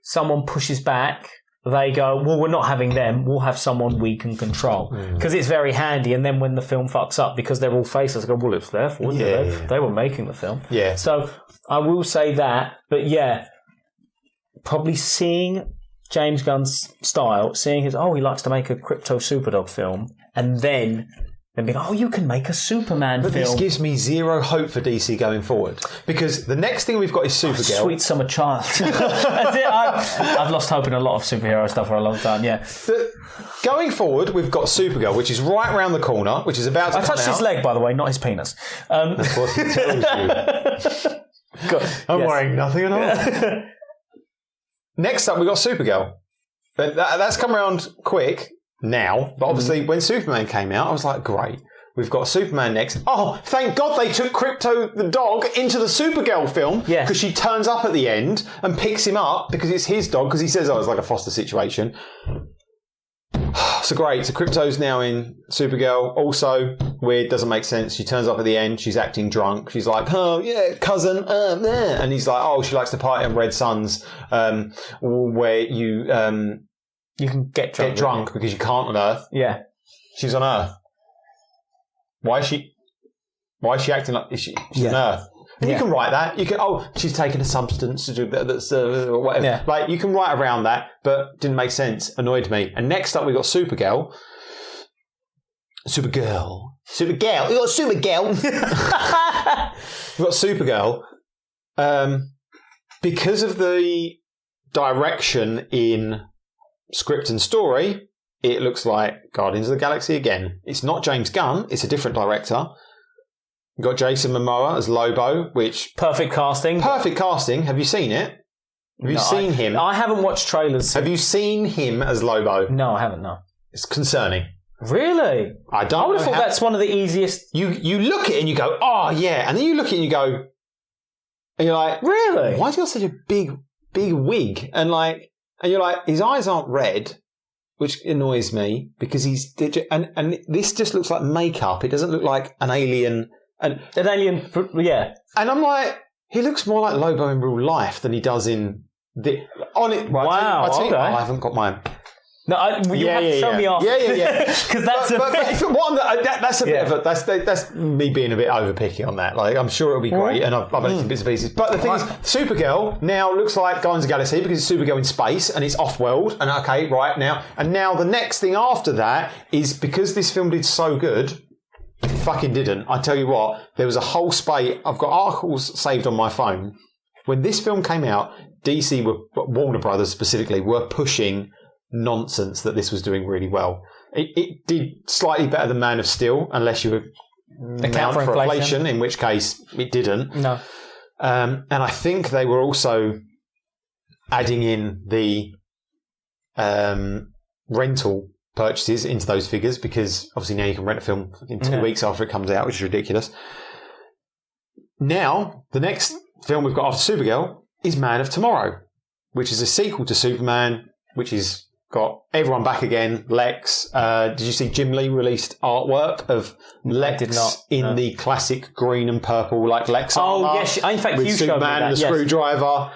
someone pushes back, they go, well, we're not having them, we'll have someone we can control. Because it's very handy, and then when the film fucks up, because they're all faceless, they go, well, it's their fault, They were making the film. Yeah. So I will say that, but yeah, probably seeing James Gunn's style, seeing he likes to make a Crypto Superdog film, and then being, you can make a Superman film. This gives me zero hope for DC going forward. Because the next thing we've got is Supergirl. Sweet summer child. That's it. I've lost hope in a lot of superhero stuff for a long time, yeah. Going forward, we've got Supergirl, which is right around the corner, which is about to come out. I touched his leg, by the way, not his penis. Of course he tells you. I'm wearing nothing at all. Next up, we've got Supergirl. But that's come around quick now. But obviously, when Superman came out, I was like, great. We've got Superman next. Oh, thank God they took Crypto the dog into the Supergirl film. Yeah. Because she turns up at the end and picks him up because it's his dog, because he says, it's like a foster situation. So great. So Crypto's now in Supergirl. Also, weird, doesn't make sense. She turns up at the end. She's acting drunk. She's like, oh, yeah, cousin. And he's like, oh, she likes to party on Red Suns, where you can get drunk because you can't on Earth. Yeah. She's on Earth. Why is she acting like she's on Earth? And you can write that. You can, she's taking a substance to do that's whatever. Yeah. Like, you can write around that, but didn't make sense. Annoyed me. And next up, we got Supergirl. We got Supergirl. We got Supergirl. Because of the direction in script and story, it looks like Guardians of the Galaxy again. It's not James Gunn. It's a different director. We've got Jason Momoa as Lobo, which... Perfect casting. Perfect casting. Have you seen it? Have you seen him? I haven't watched trailers. Have you seen him as Lobo? No, I haven't, no. It's concerning. Really? I would have thought that's one of the easiest... You look at it and you go, oh, yeah. And then you look at it and you go... And you're like... Really? Why has he got such a big wig? And you're like, his eyes aren't red, which annoys me, because he's... And this just looks like makeup. It doesn't look like an alien... An alien, yeah. And I'm like, he looks more like Lobo in real life than he does in the... Wow, okay. I haven't got mine. No, you have to show me off. Yeah. Because that's that's a bit of a... That's me being a bit overpicky on that. Like, I'm sure it'll be great, and I've only seen bits and pieces. But the thing is, Supergirl now looks like Guardians of the Galaxy because it's Supergirl in space, and it's off-world, and okay, right, now. And now the next thing after that is, because this film did so good... Fucking didn't. I tell you what, there was a whole spate. I've got articles saved on my phone. When this film came out, DC, Warner Brothers specifically, were pushing nonsense that this was doing really well. It did slightly better than Man of Steel, unless you account for inflation, in which case it didn't. No. And I think they were also adding in the rental purchases into those figures, because obviously now you can rent a film in 2 weeks after it comes out, which is ridiculous. Now, the next film we've got after Supergirl is Man of Tomorrow, which is a sequel to Superman, which has got everyone back again. Lex. Did you see Jim Lee released artwork of Lex in the classic green and purple, like Lex armor? Oh, yes. In fact, with you Superman showed me that, and the screwdriver.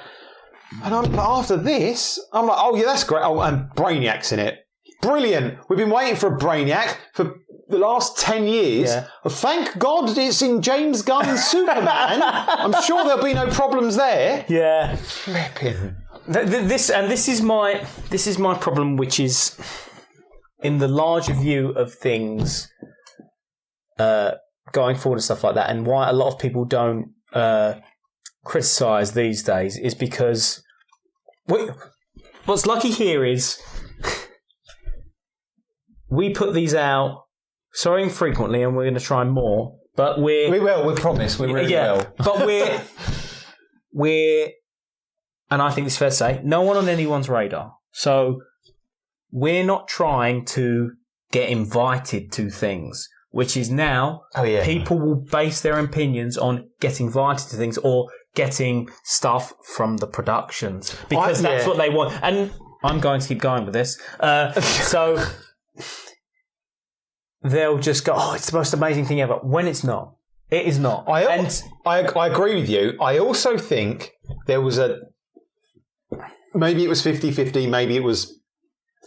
And after this, I'm like, oh yeah, that's great. Oh, and Brainiac's in it. Brilliant. We've been waiting for a Brainiac for the last 10 years. Yeah. Well, thank God it's in James Gunn's Superman. I'm sure there'll be no problems there. Yeah. Flipping. This is my problem, which is in the larger view of things going forward and stuff like that, and why a lot of people don't criticise these days is because what's lucky here is we put these out so infrequently, and we're going to try more. But we promise, we really will. But we're, and I think it's fair to say, no one on anyone's radar. So we're not trying to get invited to things, which is now people will base their opinions on getting invited to things or getting stuff from the productions because that's what they want. And I'm going to keep going with this. So they'll just go, oh, it's the most amazing thing ever, when it's not. It is not. I agree with you. I also think there was maybe it was 50-50, maybe it was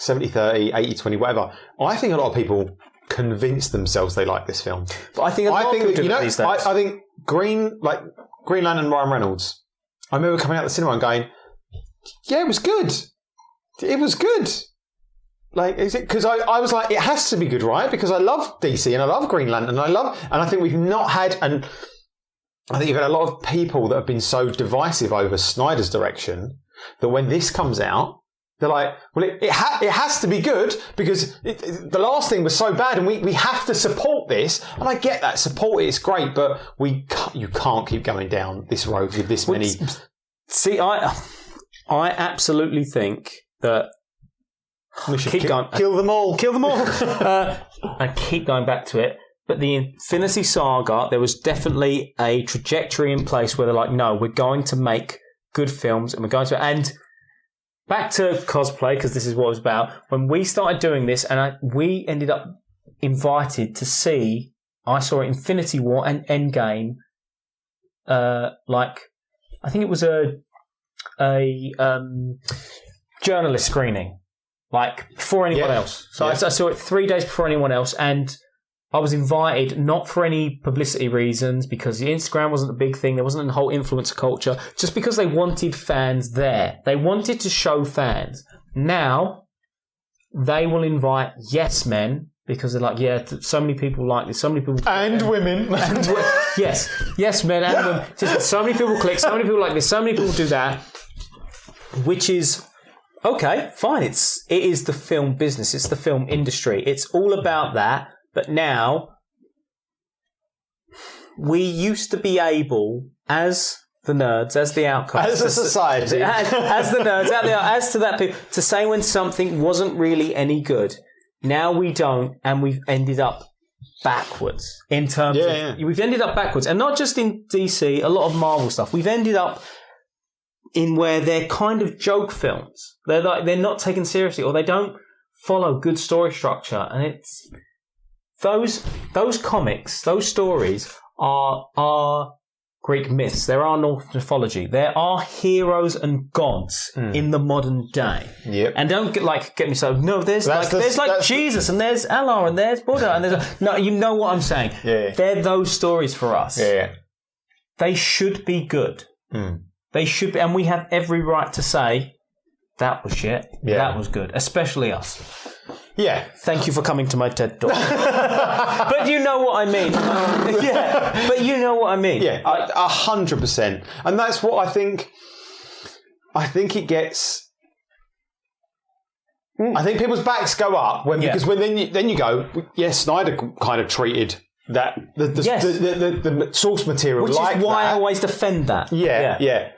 70-30, 80-20, whatever. I think a lot of people convince themselves they like this film. But I think a lot of people do these days. I think Green Lantern, Ryan Reynolds, I remember coming out of the cinema and going, yeah, it was good. It was good. Like, is it? Because I was like, it has to be good, right? Because I love DC and I love Green Lantern and I think we've not had, and I think you've had a lot of people that have been so divisive over Snyder's direction that when this comes out, they're like, well, it has to be good because the last thing was so bad and we have to support this. And I get that, support it, it's great, but you can't keep going down this road with this many. See, I absolutely think that we should kill them all. Kill them all. I keep going back to it. But the Infinity Saga, there was definitely a trajectory in place where they're like, no, we're going to make good films, and we're going to... And back to cosplay, because this is what it was about. When we started doing this, and we ended up invited to see... I saw Infinity War and Endgame, I think it was a journalist screening, like before anyone else. So I saw it 3 days before anyone else, and I was invited not for any publicity reasons, because the Instagram wasn't a big thing. There wasn't a whole influencer culture, just because they wanted fans there. They wanted to show fans. Now, they will invite yes men, because they're like, yeah, so many people like this, so many people... And women. Yes, men and women. Just so many people click, so many people like this, so many people do that, which is, okay, fine. It is the film business. It's the film industry. It's all about that. But now, we used to be able, as the nerds, as the outcasts... As a society. As the nerds, as to that people, to say when something wasn't really any good. Now we don't, and we've ended up backwards in terms of... We've ended up backwards. And not just in DC, a lot of Marvel stuff. We've ended up in where they're kind of joke films. They're not taken seriously, or they don't follow good story structure. And it's... Those comics, those stories are Greek myths. There are Norse mythology. There are heroes and gods in the modern day. Yep. And don't get me so. No, there's Jesus, and there's Allah, and there's Buddha, and there's no. You know what I'm saying? Yeah. They're those stories for us. Yeah. They should be good. They should be, and we have every right to say that was shit. Yeah. That was good, especially us. Yeah. Thank you for coming to my TED Talk. But you know what I mean. Yeah. But you know what I mean. Yeah, 100%. And that's what I think it gets... I think people's backs go up because then you go, yes, Snyder kind of treated that the source material which like is why that. I always defend that. Yeah.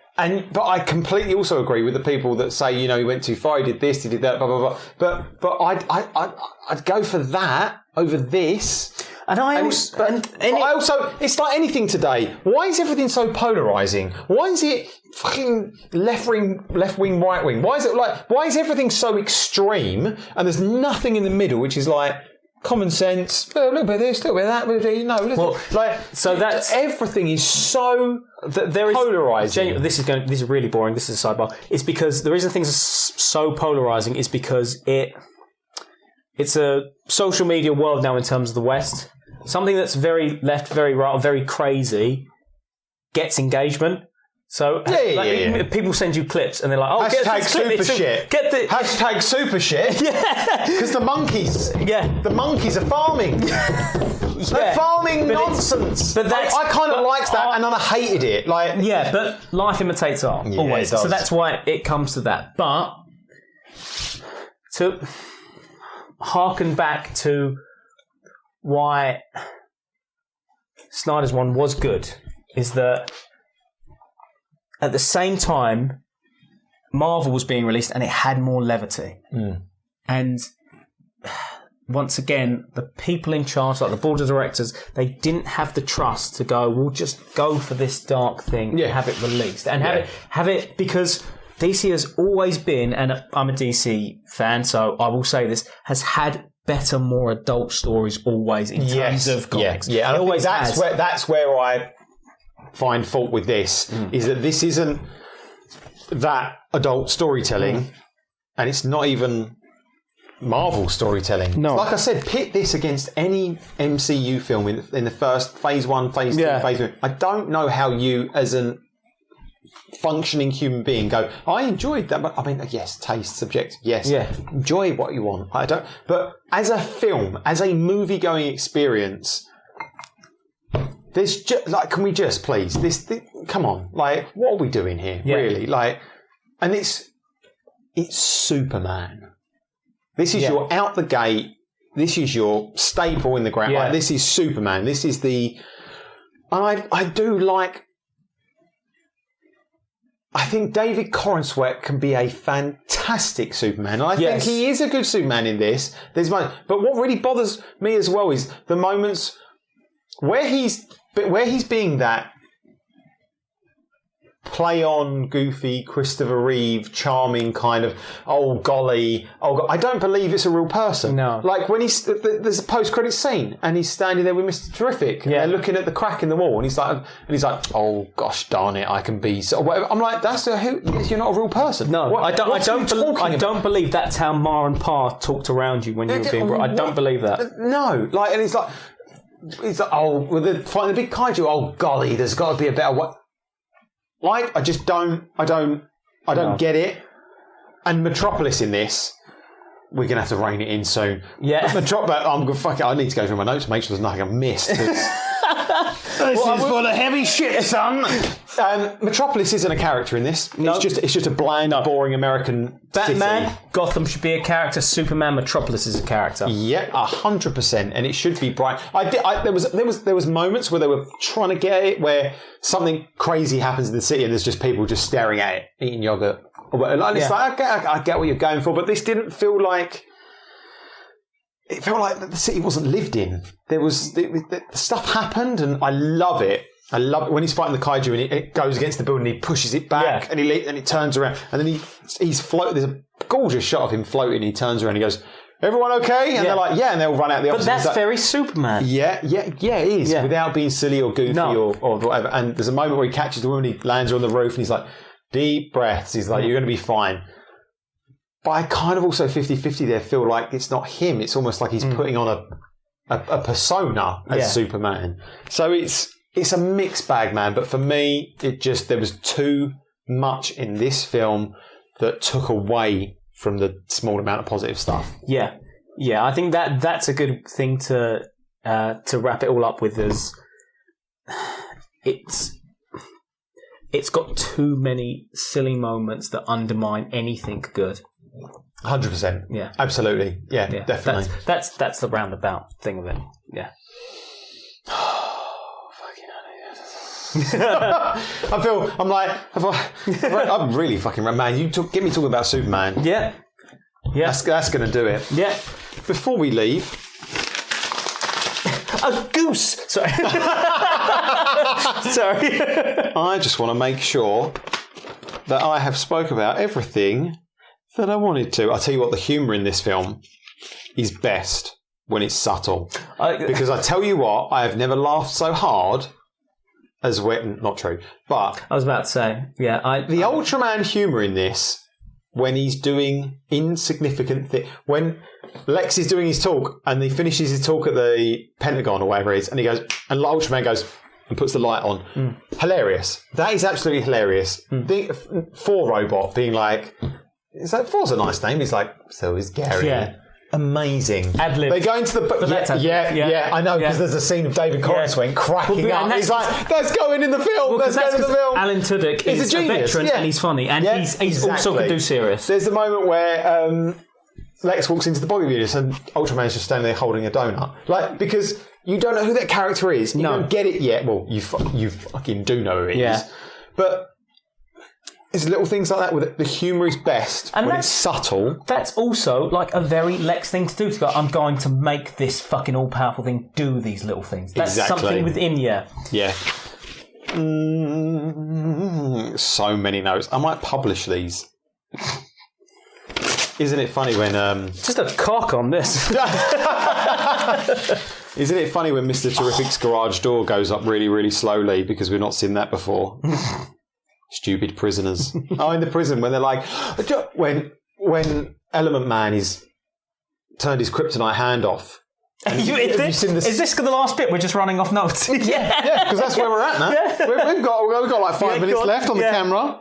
But I completely also agree with the people that say, he went too far, he did this, he did that, blah blah blah. But I'd go for that over this. And I also, it's like anything today. Why is everything so polarizing? Why is it fucking left wing, right wing? Why is everything so extreme and there's nothing in the middle, which is like common sense, a little bit of this, a little bit of that, everything is so polarizing. This is really boring. This is a sidebar. It's because the reason things are so polarizing is because it's a social media world now in terms of the West. Something that's very left, very right, very crazy gets engagement. So people send you clips and they're like, hashtag super shit. Hashtag super shit. Yeah. Because the monkeys are farming. They're farming nonsense. But I kind of liked that and then I hated it. But life imitates art always. So that's why it comes to that. But to harken back to why Snyder's one was good is that at the same time, Marvel was being released and it had more levity. And once again, the people in charge, like the board of directors, they didn't have the trust to go, we'll just go for this dark thing and have it released. And have it because DC has always been, and I'm a DC fan, so I will say this, has had better, more adult stories always in terms of comics. Yeah, and that's where I find fault with this, is that this isn't that adult storytelling, and it's not even Marvel storytelling. No. Like I said, pit this against any MCU film in the first phase 1, phase 2, phase 3. I don't know how you, as an functioning human being, go, I enjoyed that, but I mean, yes, taste, subjective, yes. Yeah. Enjoy what you want. I don't, but as a film, as a movie-going experience, there's just, can we just please, this come on, what are we doing here, really? And it's Superman. This is your out the gate, this is your staple in the ground. This is Superman. This is I do like, I think David Corenswet can be a fantastic Superman. And I think he is a good Superman in this. But what really bothers me as well is the moments where he's being that play on goofy Christopher Reeve charming kind of I don't believe it's a real person. No. Like when there's a post-credit scene and he's standing there with Mr. Terrific and they're looking at the crack in the wall and he's like oh gosh darn it, I can be so whatever. I'm like, you're not a real person. No, I don't believe that's how Ma and Pa talked around you when you were being brought. I don't believe that. No, like, and he's like they're fighting the big kaiju. Oh golly, there's got to be a better way. Like, I just don't get it. And Metropolis in this, we're going to have to rein it in soon. Yeah. I need to go through my notes, make sure there's nothing I've missed. This is full of heavy shit, son. Metropolis isn't a character in this. Nope. It's just a bland, boring American Batman, city. Gotham should be a character. Superman, Metropolis is a character. Yeah, 100%, and it should be bright. There was moments where they were trying to get it, where something crazy happens in the city, and there's just people just staring at it, eating yogurt. And it's like, I get what you're going for, but this didn't feel like. It felt like the city wasn't lived in. There was the stuff happened, and I love it. I love it when he's fighting the kaiju and it goes against the building. He pushes it back and he turns around, and then he's floating. There's a gorgeous shot of him floating. And he turns around. And he goes, "Everyone okay?" And they're like, "Yeah," and they'll run out the opposite. But that's very Superman. Yeah, it is without being silly or goofy or whatever. And there's a moment where he catches the woman. He lands her on the roof, and he's like, "Deep breaths." He's like, "You're going to be fine." But I kind of also 50-50 there feel like it's not him. It's almost like he's putting on a persona as Superman. So it's a mixed bag, man. But for me, there was too much in this film that took away from the small amount of positive stuff. Yeah. I think that's a good thing to wrap it all up with. Is it's got too many silly moments that undermine anything good. 100%. Yeah. Absolutely. Yeah. Definitely. That's the roundabout thing of it. Yeah. I'm really fucking man. Get me talking about Superman. Yeah. That's going to do it. Yeah. Before we leave, a goose. Sorry. Sorry. I just want to make sure that I have spoke about everything that I wanted to. I'll tell you what, the humour in this film is best when it's subtle. Because I tell you what, I have never laughed so hard as when... Not true, but... I was about to say, the Ultraman humour in this, when he's doing insignificant things... When Lex is doing his talk, and he finishes his talk at the Pentagon or whatever it is, and he goes... And Ultraman goes... and puts the light on. Hilarious. That is absolutely hilarious. For Robot being like... It's like, For's a nice name. He's like, so is Gary. Yeah. Amazing. Ad-lib. They go into the... Yeah, I know, because there's a scene of David Corenswing cracking up. He's like, let's go in the film. Let's go in the film. Alan Tudyk is a veteran and he's funny. And he's also can do serious. There's the moment where Lex walks into the bodybuilding unit and Ultraman's just standing there holding a donut. Like, because you don't know who that character is. You don't get it yet. Well, you fucking do know who it is. But... It's little things like that where the humour is best and when it's subtle. That's also like a very Lex thing to do. To go, I'm going to make this fucking all-powerful thing do these little things. That's something within you. Yeah. So many notes. I might publish these. Isn't it funny when... Just a cock on this. Isn't it funny when Mr. Terrific's garage door goes up really, really slowly because we've not seen that before? Stupid prisoners. In the prison when they're like, when Element Man is turned his kryptonite hand off. Is this the last bit? We're just running off notes. Yeah, because that's where we're at now. Yeah. We've got like 5 minutes left on the camera.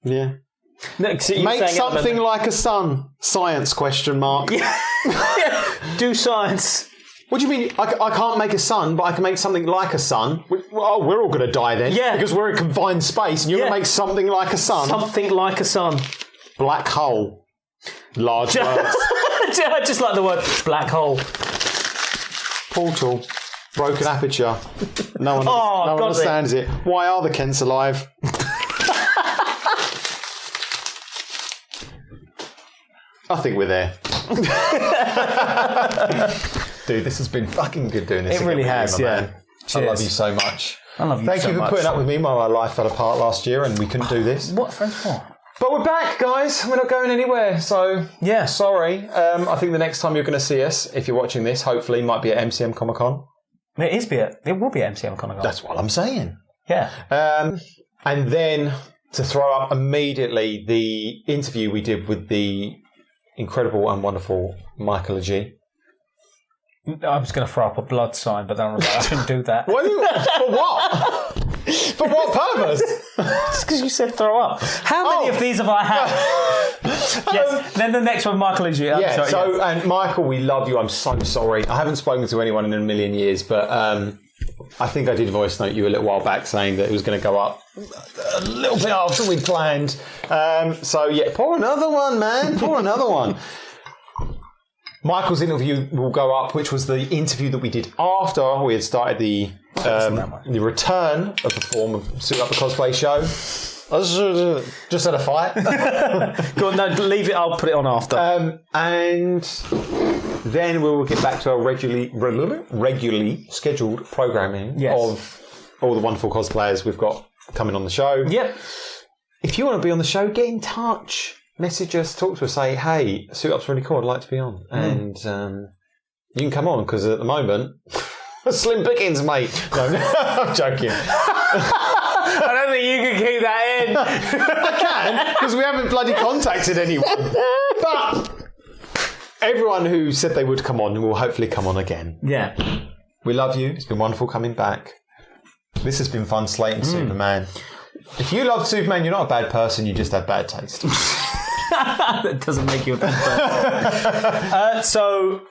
Yeah. No, so make something like a sun. Science ? Do science. What do you mean? I can't make a sun, but I can make something like a sun. Well, we're all going to die then. Yeah. Because we're in confined space and you're going to make something like a sun. Something like a sun. Black hole. Large words. I just like the word black hole. Portal. Broken aperture. No one understands it. Why are the Kents alive? I think we're there. Dude, this has been fucking good doing this. It really again with has, you, my yeah. man. I Cheers. love you so much. I love you Thank so you for much. putting up with me while my life fell apart last year and we couldn't do this. What friends for? But we're back, guys. We're not going anywhere. So, Yeah. sorry. I think the next time you're going to see us, if you're watching this, hopefully, might be at MCM Comic Con. It will be at MCM Comic Con. That's what I'm saying. Yeah. And then to throw up immediately the interview we did with the incredible and wonderful Michael G. I was going to throw up a blood sign, but then I was like, I shouldn't do that. For what? For what purpose? Just because you said throw up. How many of these have I had? Yes. Then the next one, Michael is you. Yeah. And Michael, we love you. I'm so sorry. I haven't spoken to anyone in a million years, but I think I did voice note you a little while back saying that it was going to go up a little bit after we'd planned. So yeah, pour another one, man. Pour another one. Michael's interview will go up, which was the interview that we did after we had started the return of the form of Suit Up the Cosplay show. Just had a fight. Go on, no, leave it. I'll put it on after. And then we will get back to our regularly scheduled programming of all the wonderful cosplayers we've got coming on the show. Yep. If you want to be on the show, get in touch. Message us, talk to us, say, hey, Suit Up's really cool, I'd like to be on. And you can come on, because at the moment, slim pickings, mate. No, I'm joking. I don't think you can keep that in. I can, because we haven't bloody contacted anyone. But everyone who said they would come on will hopefully come on again. Yeah. We love you. It's been wonderful coming back. This has been fun slating Superman. If you love Superman, you're not a bad person, you just have bad taste. That doesn't make you a bad person. So,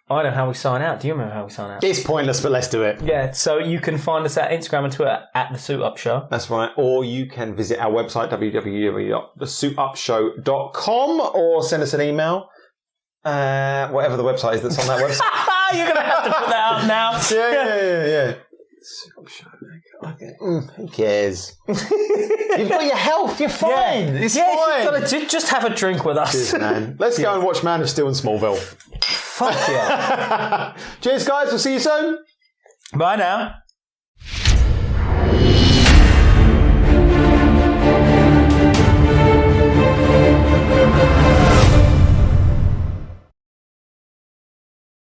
I don't know how we sign out. Do you remember how we sign out? It's pointless, but let's do it. Yeah, so you can find us at Instagram and Twitter at The Suit Up Show. That's right. Or you can visit our website, www.thesuitupshow.com, or send us an email. Whatever the website is that's on that website. You're going to have to put that up now. Yeah. Suit Up Show. Who cares? You've got your health. You're fine. It's fine. You've got to just have a drink with us. Cheers, man. Let's go and watch Man of Steel and Smallville. Fuck yeah. Cheers, guys. We'll see you soon. Bye now.